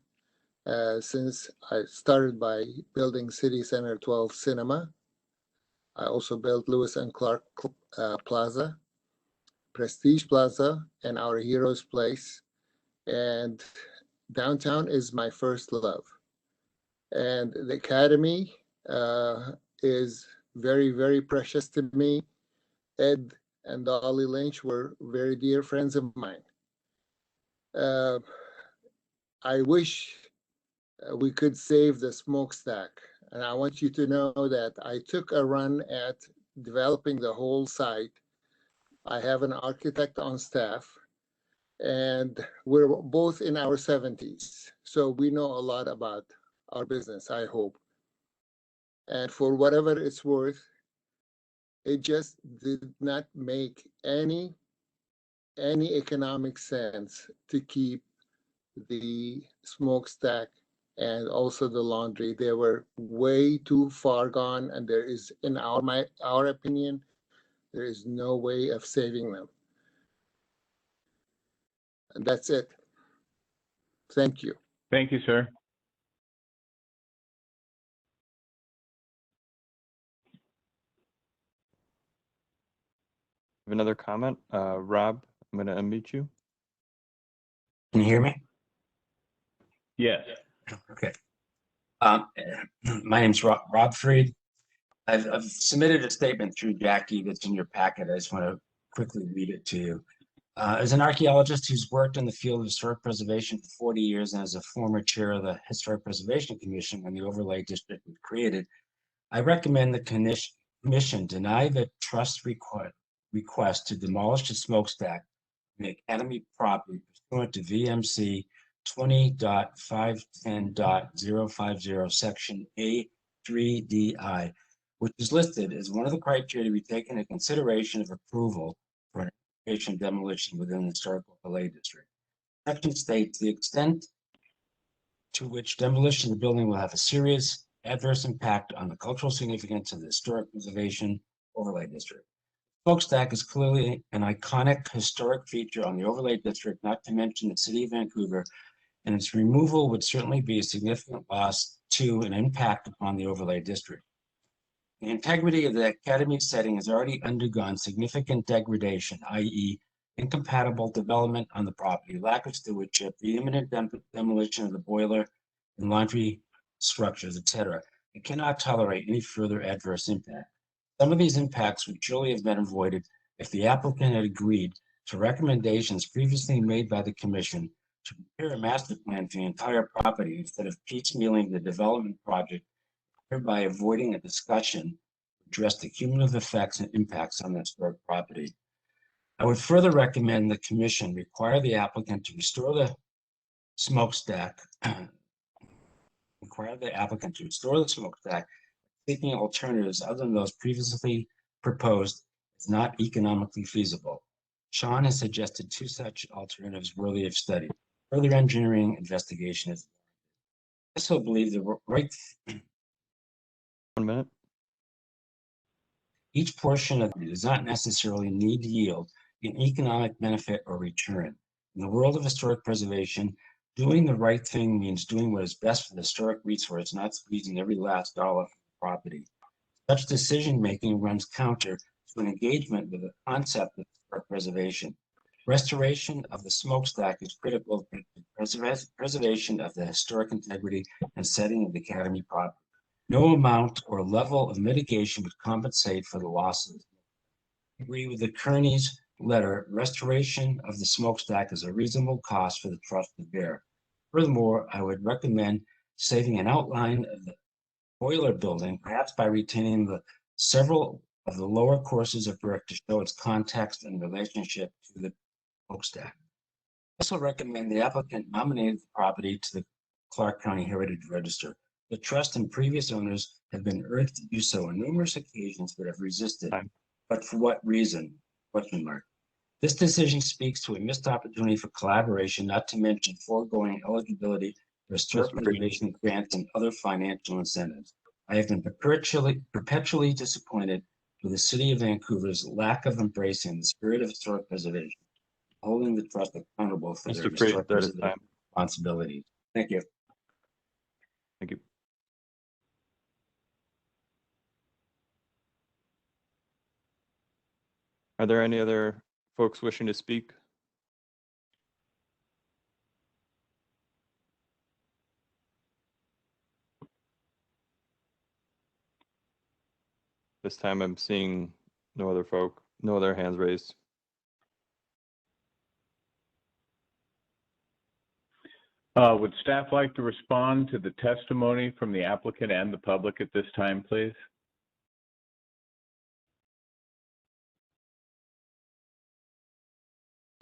since I started by building City Center 12 Cinema. I also built Lewis and Clark Plaza, Prestige Plaza, and Our Heroes Place. And downtown is my first love. And the Academy is very, very precious to me. Ed and Dolly Lynch were very dear friends of mine. I wish we could save the smokestack. And I want you to know that I took a run at developing the whole site. I have an architect on staff, and we're both in our 70s. So we know a lot about our business, I hope. And for whatever it's worth, it just did not make any economic sense to keep the smokestack and also the laundry. They were way too far gone, and there is, in our opinion, there is no way of saving them. And that's it. Thank you. Thank you, sir. Have another comment? Rob, I'm going to unmute you. Can you hear me? Yes. Okay. My name's Rob Fried. I've submitted a statement through Jackie that's in your packet. I just want to quickly read it to you. As an archaeologist who's worked in the field of historic preservation for 40 years and as a former chair of the Historic Preservation Commission when the overlay district was created, I recommend the commission deny the trust request to demolish the smokestack in the Academy property pursuant to VMC 20.510.050 section A3DI, which is listed as one of the criteria to be taken into consideration of approval for an application demolition within the historical overlay district. Section states the extent to which demolition of the building will have a serious adverse impact on the cultural significance of the historic preservation overlay district. Smokestack is clearly an iconic historic feature on the overlay district, not to mention the city of Vancouver, and its removal would certainly be a significant loss to and impact upon the overlay district. The integrity of the Academy setting has already undergone significant degradation, i.e. incompatible development on the property, lack of stewardship, the imminent demolition of the boiler and laundry structures, etc. It cannot tolerate any further adverse impact. Some of these impacts would surely have been avoided if the applicant had agreed to recommendations previously made by the Commission to prepare a master plan for the entire property instead of piecemealing the development project, thereby avoiding a discussion to address the cumulative effects and impacts on the historic property. I would further recommend the commission require the applicant to restore the smokestack, seeking alternatives other than those previously proposed is not economically feasible. Sean has suggested 2 such alternatives worthy of study. Further engineering investigation is. I also believe the right. 1 minute. Each portion of it does not necessarily need to yield an economic benefit or return. In the world of historic preservation, doing the right thing means doing what is best for the historic resource, not squeezing every last dollar from the property. Such decision-making runs counter to an engagement with the concept of historic preservation. Restoration of the smokestack is critical to the preservation of the historic integrity and setting of the Academy property. No amount or level of mitigation would compensate for the losses. I agree with the Kearney's letter. Restoration of the smokestack is a reasonable cost for the trust to bear. Furthermore, I would recommend saving an outline of the boiler building, perhaps by retaining the several of the lower courses of brick to show its context and relationship to the smokestack. I also recommend the applicant nominate the property to the Clark County Heritage Register. The trust and previous owners have been urged to do so on numerous occasions but have resisted. But for what reason? ? This decision speaks to a missed opportunity for collaboration, not to mention foregoing eligibility for historic preservation grants and other financial incentives. I have been perpetually disappointed with the City of Vancouver's lack of embracing the spirit of historic preservation, holding the trust accountable for their historic preservation responsibilities. Thank you. Thank you. Are there any other folks wishing to speak? This time I'm seeing no other hands raised. Would staff like to respond to the testimony from the applicant and the public at this time, please?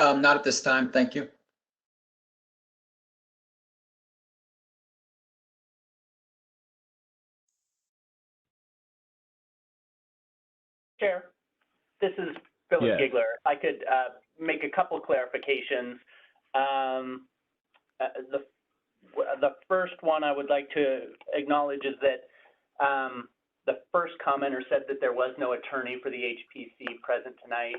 Not at this time, thank you. Chair, this is Philip Yes. Gigler. I could make a couple clarifications. The first one I would like to acknowledge is that the first commenter said that there was no attorney for the HPC present tonight.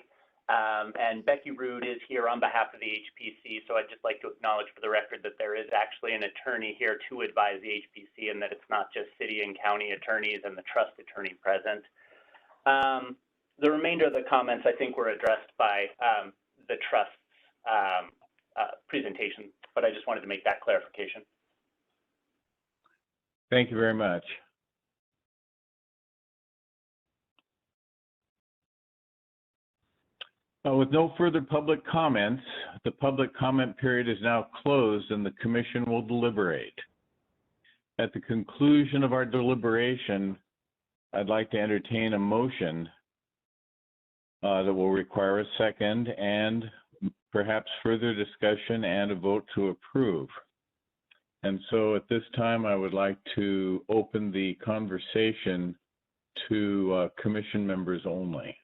And Becky Rood is here on behalf of the HPC, so I'd just like to acknowledge for the record that there is actually an attorney here to advise the HPC and that it's not just city and county attorneys and the trust attorney present. The remainder of the comments I think were addressed by the trust's presentation, but I just wanted to make that clarification. Thank you very much. With no further public comments, the public comment period is now closed and the commission will deliberate. At the conclusion of our deliberation, I'd like to entertain a motion that will require a second and perhaps further discussion and a vote to approve. And so at this time, I would like to open the conversation to commission members only.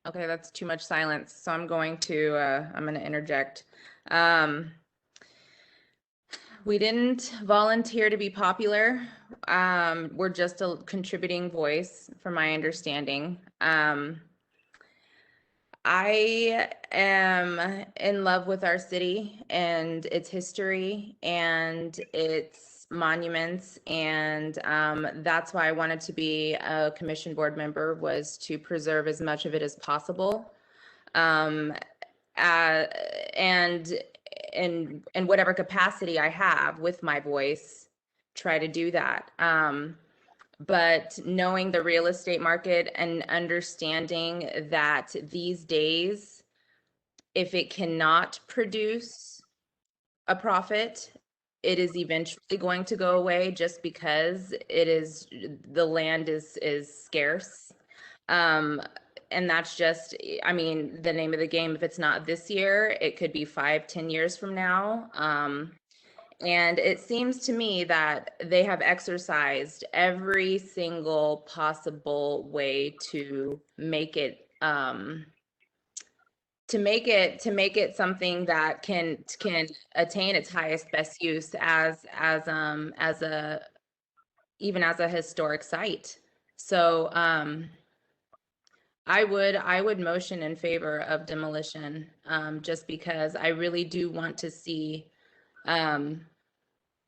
Okay, that's too much silence, so I'm going to interject. We didn't volunteer to be popular. We're just a contributing voice, from my understanding. I am in love with our city and its history and its monuments, and that's why I wanted to be a commission board member, was to preserve as much of it as possible. um, and in whatever capacity I have with my voice, try to do that. But knowing the real estate market and understanding that these days, if it cannot produce a profit, it is eventually going to go away just because the land is scarce. And that's just, I mean, the name of the game. If it's not this year, it could be 5-10 years from now. And it seems to me that they have exercised every single possible way to make it something that can attain its highest best use as a even as a historic site. So I would motion in favor of demolition, just because I really do want to see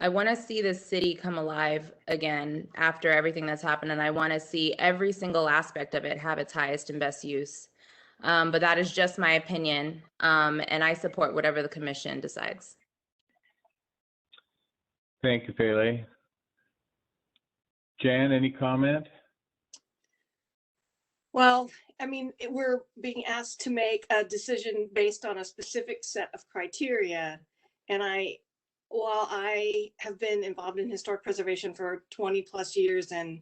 I want to see the city come alive again after everything that's happened, and I want to see every single aspect of it have its highest and best use. But that is just my opinion, and I support whatever the commission decides. Thank you, Pele. Jan, any comment? Well, I mean, we're being asked to make a decision based on a specific set of criteria. And while I have been involved in historic preservation for 20 plus years and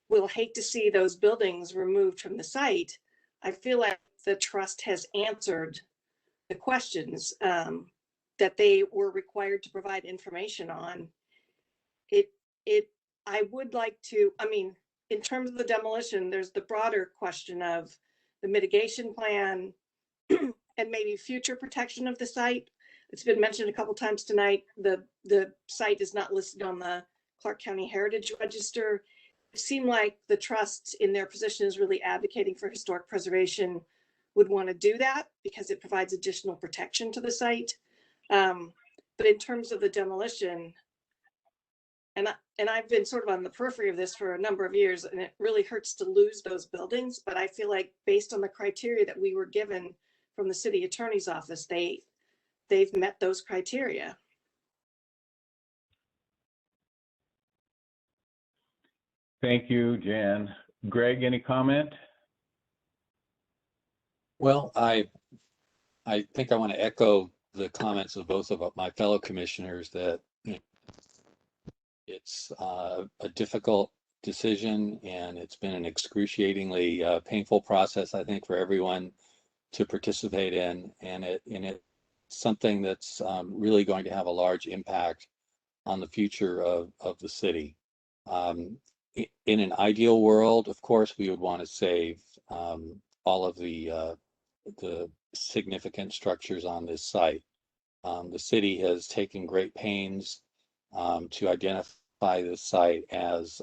will hate to see those buildings removed from the site, I feel like the trust has answered the questions that they were required to provide information on. I would like to, I mean, in terms of the demolition, there's the broader question of the mitigation plan and maybe future protection of the site. It's been mentioned a couple times tonight. The site is not listed on the Clark County Heritage Register. It seemed like the trust in their position is really advocating for historic preservation would want to do that because it provides additional protection to the site. But in terms of the demolition, and I've been sort of on the periphery of this for a number of years, and it really hurts to lose those buildings. But I feel like based on the criteria that we were given from the city attorney's office, they've met those criteria. Thank you, Jan. Greg, any comment? Well, I think I want to echo the comments of both of my fellow commissioners that it's a difficult decision, and it's been an excruciatingly painful process, I think, for everyone to participate in, and it's something that's really going to have a large impact on the future of the city. In an ideal world, of course, we would want to save all of the significant structures on this site. The city has taken great pains to identify this site as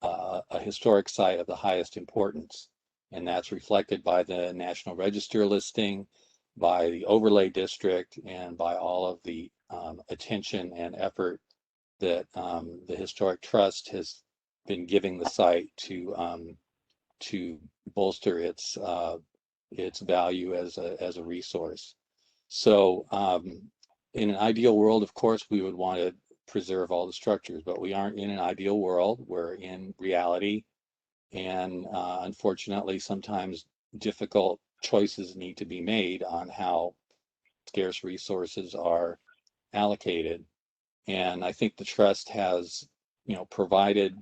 a historic site of the highest importance. And that's reflected by the National Register listing, by the overlay district, and by all of the attention and effort that the Historic Trust has been giving the site to bolster its value as a resource. So in an ideal world, of course, we would want to preserve all the structures, but we aren't in an ideal world. We're in reality. And unfortunately, sometimes difficult choices need to be made on how scarce resources are allocated. And I think the trust has, provided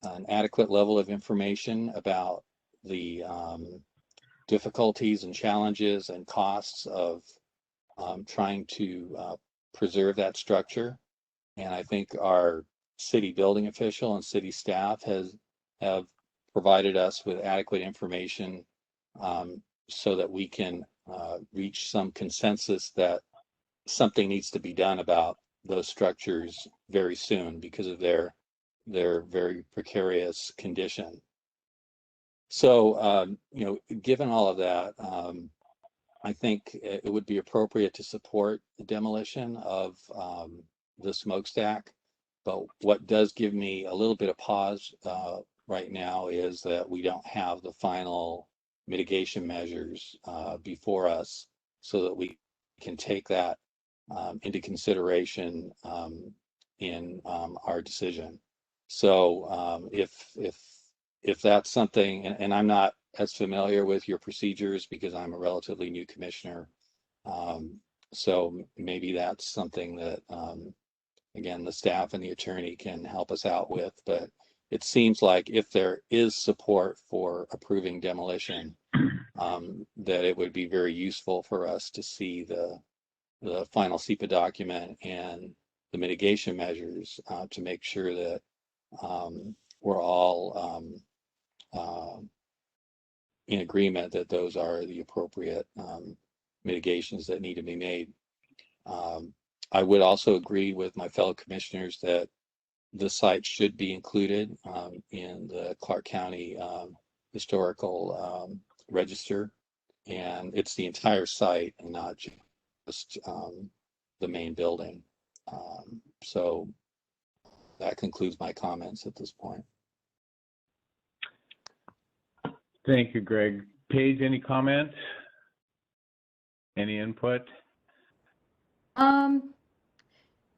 an adequate level of information about the difficulties and challenges and costs of trying to preserve that structure. And I think our city building official and city staff have provided us with adequate information so that we can reach some consensus that something needs to be done about those structures very soon because of their very precarious condition. So, given all of that, I think it would be appropriate to support the demolition of the smokestack. But what does give me a little bit of pause right now is that we don't have the final mitigation measures before us so that we can take that into consideration in our decision. So if that's something, and I'm not as familiar with your procedures because I'm a relatively new commissioner, so maybe that's something that again the staff and the attorney can help us out with. But it seems like if there is support for approving demolition, that it would be very useful for us to see the final SEPA document and the mitigation measures to make sure that we're all in agreement that those are the appropriate mitigations that need to be made. I would also agree with my fellow commissioners that the site should be included in the Clark County Historical Register, and it's the entire site and not just the main building. So that concludes my comments at this point. Thank you, Greg. Paige, any comments? Any input?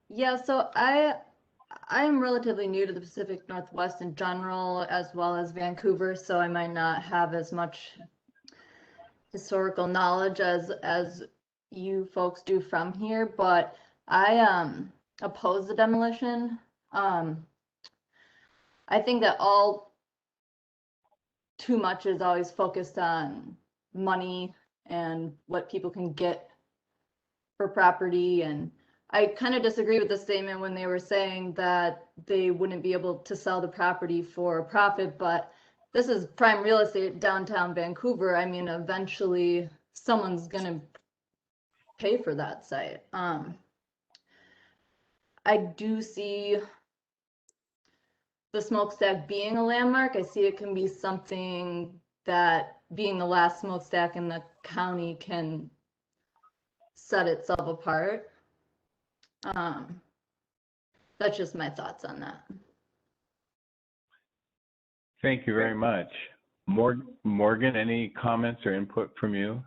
Yeah, so I am relatively new to the Pacific Northwest in general, as well as Vancouver, so I might not have as much historical knowledge as you folks do from here, but I oppose the demolition. I think that all too much is always focused on money and what people can get for property, and I kind of disagree with the statement when they were saying that they wouldn't be able to sell the property for a profit, but this is prime real estate downtown Vancouver. I mean, eventually someone's gonna pay for that site. I do see the smokestack being a landmark. I see it can be something that, being the last smokestack in the county, can set itself apart. That's just my thoughts on that. Thank you very much. Morgan, any comments or input from you?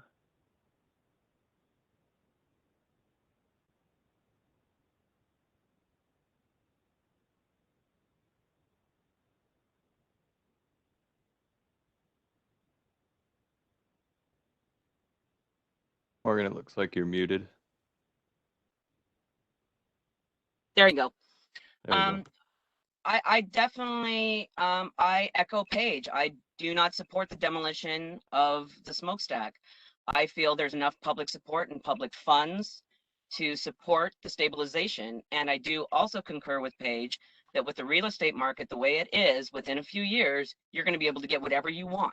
Morgan, it looks like you're muted. There you go. There you go. I definitely, I echo Paige. I do not support the demolition of the smokestack. I feel there's enough public support and public funds to support the stabilization. And I do also concur with Paige that with the real estate market the way it is, within a few years, you're going to be able to get whatever you want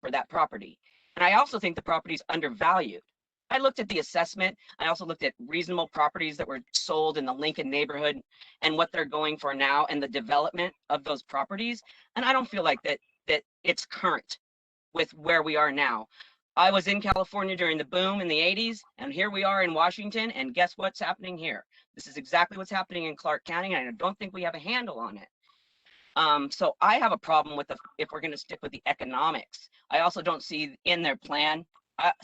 for that property. And I also think the property is undervalued. I looked at the assessment. I also looked at reasonable properties that were sold in the Lincoln neighborhood and what they're going for now and the development of those properties. And I don't feel like that it's current with where we are now. I was in California during the boom in the 80s, and here we are in Washington, and guess what's happening here? This is exactly what's happening in Clark County, and I don't think we have a handle on it. So I have a problem with if we're going to stick with the economics. I also don't see in their plan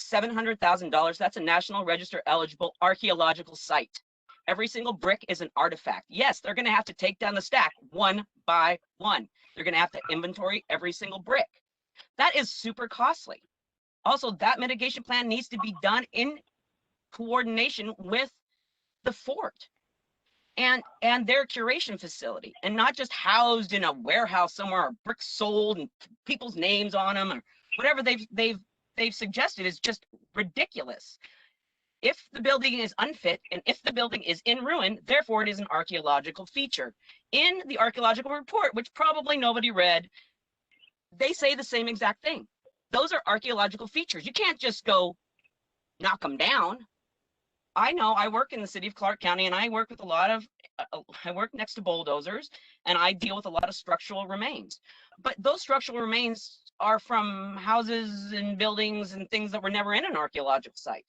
$700,000. That's a National Register eligible archaeological site. Every single brick is an artifact. Yes, they're going to have to take down the stack one by one. They're going to have to inventory every single brick. That is super costly. Also, that mitigation plan needs to be done in coordination with the fort and their curation facility, and not just housed in a warehouse somewhere, or bricks sold and people's names on them, or whatever they've suggested is just ridiculous. If the building is unfit and if the building is in ruin, therefore it is an archaeological feature. In the archaeological report, which probably nobody read, they say the same exact thing. Those are archaeological features. You can't just go knock them down. I know, I work in the city of Clark County, and I work with a lot of, I work next to bulldozers, and I deal with a lot of structural remains. But those structural remains are from houses and buildings and things that were never in an archaeological site.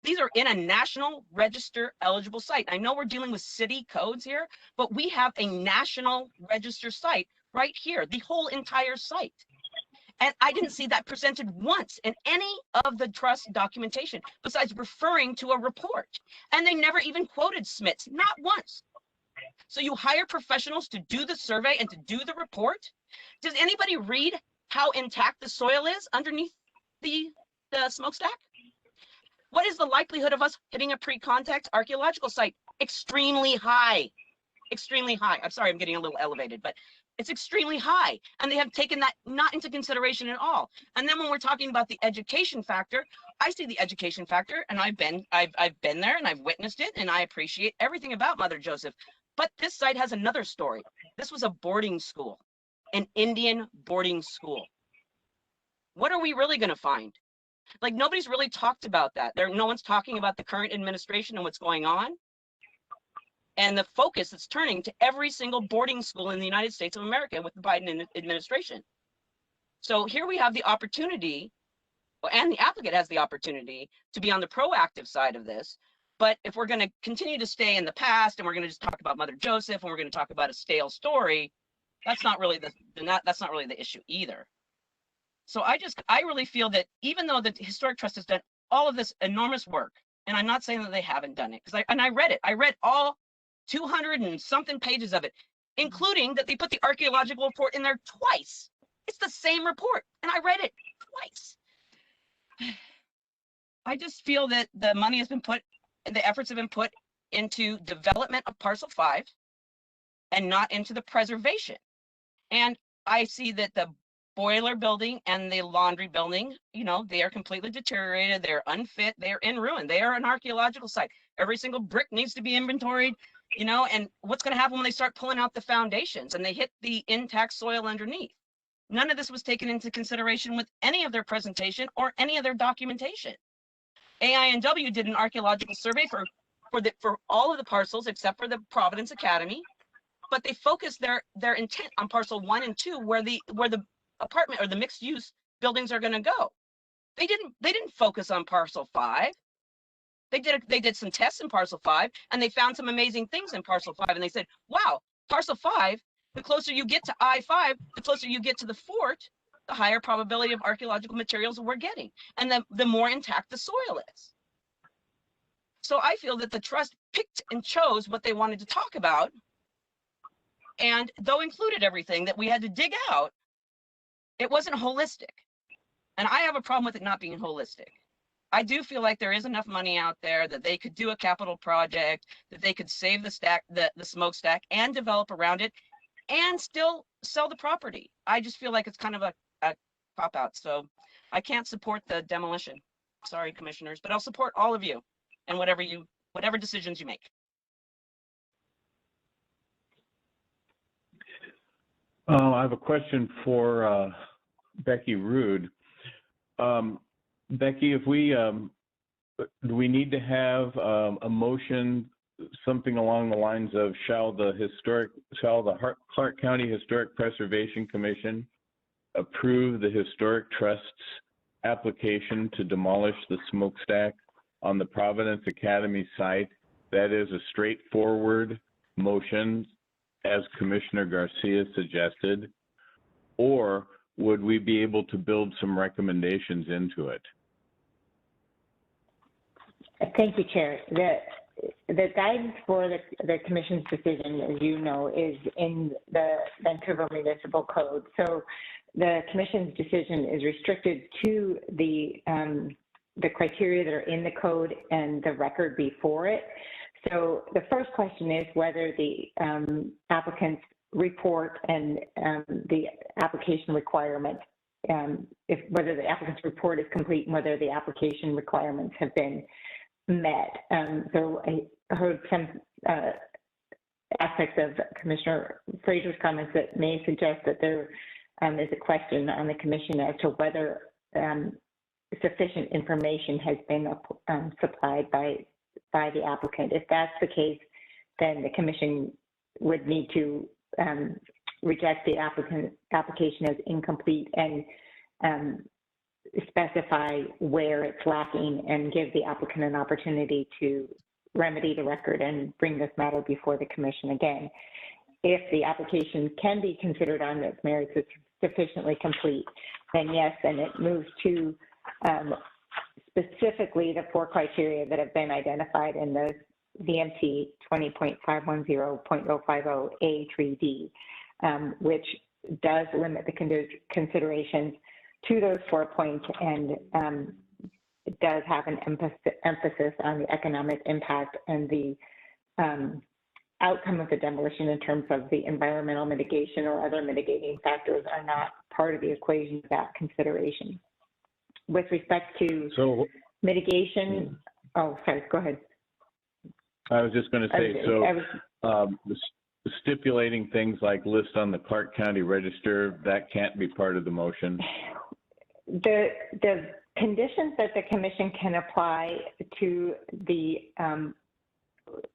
These are in a National Register eligible site. I know we're dealing with city codes here, but we have a National Register site right here, the whole entire site. And I didn't see that presented once in any of the trust documentation, besides referring to a report. And they never even quoted Smith's, not once. So you hire professionals to do the survey and to do the report. Does anybody read how intact the soil is underneath the smokestack? What is the likelihood of us hitting a pre-contact archaeological site? Extremely high, extremely high. I'm sorry, I'm getting a little elevated, but it's extremely high. And they have taken that not into consideration at all. And then when we're talking about the education factor, I see the education factor, and I've been there and I've witnessed it, and I appreciate everything about Mother Joseph. But this site has another story. This was a boarding school, an Indian boarding school. What are we really going to find? Like, nobody's really talked about that. No one's talking about the current administration and what's going on. And the focus that's turning to every single boarding school in the United States of America with the Biden administration. So here we have the opportunity, and the applicant has the opportunity to be on the proactive side of this. But if we're going to continue to stay in the past and we're going to just talk about Mother Joseph and we're going to talk about a stale story, that's not really the issue either. So I really feel that even though the Historic Trust has done all of this enormous work, and I'm not saying that they haven't done it, because I read it. I read all 200 and something pages of it, including that they put the archaeological report in there twice. It's the same report, and I read it twice. I just feel that the money has been put, the efforts have been put into development of parcel 5 and not into the preservation. And I see that the boiler building and the laundry building, you know, they are completely deteriorated. They're unfit. They're in ruin. They are an archaeological site. Every single brick needs to be inventoried, you know, and what's going to happen when they start pulling out the foundations and they hit the intact soil underneath? None of this was taken into consideration with any of their presentation or any of their documentation. AINW did an archaeological survey for all of the parcels except for the Providence Academy, but they focused their intent on parcel 1 and 2, where the apartment or the mixed use buildings are going to go. They didn't focus on parcel 5. They did some tests in parcel 5, and they found some amazing things in parcel 5, and they said, wow, parcel 5, the closer you get to I-5, the closer you get to the fort, the higher probability of archaeological materials we're getting, and the more intact the soil is. So I feel that the trust picked and chose what they wanted to talk about, and though included everything that we had to dig out, it wasn't holistic. And I have a problem with it not being holistic. I do feel like there is enough money out there that they could do a capital project, that they could save the smokestack and develop around it and still sell the property. I just feel like it's kind of a cop out. So I can't support the demolition. Sorry, commissioners, but I'll support all of you and whatever decisions you make. I have a question for Becky Rude. Becky, if do we need to have a motion, something along the lines of shall the Clark County Historic Preservation Commission approve the Historic Trust's application to demolish the smokestack on the Providence Academy site? That is a straightforward motion, as Commissioner Garcia suggested, or would we be able to build some recommendations into it? Thank you, Chair. The guidance for the Commission's decision, as you know, is in the Vancouver Municipal Code. So the Commission's decision is restricted to the criteria that are in the code and the record before it. So the first question is whether the applicant's report and the application requirement, whether the applicant's report is complete and whether the application requirements have been met. So I heard some aspects of Commissioner Fraser's comments that may suggest that there is a question on the Commission as to whether sufficient information has been supplied by the applicant. If that's the case, then the Commission would need to reject the application as incomplete and specify where it's lacking and give the applicant an opportunity to remedy the record and bring this matter before the Commission again. If the application can be considered on its merits as sufficiently complete, then yes, then it moves to specifically the 4 criteria that have been identified in the VMT 20.510.050A3D, which does limit the considerations to those 4 points, and it does have an emphasis on the economic impact and the outcome of the demolition in terms of the environmental mitigation or other mitigating factors are not part of the equation of that consideration. With respect to mitigation, oh, sorry, go ahead. I was just going to say, stipulating things like list on the Clark County Register, that can't be part of the motion. The conditions that the commission can apply to the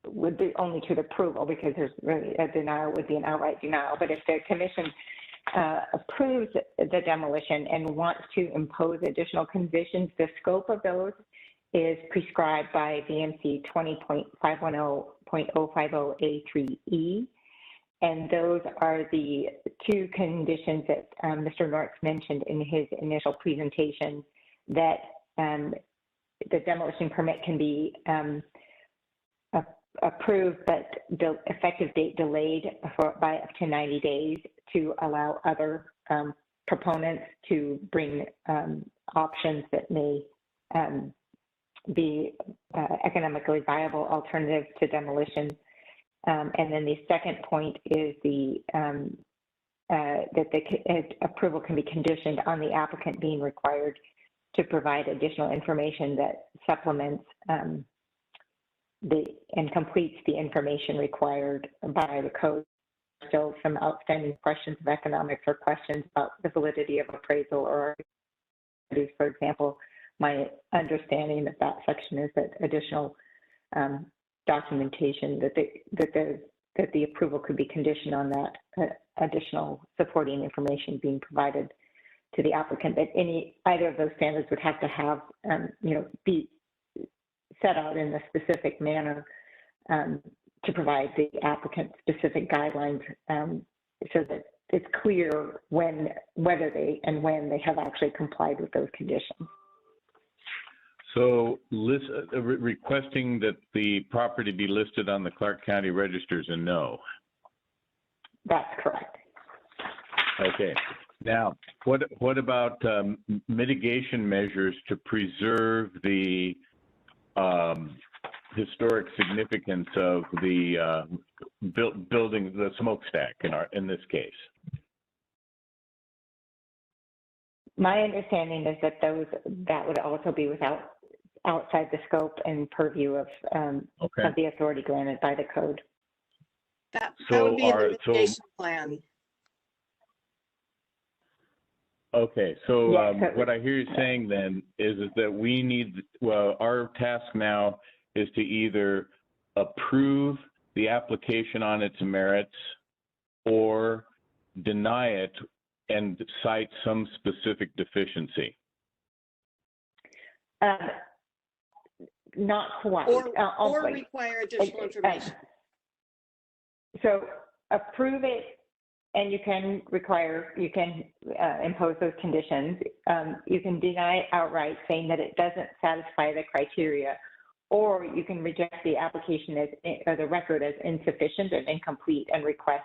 would be only to the approval, because there's really a denial would be an outright denial. But if the commission approves the demolition and wants to impose additional conditions, the scope of those is prescribed by VMC 20.510.050A3E. And those are the 2 conditions that Mr. Nortz mentioned in his initial presentation, that the demolition permit can be approved, but the effective date delayed by up to 90 days to allow other proponents to bring options that may be economically viable alternatives to demolition. And then the second point is that the approval can be conditioned on the applicant being required to provide additional information that supplements and completes the information required by the code. So some outstanding questions of economics or questions about the validity of appraisal, or, for example, my understanding of that section is that additional documentation that the approval could be conditioned on that additional supporting information being provided to the applicant. That either of those standards would have to have be set out in a specific manner to provide the applicant specific guidelines, so that it's clear whether they have actually complied with those conditions. So requesting that the property be listed on the Clark County Register is a no. That's correct. Okay. Now, what about mitigation measures to preserve the historic significance of the building, the smokestack in this case? My understanding is that that would also be outside the scope and purview of the authority granted by the code. That would be in the mitigation plan. Okay, so what I hear you saying then is that we need, our task now is to either approve the application on its merits or deny it and cite some specific deficiency. Not quite. Or require additional information. So approve it, and you can impose those conditions. You can deny it outright, saying that it doesn't satisfy the criteria, or you can reject the application or the record as insufficient and incomplete and request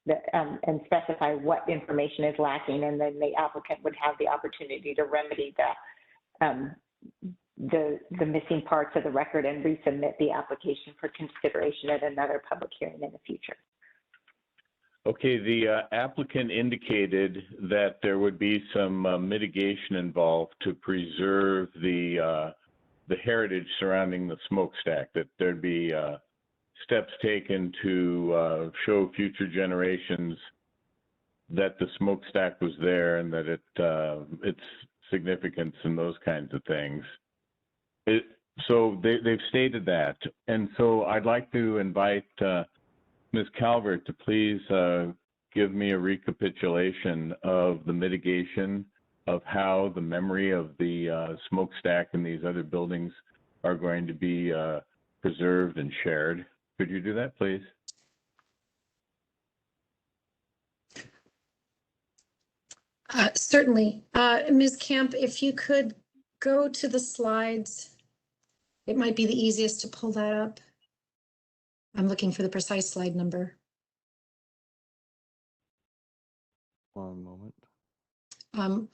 that, and specify what information is lacking, and then the applicant would have the opportunity to remedy that, the missing parts of the record, and resubmit the application for consideration at another public hearing in the future. Okay, the applicant indicated that there would be some mitigation involved to preserve the heritage surrounding the smokestack, that there'd be steps taken to show future generations that the smokestack was there and that its significance and those kinds of things. So they've stated that. And so I'd like to invite Ms. Calvert to please give me a recapitulation of the mitigation of how the memory of the smokestack and these other buildings are going to be preserved and shared. Could you do that, please? Certainly. Ms. Camp, if you could go to the slides, it might be the easiest to pull that up. I'm looking for the precise slide number. One moment. Um,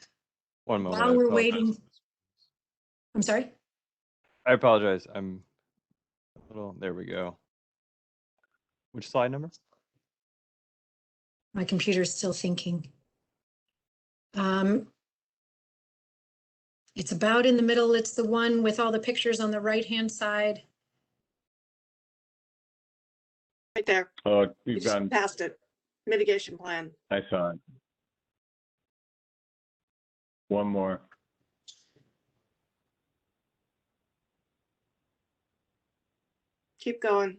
One moment. While we're waiting. I'm sorry? I apologize. I'm a little, there we go. Which slide number? My computer's still thinking. It's about in the middle. It's the one with all the pictures on the right-hand side. Right there. Oh, You you've just gone, passed it. Mitigation plan. I saw it. One more. Keep going.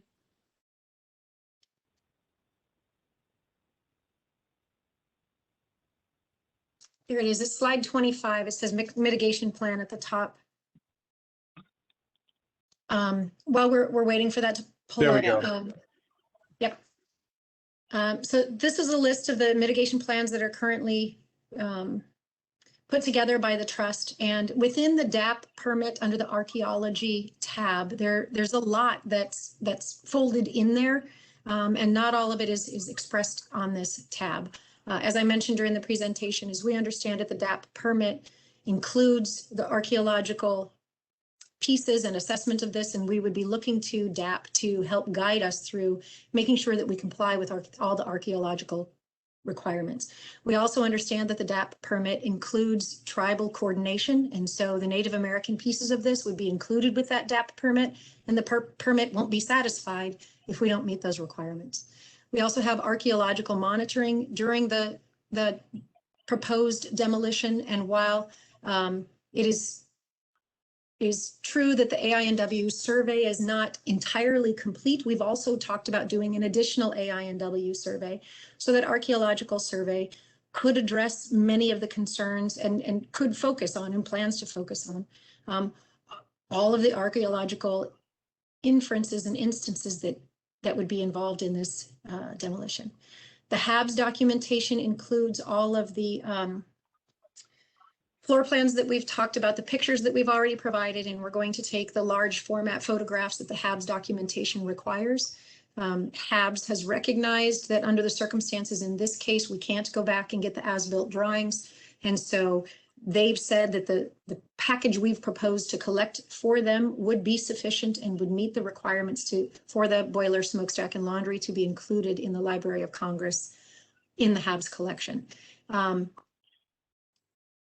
Here it is. It's slide 25. It says mitigation plan at the top. While we're waiting for that to pull There we up. go. Yep. So this is a list of the mitigation plans that are currently put together by the trust. And within the DAP permit under the archaeology tab, there's a lot that's folded in there. And not all of it is expressed on this tab. As I mentioned during the presentation, as we understand it, the DAP permit includes the archaeological pieces and assessment of this, and we would be looking to DAP to help guide us through making sure that we comply with all the archaeological requirements. We also understand that the DAP permit includes tribal coordination, and so the Native American pieces of this would be included with that DAP permit, and the permit won't be satisfied if we don't meet those requirements. We also have archaeological monitoring during the proposed demolition, and while it is true that the AINW survey is not entirely complete, we've also talked about doing an additional AINW survey so that archaeological survey could address many of the concerns and could focus on and plans to focus on all of the archaeological inferences and instances that would be involved in this demolition. The HABS documentation includes all of the floor plans that we've talked about, the pictures that we've already provided, and we're going to take the large format photographs that the HABS documentation requires. HABS has recognized that under the circumstances in this case, we can't go back and get the as-built drawings. And so they've said that the package we've proposed to collect for them would be sufficient and would meet the requirements for the boiler, smokestack, and laundry to be included in the Library of Congress in the HABS collection.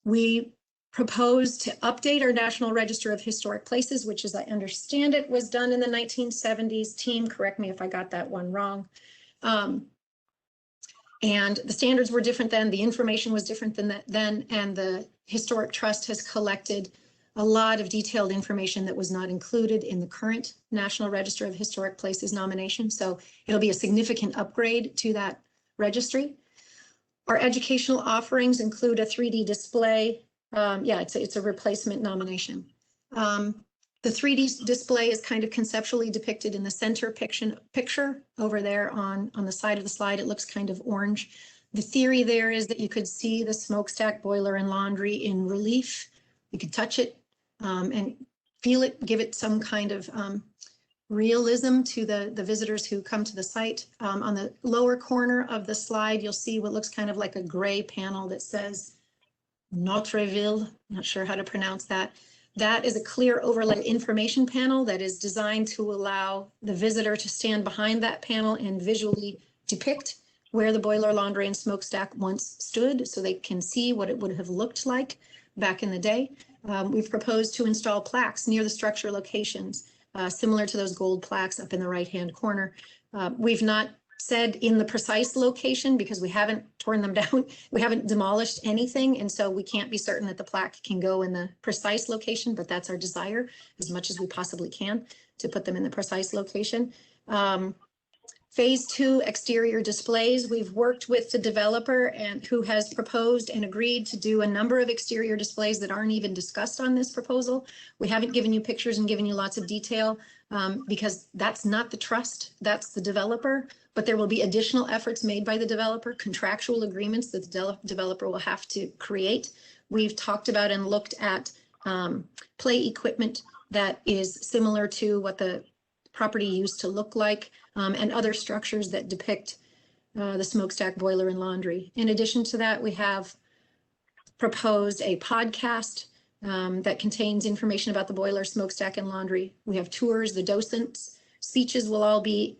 We proposed to update our National Register of Historic Places, which, as I understand it, was done in the 1970s. Team, correct me if I got that one wrong. And the standards were different then, the information was different than then, and the Historic Trust has collected a lot of detailed information that was not included in the current National Register of Historic Places nomination. So it'll be a significant upgrade to that registry. Our educational offerings include a 3D display. It's a replacement nomination. The 3D display is kind of conceptually depicted in the center picture over there on the side of the slide. It looks kind of orange. The theory there is that you could see the smokestack, boiler, and laundry in relief. You could touch it and feel it, give it some kind of realism to the visitors who come to the site. On the lower corner of the slide, you'll see what looks kind of like a gray panel that says Notreville. Not sure how to pronounce that. That is a clear overlay information panel that is designed to allow the visitor to stand behind that panel and visually depict where the boiler, laundry, and smokestack once stood, so they can see what it would have looked like back in the day. We've proposed to install plaques near the structure locations, similar to those gold plaques up in the right-hand corner. We've not said in the precise location because we haven't torn them down. We haven't demolished anything, and so we can't be certain that the plaque can go in the precise location, but that's our desire as much as we possibly can to put them in the precise location. Phase 2 exterior displays. We've worked with the developer and who has proposed and agreed to do a number of exterior displays that aren't even discussed on this proposal. We haven't given you pictures and given you lots of detail because that's not the trust, that's the developer. But there will be additional efforts made by the developer, contractual agreements that the developer will have to create. We've talked about and looked at play equipment that is similar to what the property used to look like, and other structures that depict the smokestack, boiler, and laundry. In addition to that, we have proposed a podcast that contains information about the boiler, smokestack, and laundry. We have tours, the docents' speeches will all be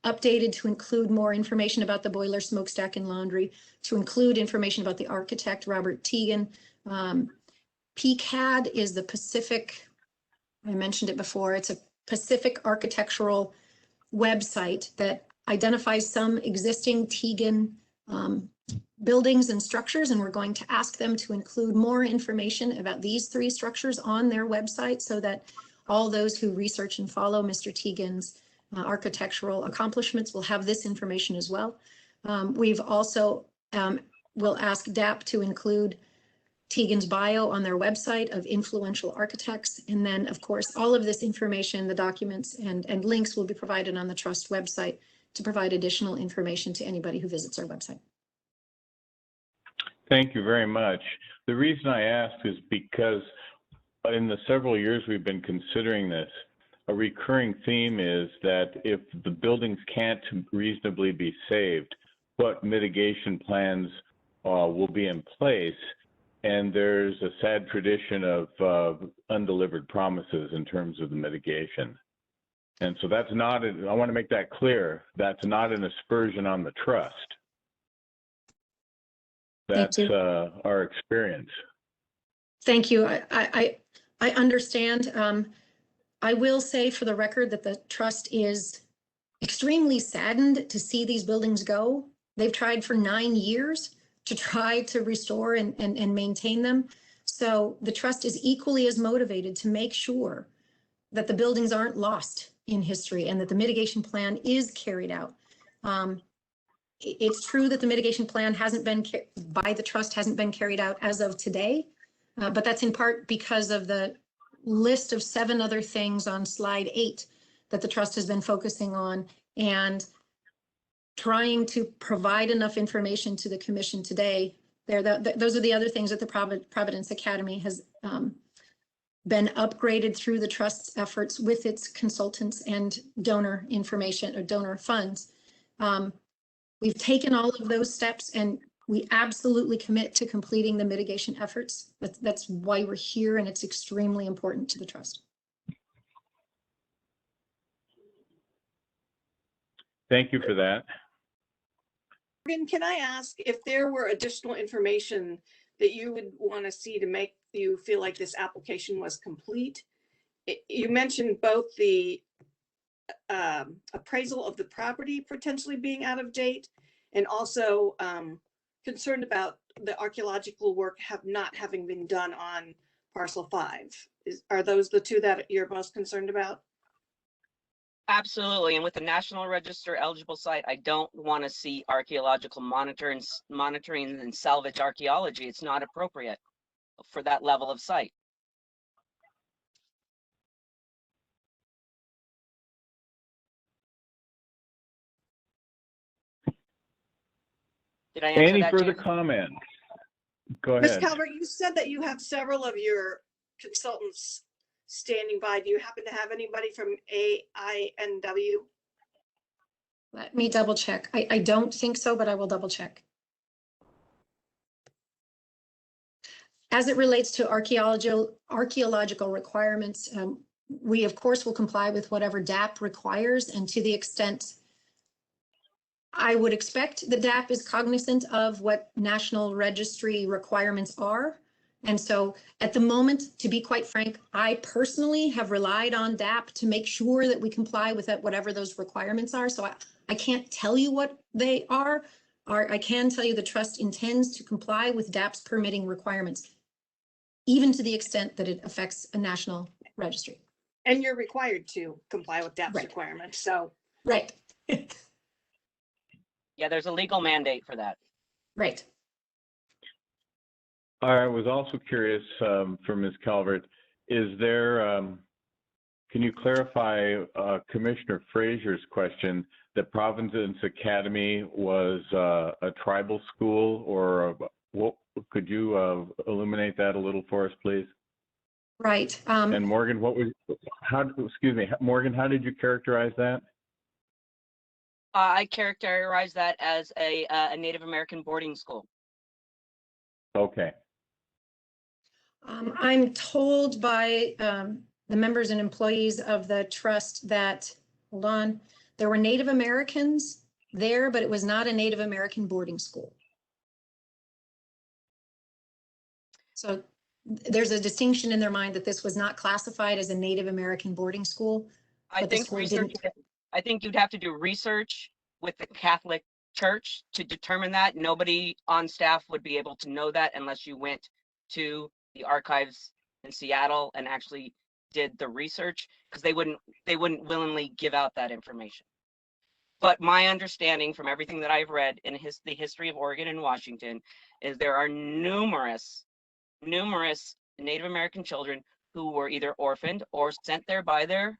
updated to include more information about the boiler, smokestack, and laundry, to include information about the architect, Robert Teagan. PCAD is the Pacific, I mentioned it before, it's a Pacific architectural website that identifies some existing Teagan buildings and structures, and we're going to ask them to include more information about these 3 structures on their website so that all those who research and follow Mr. Teagan's architectural accomplishments will have this information as well. We've also will ask DAP to include Teagan's bio on their website of influential architects. And then, of course, all of this information, the documents and links will be provided on the Trust website to provide additional information to anybody who visits our website. Thank you very much. The reason I asked is because in the several years we've been considering this, a recurring theme is that if the buildings can't reasonably be saved, what mitigation plans will be in place? And there's a sad tradition of undelivered promises in terms of the mitigation. And so that's not, I want to make that clear, that's not an aspersion on the trust. That's our experience. Thank you. I understand. I will say for the record that the trust is extremely saddened to see these buildings go. They've tried for 9 years to try to restore and maintain them. So the trust is equally as motivated to make sure that the buildings aren't lost in history and that the mitigation plan is carried out. It's true that the mitigation plan hasn't been by the trust hasn't been carried out as of today, but that's in part because of the list of 7 other things on slide 8 that the trust has been focusing on and trying to provide enough information to the commission today. Those are the other things that the Providence Academy has been upgraded through the trust's efforts with its consultants and donor information or donor funds. We've taken all of those steps and we absolutely commit to completing the mitigation efforts. That's why we're here, and it's extremely important to the trust. Thank you for that. Morgan, can I ask if there were additional information that you would want to see to make you feel like this application was complete? You mentioned both the appraisal of the property potentially being out of date and also concerned about the archaeological work not having been done on parcel 5. Are those the 2 that you're most concerned about? Absolutely. And with the National Register eligible site, I don't want to see archaeological monitoring and salvage archaeology. It's not appropriate for that level of site. Did I answer Any that, further James? comments? Go ahead. Ms. Calvert, you said that you have several of your consultants standing by. Do you happen to have anybody from AINW? Let me double check. I don't think so, but I will double check. As it relates to archaeological requirements, we of course will comply with whatever DAP requires, and to the extent I would expect the DAP is cognizant of what National Registry requirements are. And so at the moment, to be quite frank, I personally have relied on DAP to make sure that we comply with whatever those requirements are. So I can't tell you what they are. I can tell you the trust intends to comply with DAP's permitting requirements, even to the extent that it affects a national registry. And you're required to comply with DAP's requirements. So right. Yeah, there's a legal mandate for that. Right. I was also curious for Ms. Calvert, is there, can you clarify Commissioner Frazier's question that Providence Academy was a tribal school, or what, could you illuminate that a little for us, please? Right. And Morgan, what was, excuse me, Morgan, how did you characterize that? I characterize that as a Native American boarding school. Okay. I'm told by the members and employees of the trust that, hold on, there were Native Americans there, but it was not a Native American boarding school. So there's a distinction in their mind that this was not classified as a Native American boarding school. I but the think school research. didn't. I think you'd have to do research with the Catholic Church to determine that. Nobody on staff would be able to know that unless you went to the archives in Seattle and actually did the research, because they wouldn't willingly give out that information. But my understanding from everything that I've read in the history of Oregon and Washington is there are numerous Native American children who were either orphaned or sent there by their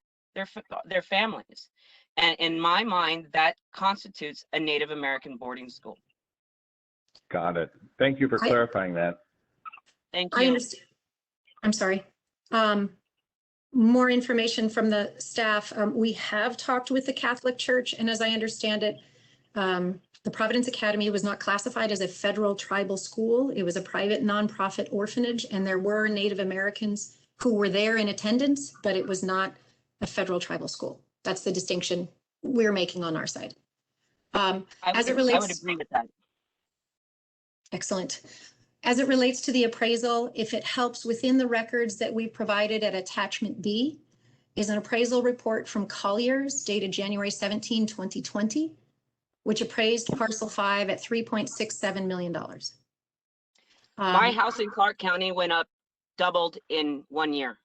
families. And in my mind, that constitutes a Native American boarding school. Got it. Thank you for clarifying that. Thank I you. understand. I'm sorry. More information from the staff. We have talked with the Catholic Church, and as I understand it, the Providence Academy was not classified as a federal tribal school. It was a private nonprofit orphanage, and there were Native Americans who were there in attendance, but it was not a federal tribal school. That's the distinction we're making on our side. I would agree with that. Excellent. As it relates to the appraisal, if it helps, within the records that we provided at attachment B is an appraisal report from Colliers dated January 17, 2020, which appraised parcel 5 at $3.67 million. My house in Clark County went up, doubled in 1 year.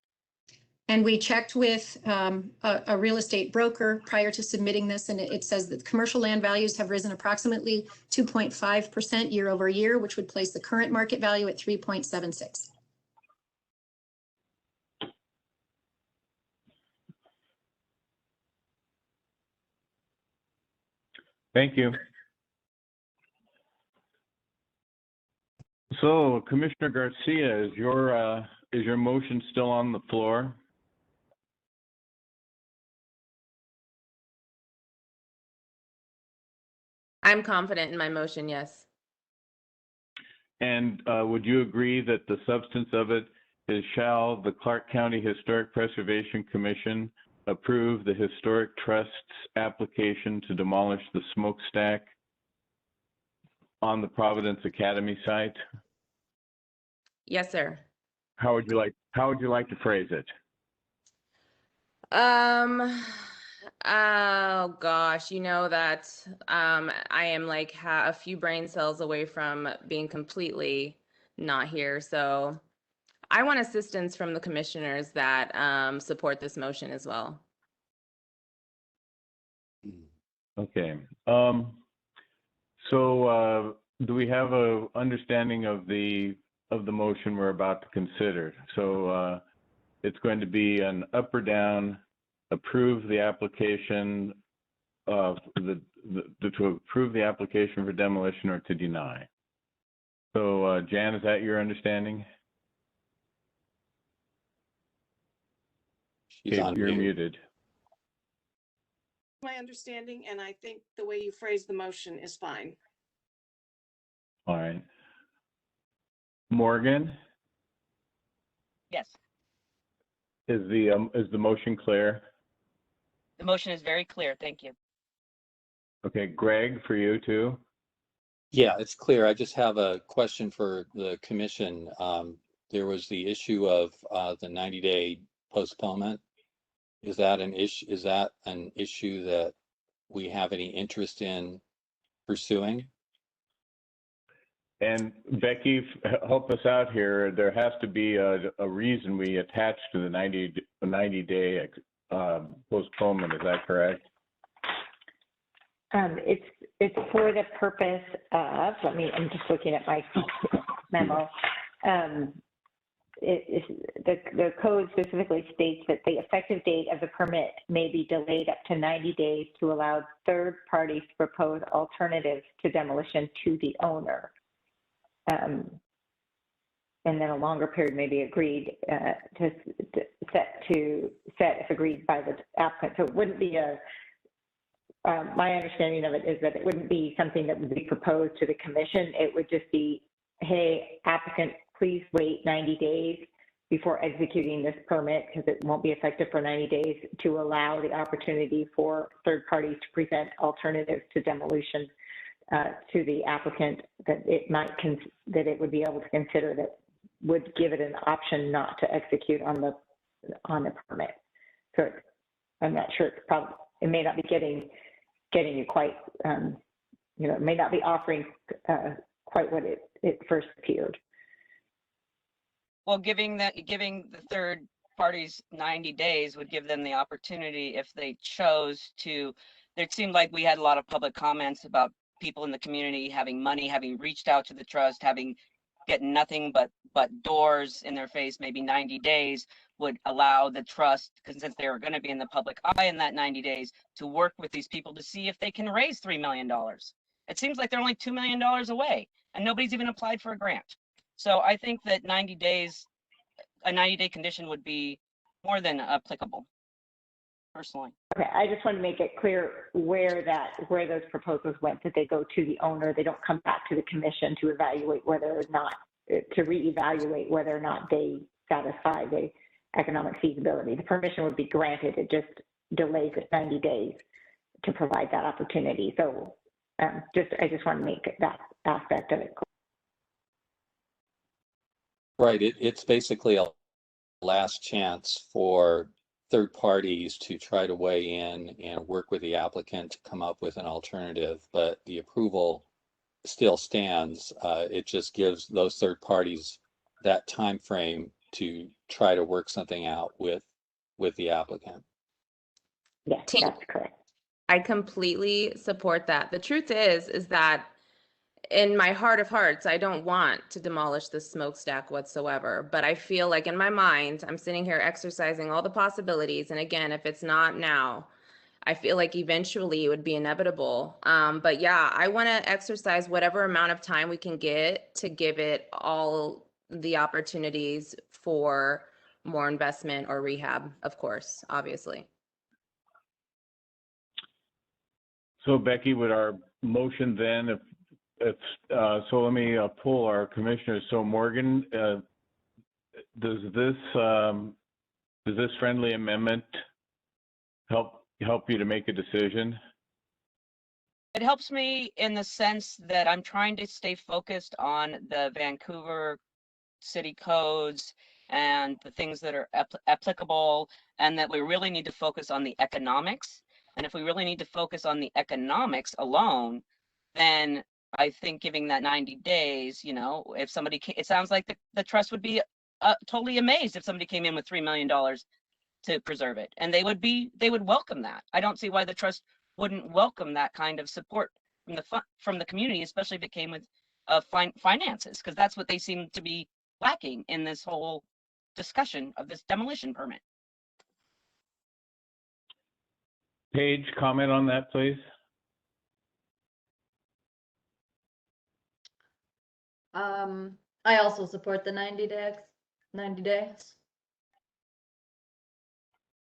And we checked with a real estate broker prior to submitting this, and it says that commercial land values have risen approximately 2.5% year over year, which would place the current market value at 3.76. Thank you. So, Commissioner Garcia, is your motion still on the floor? I'm confident in my motion, yes. And would you agree that the substance of it is, shall the Clark County Historic Preservation Commission approve the Historic Trust's application to demolish the smokestack on the Providence Academy site? Yes, sir. How would you like to phrase it? Oh gosh, you know that I am like a few brain cells away from being completely not here. So I want assistance from the commissioners that support this motion as well. Okay. So do we have a understanding of the motion we're about to consider? So it's going to be an up or down, approve the application of to approve the application for demolition or to deny. So Jan, is that your understanding? She's on you're mute. muted. My understanding, and I think the way you phrase the motion is fine. All right. Morgan? Yes. Is the motion clear? The motion is very clear. Thank you. Okay, Greg, for you too? Yeah, it's clear. I just have a question for the commission. There was the issue of the 90-day postponement. Is that an issue? Is that an issue that we have any interest in pursuing? And Becky, help us out here. There has to be a reason we attach to the 90-day postponement. Is that correct? It's for the purpose of, I'm just looking at my memo. The code specifically states that the effective date of the permit may be delayed up to 90 days to allow third parties to propose alternatives to demolition to the owner. And then a longer period may be agreed to set if agreed by the applicant. So it wouldn't be my understanding of it is that it wouldn't be something that would be proposed to the commission. It would just be, hey, applicant, please wait 90 days before executing this permit because it won't be effective for 90 days to allow the opportunity for third parties to present alternatives to demolition to the applicant that it would be able to consider that would give it an option not to execute on the permit. So I'm not sure it may not be getting you quite, it may not be offering quite what it first appeared. Well, giving the third parties 90 days would give them the opportunity if they chose to. It seemed like we had a lot of public comments about people in the community having money, having reached out to the trust, getting nothing but doors in their face. Maybe 90 days would allow the trust, because since they were going to be in the public eye in that 90 days, to work with these people to see if they can raise $3 million. It seems like they're only $2 million away, and nobody's even applied for a grant. So I think that 90 days, a 90-day condition would be more than applicable, personally. Okay, I just want to make it clear where those proposals went, that they go to the owner, they don't come back to the commission to evaluate whether or not, to reevaluate whether or not they satisfy the economic feasibility. The permission would be granted, it just delays it 90 days to provide that opportunity. So I just want to make that aspect of it clear. Right, it's basically a last chance for third parties to try to weigh in and work with the applicant to come up with an alternative, but the approval still stands. It just gives those third parties that time frame to try to work something out with the applicant. Yes, that's correct. I completely support that. The truth is that in my heart of hearts, I don't want to demolish the smokestack whatsoever, but I feel like in my mind, I'm sitting here exercising all the possibilities. And again, if it's not now, I feel like eventually it would be inevitable. But yeah, I want to exercise whatever amount of time we can get to give it all the opportunities for more investment or rehab, of course, obviously. So Becky, would our motion then, so let me pull our commissioners. So Morgan, does this friendly amendment help you to make a decision? It helps me in the sense that I'm trying to stay focused on the Vancouver city codes and the things that are applicable, and that we really need to focus on the economics. And if we really need to focus on the economics alone, then I think giving that 90 days, if somebody, it sounds like the trust would be totally amazed if somebody came in with $3 million to preserve it, and they would welcome that. I don't see why the trust wouldn't welcome that kind of support from the community, especially if it came with finances, because that's what they seem to be lacking in this whole discussion of this demolition permit. Paige, comment on that, please. I also support the 90 days.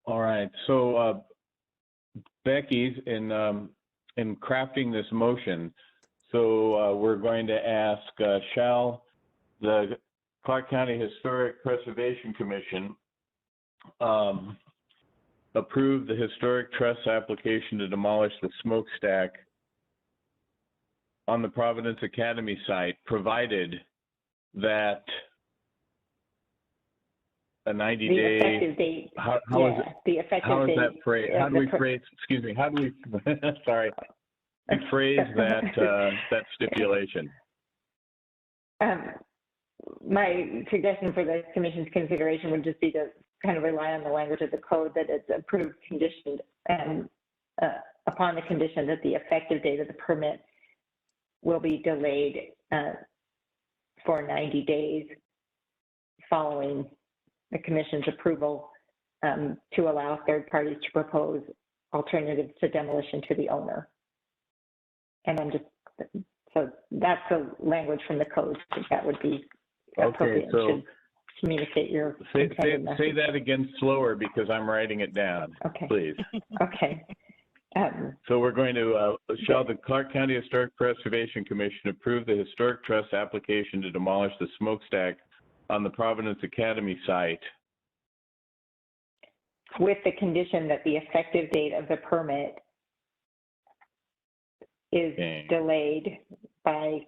All right. So Becky's in crafting this motion. So we're going to ask, shall the Clark County Historic Preservation Commission approve the Historic Trust application to demolish the smokestack on the Providence Academy site, provided that a 90-day, the effective date. How is it? The effective how is date. that phrased? How do we phrase? Excuse me. How do we? Sorry. Phrase that stipulation. My suggestion for the commission's consideration would just be to kind of rely on the language of the code that it's approved, conditioned, and upon the condition that the effective date of the permit will be delayed for 90 days following the commission's approval to allow third parties to propose alternatives to demolition to the owner. And I'm just, so that's the language from the code. I think that would be appropriate. Okay, so and should communicate your intended message. say that again slower because I'm writing it down, okay. please. Okay. So we're going to, shall the Clark County Historic Preservation Commission approve the Historic Trust application to demolish the smokestack on the Providence Academy site? With the condition that the effective date of the permit is delayed by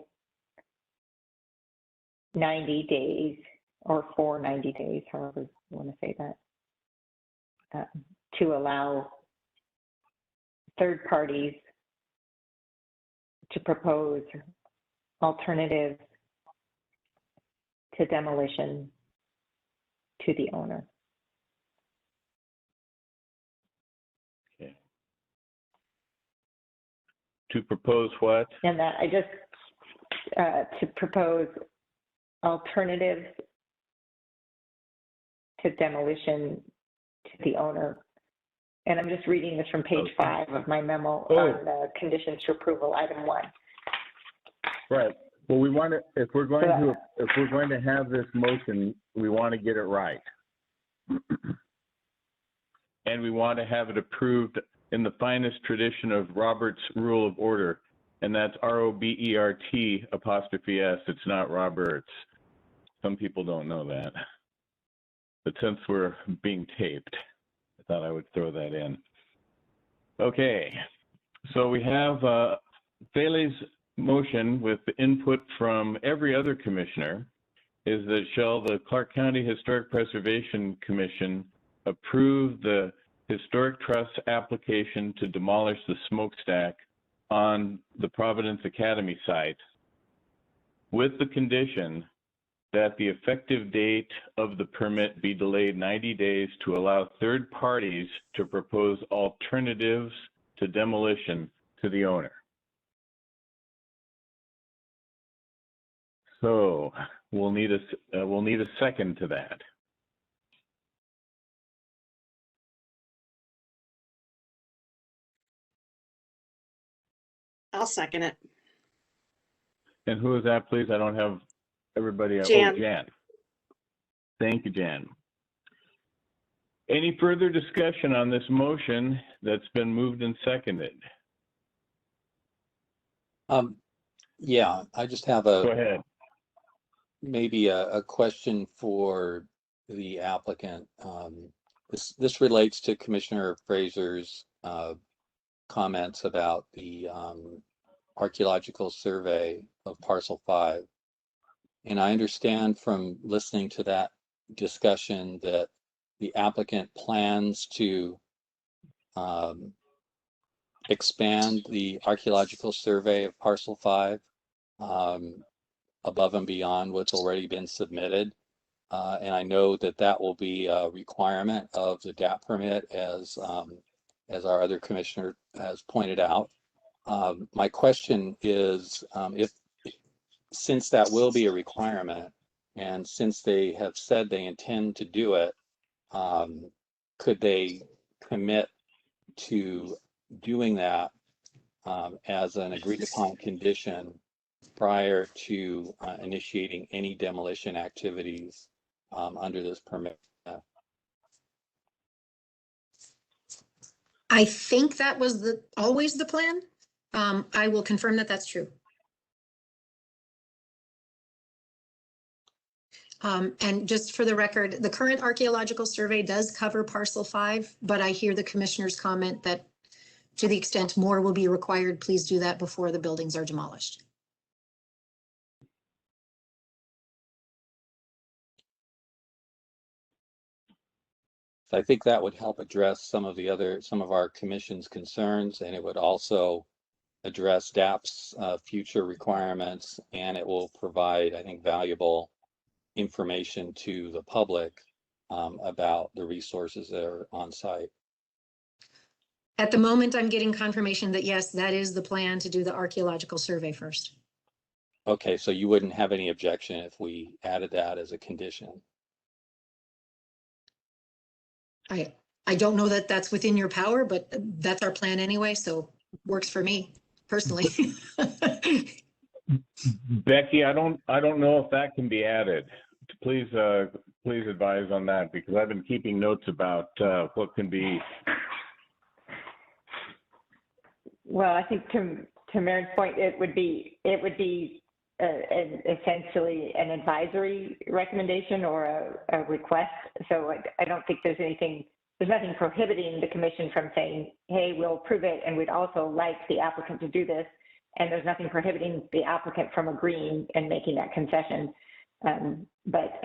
90 days or for 90 days, however you want to say that, to allow third parties to propose alternatives to demolition to the owner. Okay. To propose what? And that I just, to propose alternatives to demolition to the owner. And I'm just reading this from page 5 of my memo on the conditions to approval, item 1. Right. Well, we want to, if we're going to have this motion, we want to get it right. And we want to have it approved in the finest tradition of Robert's Rule of Order, and that's ROBERT''S. It's not Roberts. Some people don't know that. But since we're being taped, I thought I would throw that in. Okay, so we have Thales' motion with the input from every other commissioner is that shall the Clark County Historic Preservation Commission approve the Historic Trust application to demolish the smokestack on the Providence Academy site with the condition that the effective date of the permit be delayed 90 days to allow third parties to propose alternatives to demolition to the owner. So we'll need a second to that. I'll second it. And who is that, please? I don't have everybody. Jan. Oh, Jan. Thank you, Jan. Any further discussion on this motion that's been moved and seconded? Yeah, I just have Go ahead. maybe a question for the applicant. This relates to Commissioner Fraser's comments about the archaeological survey of Parcel 5. And I understand from listening to that discussion that the applicant plans to expand the archaeological survey of Parcel 5 above and beyond what's already been submitted. And I know that that will be a requirement of the DAP permit, as our other commissioner has pointed out. My question is, since that will be a requirement, and since they have said they intend to do it, could they commit to doing that as an agreed upon condition prior to initiating any demolition activities under this permit? I think that was always the plan. I will confirm that that's true. And just for the record, the current archaeological survey does cover Parcel 5, but I hear the commissioner's comment that to the extent more will be required, please do that before the buildings are demolished. So I think that would help address some of our commission's concerns, and it would also address DAP's future requirements, and it will provide, I think, valuable information to the public about the resources that are on site. At the moment, I'm getting confirmation that yes, that is the plan, to do the archaeological survey first. Okay, so you wouldn't have any objection if we added that as a condition? I don't know that that's within your power, but that's our plan anyway, so works for me personally. Becky, I don't know if that can be added. Please advise on that, because I've been keeping notes about what can be. Well, I think to Mary's point, it would be essentially an advisory recommendation or a request. So I don't think there's nothing prohibiting the commission from saying, hey, we'll approve it, and we'd also like the applicant to do this. And there's nothing prohibiting the applicant from agreeing and making that concession. But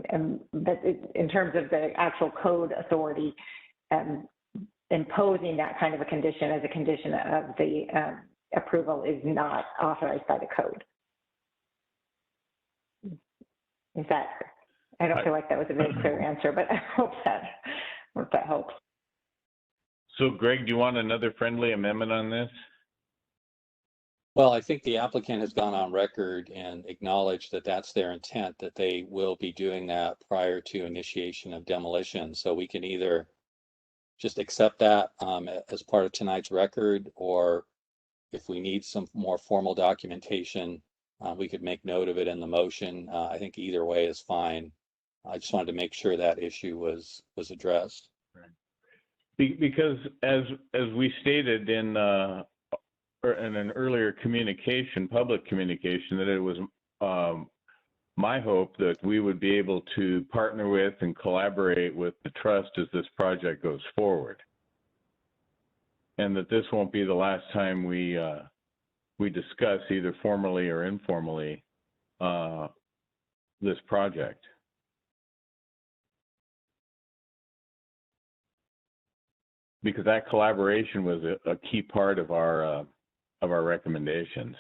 in terms of the actual code authority, imposing that kind of a condition as a condition of the approval is not authorized by the code. I don't feel like that was a very clear answer, but I hope that helps. So Greg, do you want another friendly amendment on this? Well, I think the applicant has gone on record and acknowledged that that's their intent, that they will be doing that prior to initiation of demolition. So we can either just accept that as part of tonight's record, or if we need some more formal documentation, we could make note of it in the motion. I think either way is fine. I just wanted to make sure that issue was addressed. Because as we stated in an earlier communication, public communication, that it was my hope that we would be able to partner with and collaborate with the trust as this project goes forward, and that this won't be the last time we discuss, either formally or informally, this project. Because that collaboration was a key part of our recommendations.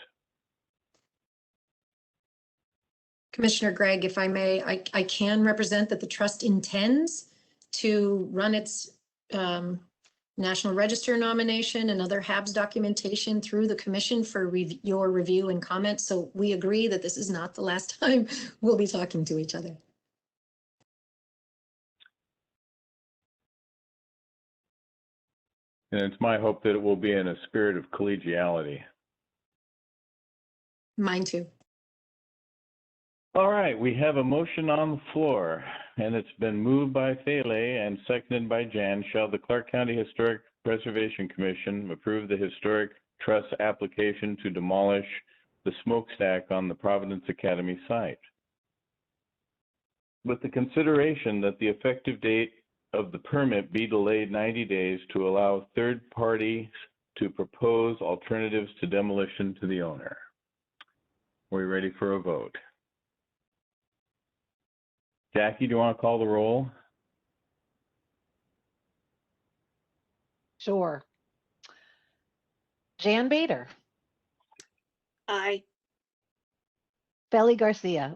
Commissioner Gregg, if I may, I can represent that the trust intends to run its National Register nomination and other HABs documentation through the commission for your review and comment. So we agree that this is not the last time we'll be talking to each other. And it's my hope that it will be in a spirit of collegiality. Mine too. All right, we have a motion on the floor, and it's been moved by Thele and seconded by Jan. Shall the Clark County Historic Preservation Commission approve the Historic Trust application to demolish the smokestack on the Providence Academy site, with the consideration that the effective date of the permit be delayed 90 days to allow third parties to propose alternatives to demolition to the owner? Are we ready for a vote? Jackie, do you want to call the roll? Sure. Jan Bader. Aye. Feli Garcia.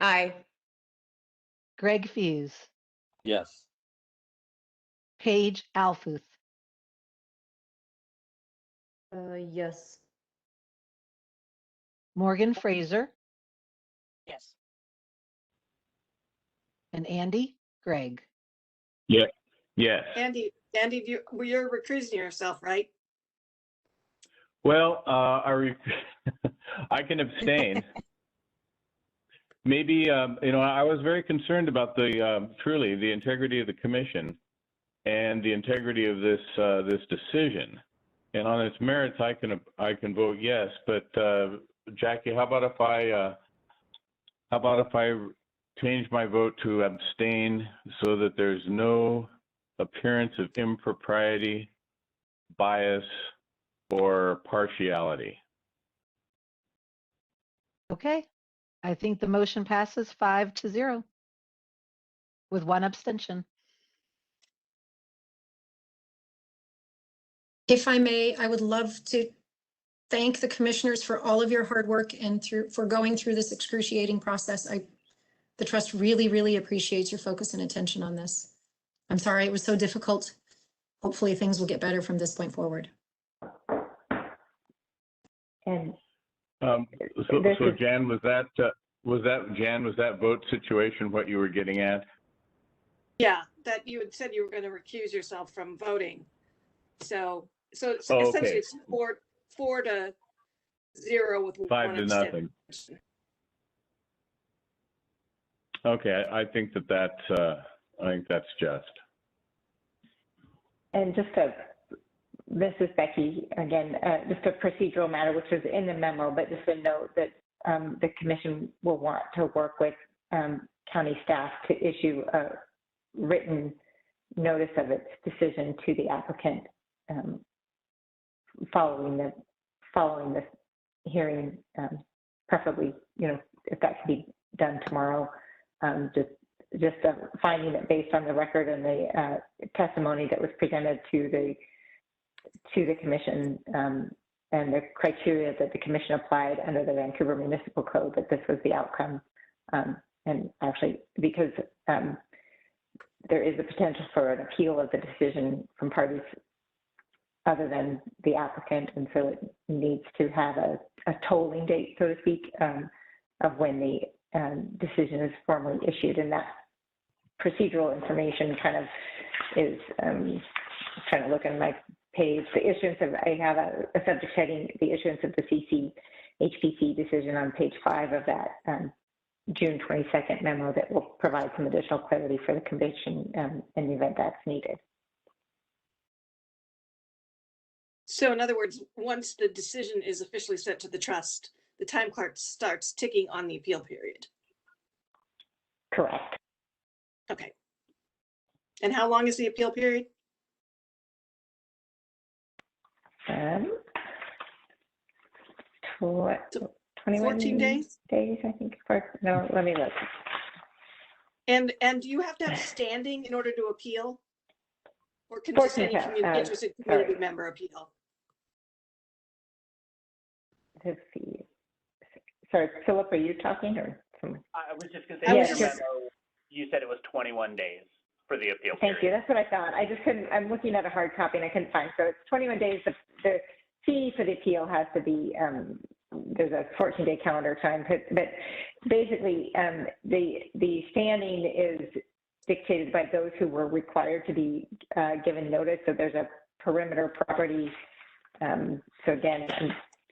Aye. Greg Fuse. Yes. Paige Alfuth. Yes. Morgan Fraser. Yes. And Andy Gregg. Yeah. Yes. Andy, you're recusing yourself, right? Well, I can abstain. Maybe, I was very concerned about truly the integrity of the commission and the integrity of this decision. And on its merits, I can vote yes. But Jackie, how about if I change my vote to abstain so that there's no appearance of impropriety, bias, or partiality? Okay. I think the motion passes 5-0 with one abstention. If I may, I would love to thank the commissioners for all of your hard work and for going through this excruciating process. The trust really, really appreciates your focus and attention on this. I'm sorry it was so difficult. Hopefully things will get better from this point forward. And so Jan, was that vote situation what you were getting at? Yeah, that you had said you were going to recuse yourself from voting. So Oh, essentially okay. it's 4-0 with 5 one to abstention. nothing. Okay, I think that's just. And this is Becky again, just a procedural matter, which is in the memo, but just a note that the commission will want to work with county staff to issue a written notice of its decision to the applicant following the hearing, preferably, if that could be done tomorrow. Just finding that based on the record and the testimony that was presented to the commission and the criteria that the commission applied under the Vancouver Municipal Code, that this was the outcome. And actually, because there is a potential for an appeal of the decision from parties other than the applicant, and so it needs to have a tolling date, so to speak, of when the decision is formally issued. And that procedural information kind of is trying to look in my page. The issuance of, I have a subject heading, the issuance of the HPC decision on page 5 of that June 22nd memo that will provide some additional clarity for the commission in the event that's needed. So in other words, once the decision is officially sent to the trust, the time clock starts ticking on the appeal period. Correct. Okay. And how long is the appeal period? 14 days? Days, I think. No, let me look. And do you have to have standing in order to appeal? Or can just any interested community member appeal? Let's see. Sorry, Philip, are you talking or someone? I was just going to say, in your memo, you said it was 21 days for the appeal period. Thank you. That's what I thought. I just couldn't, I'm looking at a hard copy and I couldn't find. So it's 21 days. The fee for the appeal has to be, there's a 14-day calendar time. But basically, the standing is dictated by those who were required to be given notice. So there's a perimeter property. So again,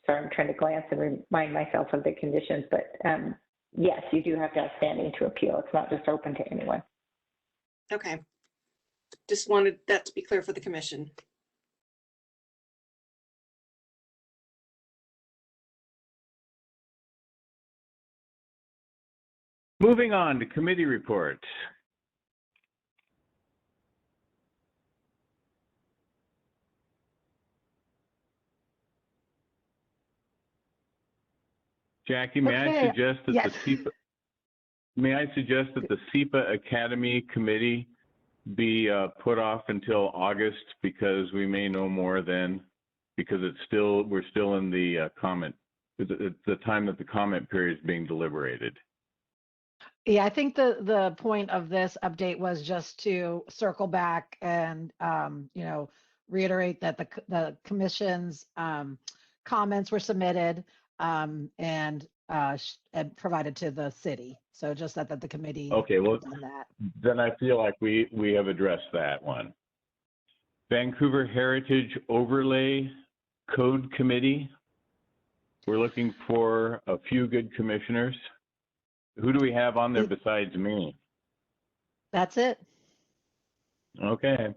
I'm trying to glance and remind myself of the conditions, but yes, you do have to have standing to appeal. It's not just open to anyone. Okay. Just wanted that to be clear for the commission. Moving on to committee reports. Jackie, may I suggest that the SEPA Academy Committee be put off until August, because we may know more then, because we're still in the comment, the time that the comment period is being deliberated. Yeah, I think the point of this update was just to circle back and reiterate that the commission's comments were submitted and provided to the city. So just that the committee done that. Then I feel like we have addressed that one. Vancouver Heritage Overlay Code Committee. We're looking for a few good commissioners. Who do we have on there besides me? That's it. Okay.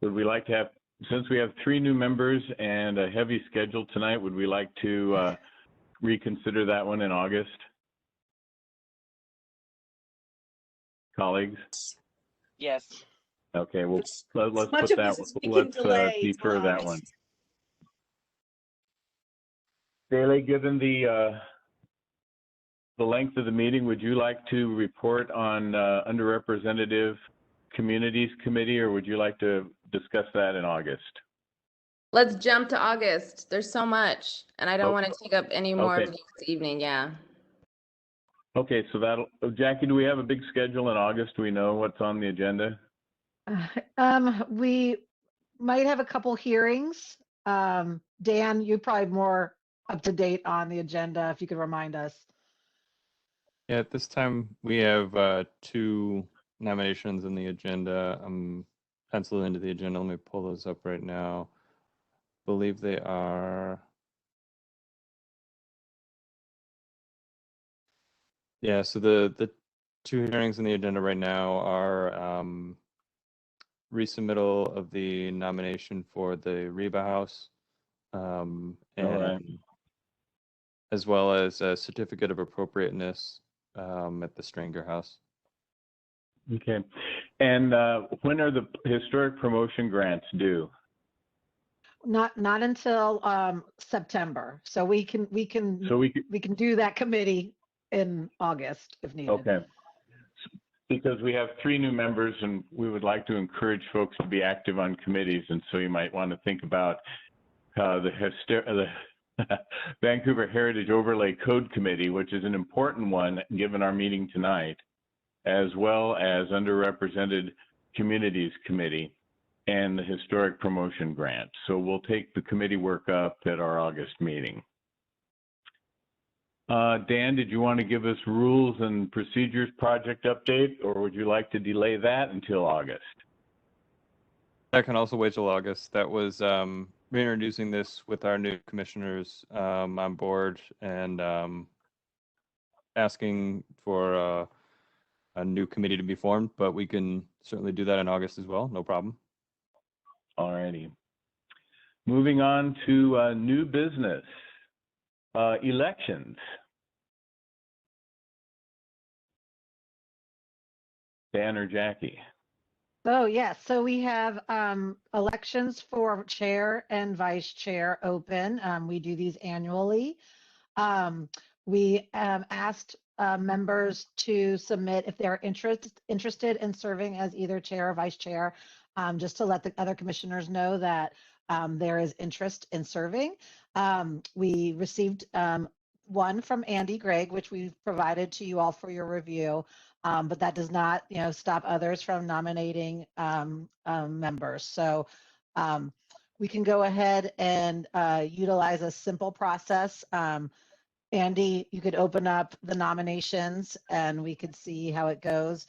Would we like to have, since we have 3 new members and a heavy schedule tonight, would we like to reconsider that one in August? Colleagues? Yes. Okay, well, let's put that, let's defer that one. Bailey, given the length of the meeting, would you like to report on underrepresented communities committee, or would you like to discuss that in August? Let's jump to August. There's so much, and I don't want to take up any more of Okay. this evening. Yeah. Okay, so that'll, Jackie, do we have a big schedule in August? Do we know what's on the agenda? We might have a couple hearings. Dan, you're probably more up to date on the agenda, if you could remind us. Yeah, at this time we have 2 nominations in the agenda. I'm penciled into the agenda. Let me pull those up right now. I believe they are. Yeah, so the 2 hearings in the agenda right now are resubmittal of the nomination for the Reba House, and as well as a certificate of appropriateness at the Stranger House. Okay. And when are the historic promotion grants due? Not until September. So we can do that committee in August if needed. Okay. Because we have 3 new members and we would like to encourage folks to be active on committees. And so you might want to think about the Vancouver Heritage Overlay Code Committee, which is an important one given our meeting tonight, as well as Underrepresented Communities Committee and the Historic Promotion Grant. So we'll take the committee work up at our August meeting. Dan, did you want to give us rules and procedures project update, or would you like to delay that until August? That can also wait till August. That was reintroducing this with our new commissioners on board and asking for a new committee to be formed, but we can certainly do that in August as well. No problem. All righty. Moving on to new business. Elections. Dan or Jackie? Oh, yes. So we have elections for chair and vice chair open. We do these annually. We asked members to submit if they're interested in serving as either chair or vice chair, just to let the other commissioners know that there is interest in serving. We received one from Andy Gregg, which we've provided to you all for your review, but that does not, stop others from nominating members. So we can go ahead and utilize a simple process. Andy, you could open up the nominations and we could see how it goes.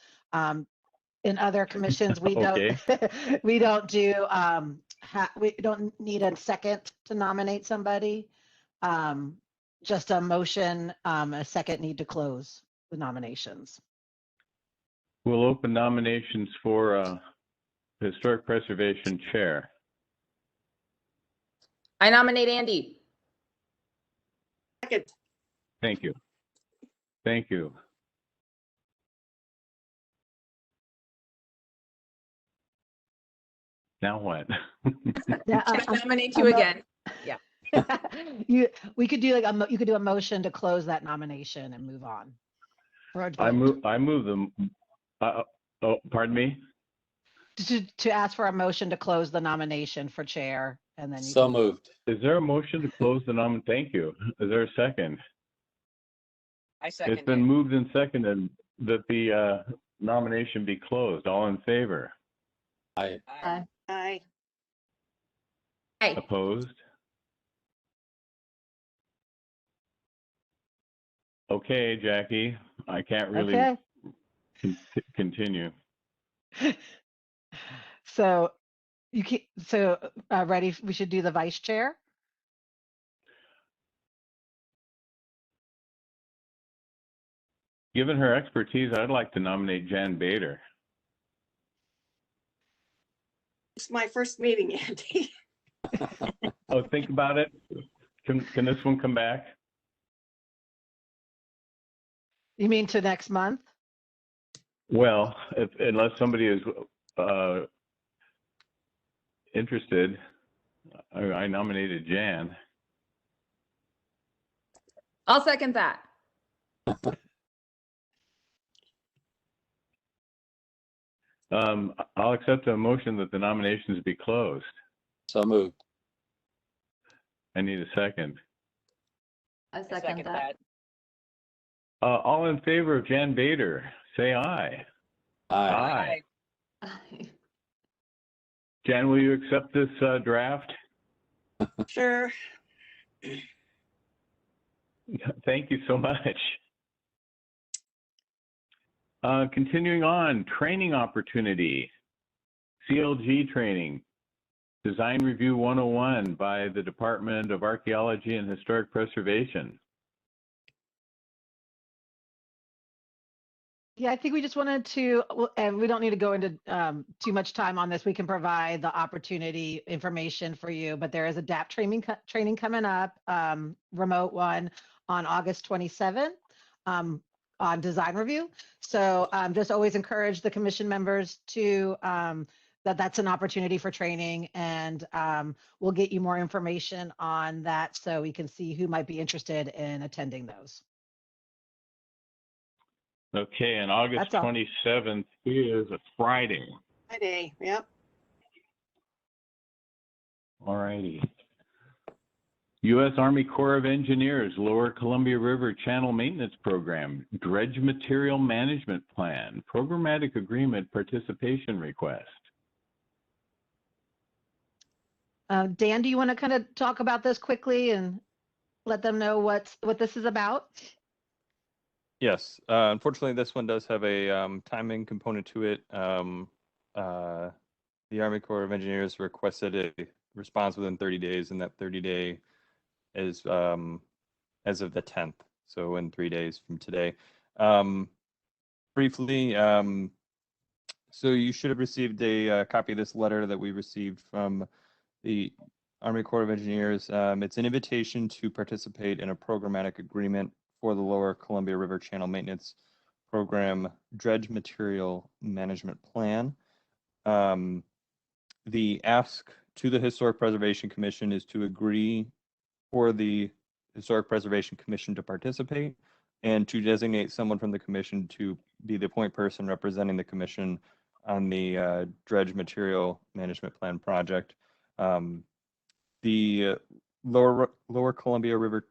In other commissions, we don't we don't do we don't need a second to nominate somebody. Just a motion, a second need to close the nominations. We'll open nominations for Historic Preservation Chair. I nominate Andy. Second. Thank you. Thank you. Now what? I nominate you again. Yeah. We could do like you could do a motion to close that nomination and move on. I move them. Oh, pardon me. To ask for a motion to close the nomination for chair, and then so moved. Is there a motion to close the nomination? Thank you. Is there a second? I second. It's been moved and seconded that the nomination be closed. All in favor? Aye. Aye. Aye. Aye. Opposed? Okay, Jackie, I can't really continue. So you can. So ready? We should do the vice chair. Given her expertise, I'd like to nominate Jan Bader. It's my first meeting, Andy. Oh, think about it. Can this one come back? You mean to next month? Well, unless somebody is interested, I nominated Jan. I'll second that. I'll accept a motion that the nominations be closed. So moved. I need a second. I second that. All in favor of Jan Bader, say aye. Aye. Jan, will you accept this draft? Sure. Thank you so much. Continuing on, training opportunity, CLG training, Design Review 101 by the Department of Archaeology and Historic Preservation. Yeah, I think we just wanted to, and we don't need to go into too much time on this. We can provide the opportunity information for you, but there is a DAP training coming up, remote one on August 27th on design review. So just always encourage the commission members to, that's an opportunity for training, and we'll get you more information on that so we can see who might be interested in attending those. Okay, and August 27th is a Friday. Friday, yep. All righty. U.S. Army Corps of Engineers Lower Columbia River Channel Maintenance Program, Dredge Material Management Plan, Programmatic Agreement Participation Request. Dan, do you want to kind of talk about this quickly and let them know what this is about? Yes, unfortunately, this one does have a timing component to it. The Army Corps of Engineers requested a response within 30 days, and that 30-day is as of the 10th, so in 3 days from today. Briefly, so you should have received a copy of this letter that we received from the Army Corps of Engineers. It's an invitation to participate in a programmatic agreement for the Lower Columbia River Channel Maintenance Program Dredge Material Management Plan. The ask to the Historic Preservation Commission is to agree for the Historic Preservation Commission to participate and to designate someone from the commission to be the point person representing the commission on the Dredge Material Management Plan project. The Lower Columbia River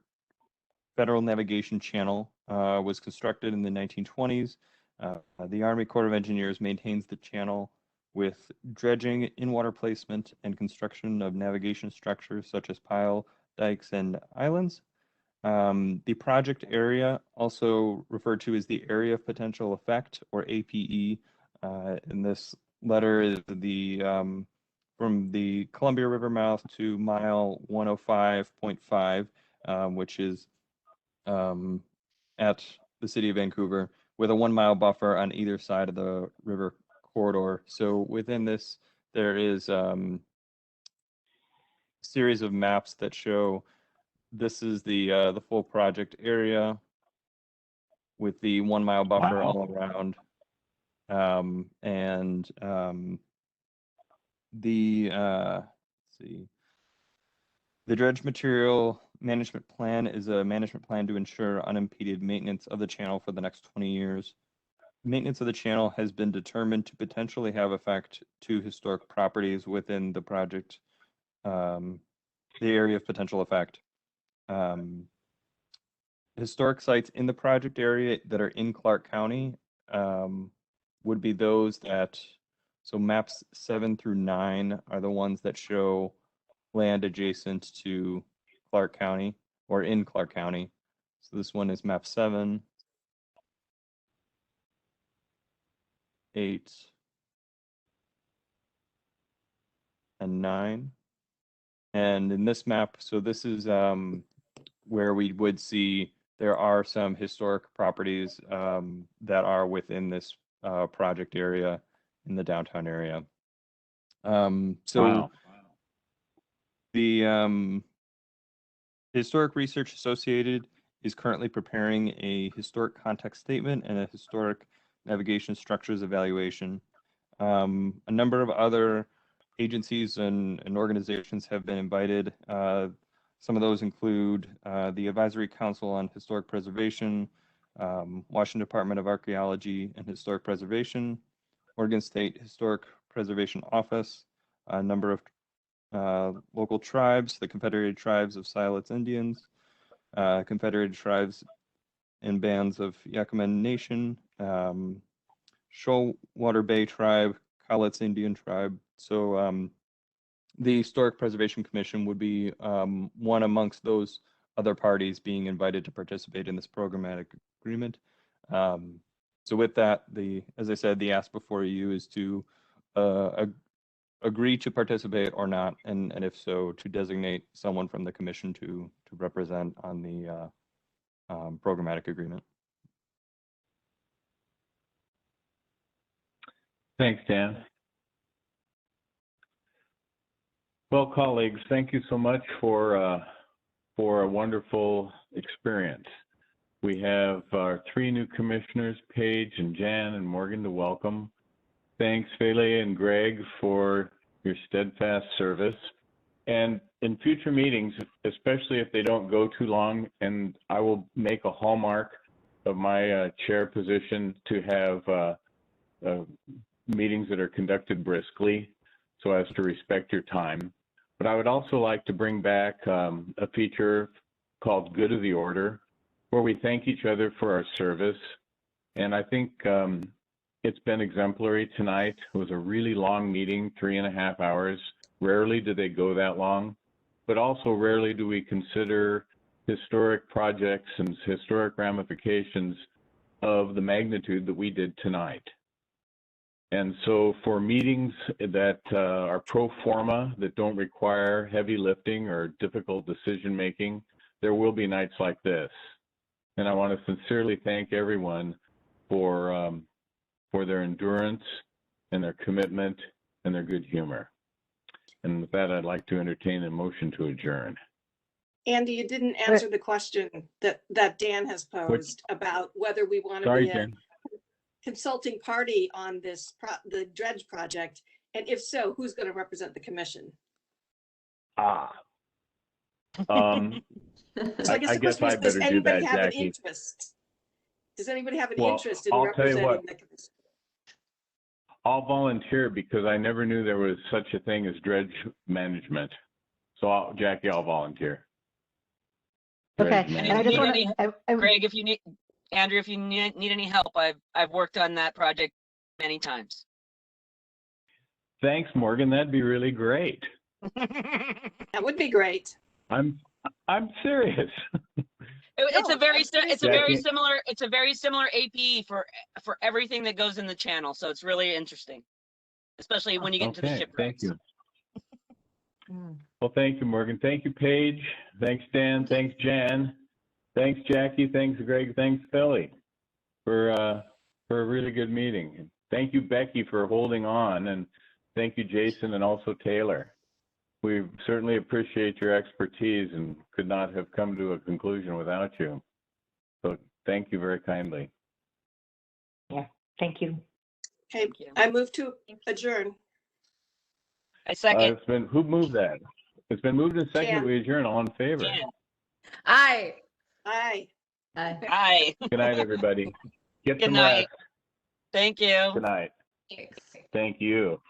Federal Navigation Channel was constructed in the 1920s. The Army Corps of Engineers maintains the channel with dredging, in-water placement, and construction of navigation structures such as pile, dikes, and islands. The project area, also referred to as the Area of Potential Effect, or APE, in this letter is the from the Columbia River mouth to mile 105.5, which is at the city of Vancouver, with a 1 mile buffer on either side of the river corridor. So within this, there is a series of maps that show this is the full project area with the 1 mile buffer all around. Let's see. The Dredge Material Management Plan is a management plan to ensure unimpeded maintenance of the channel for the next 20 years. Maintenance of the channel has been determined to potentially have effect to historic properties within the project, the area of potential effect. Historic sites in the project area that are in Clark County would be those that, so maps 7 through 9 are the ones that show land adjacent to Clark County or in Clark County. So this one is map 7, 8, and 9. And in this map, so this is where we would see there are some historic properties that are within this project area in the downtown area. So the Historic Research Associated is currently preparing a historic context statement and a historic navigation structures evaluation. A number of other agencies and organizations have been invited. Some of those include the Advisory Council on Historic Preservation, Washington Department of Archaeology and Historic Preservation, Oregon State Historic Preservation Office, a number of local tribes, the Confederated Tribes of Siletz Indians, Confederated Tribes and Bands of Yakama Nation, Shoalwater Bay Tribe, Cowlitz Indian Tribe. So the Historic Preservation Commission would be one amongst those other parties being invited to participate in this programmatic agreement. So with that, as I said, the ask before you is to agree to participate or not, and if so, to designate someone from the commission to represent on the programmatic agreement. Thanks, Dan. Well, colleagues, thank you so much for a wonderful experience. We have our 3 new commissioners, Paige and Jan and Morgan, to welcome. Thanks, Fele and Greg, for your steadfast service. And in future meetings, especially if they don't go too long, and I will make a hallmark of my chair position to have meetings that are conducted briskly so as to respect your time. But I would also like to bring back a feature called Good of the Order, where we thank each other for our service. And I think it's been exemplary tonight. It was a really long meeting, 3.5 hours. Rarely do they go that long, but also rarely do we consider historic projects and historic ramifications of the magnitude that we did tonight. And so for meetings that are pro forma, that don't require heavy lifting or difficult decision making, there will be nights like this. And I want to sincerely thank everyone for their endurance and their commitment and their good humor. And with that, I'd like to entertain a motion to adjourn. Andy, you didn't answer the question that Dan has posed about whether we want to be a consulting party on this the dredge project, and if so, who's going to represent the commission? So I guess the question is, does anybody have an interest? Does anybody have an interest in representing the commission? I'll volunteer because I never knew there was such a thing as dredge management. So Jackie, I'll volunteer. Okay. And if you need any, Greg, if you need, Andrew, if you need any help, I've worked on that project many times. Thanks, Morgan. That'd be really great. That would be great. I'm serious. It's a very similar APE for everything that goes in the channel. So it's really interesting, especially when you get into the shipwrecks. Thank you. Well, thank you, Morgan. Thank you, Paige. Thanks, Dan. Thanks, Jan. Thanks, Jackie. Thanks, Greg. Thanks, Philly, for a really good meeting. Thank you, Becky, for holding on, and thank you, Jason, and also Taylor. We certainly appreciate your expertise and could not have come to a conclusion without you. So thank you very kindly. Yeah, thank you. Okay, I move to adjourn. I second. Who moved that? It's been moved and seconded. We adjourn. All in favor? Aye. Aye. Aye. Good night, everybody. Get Good some night. rest. Thank you. Good night. Thank you.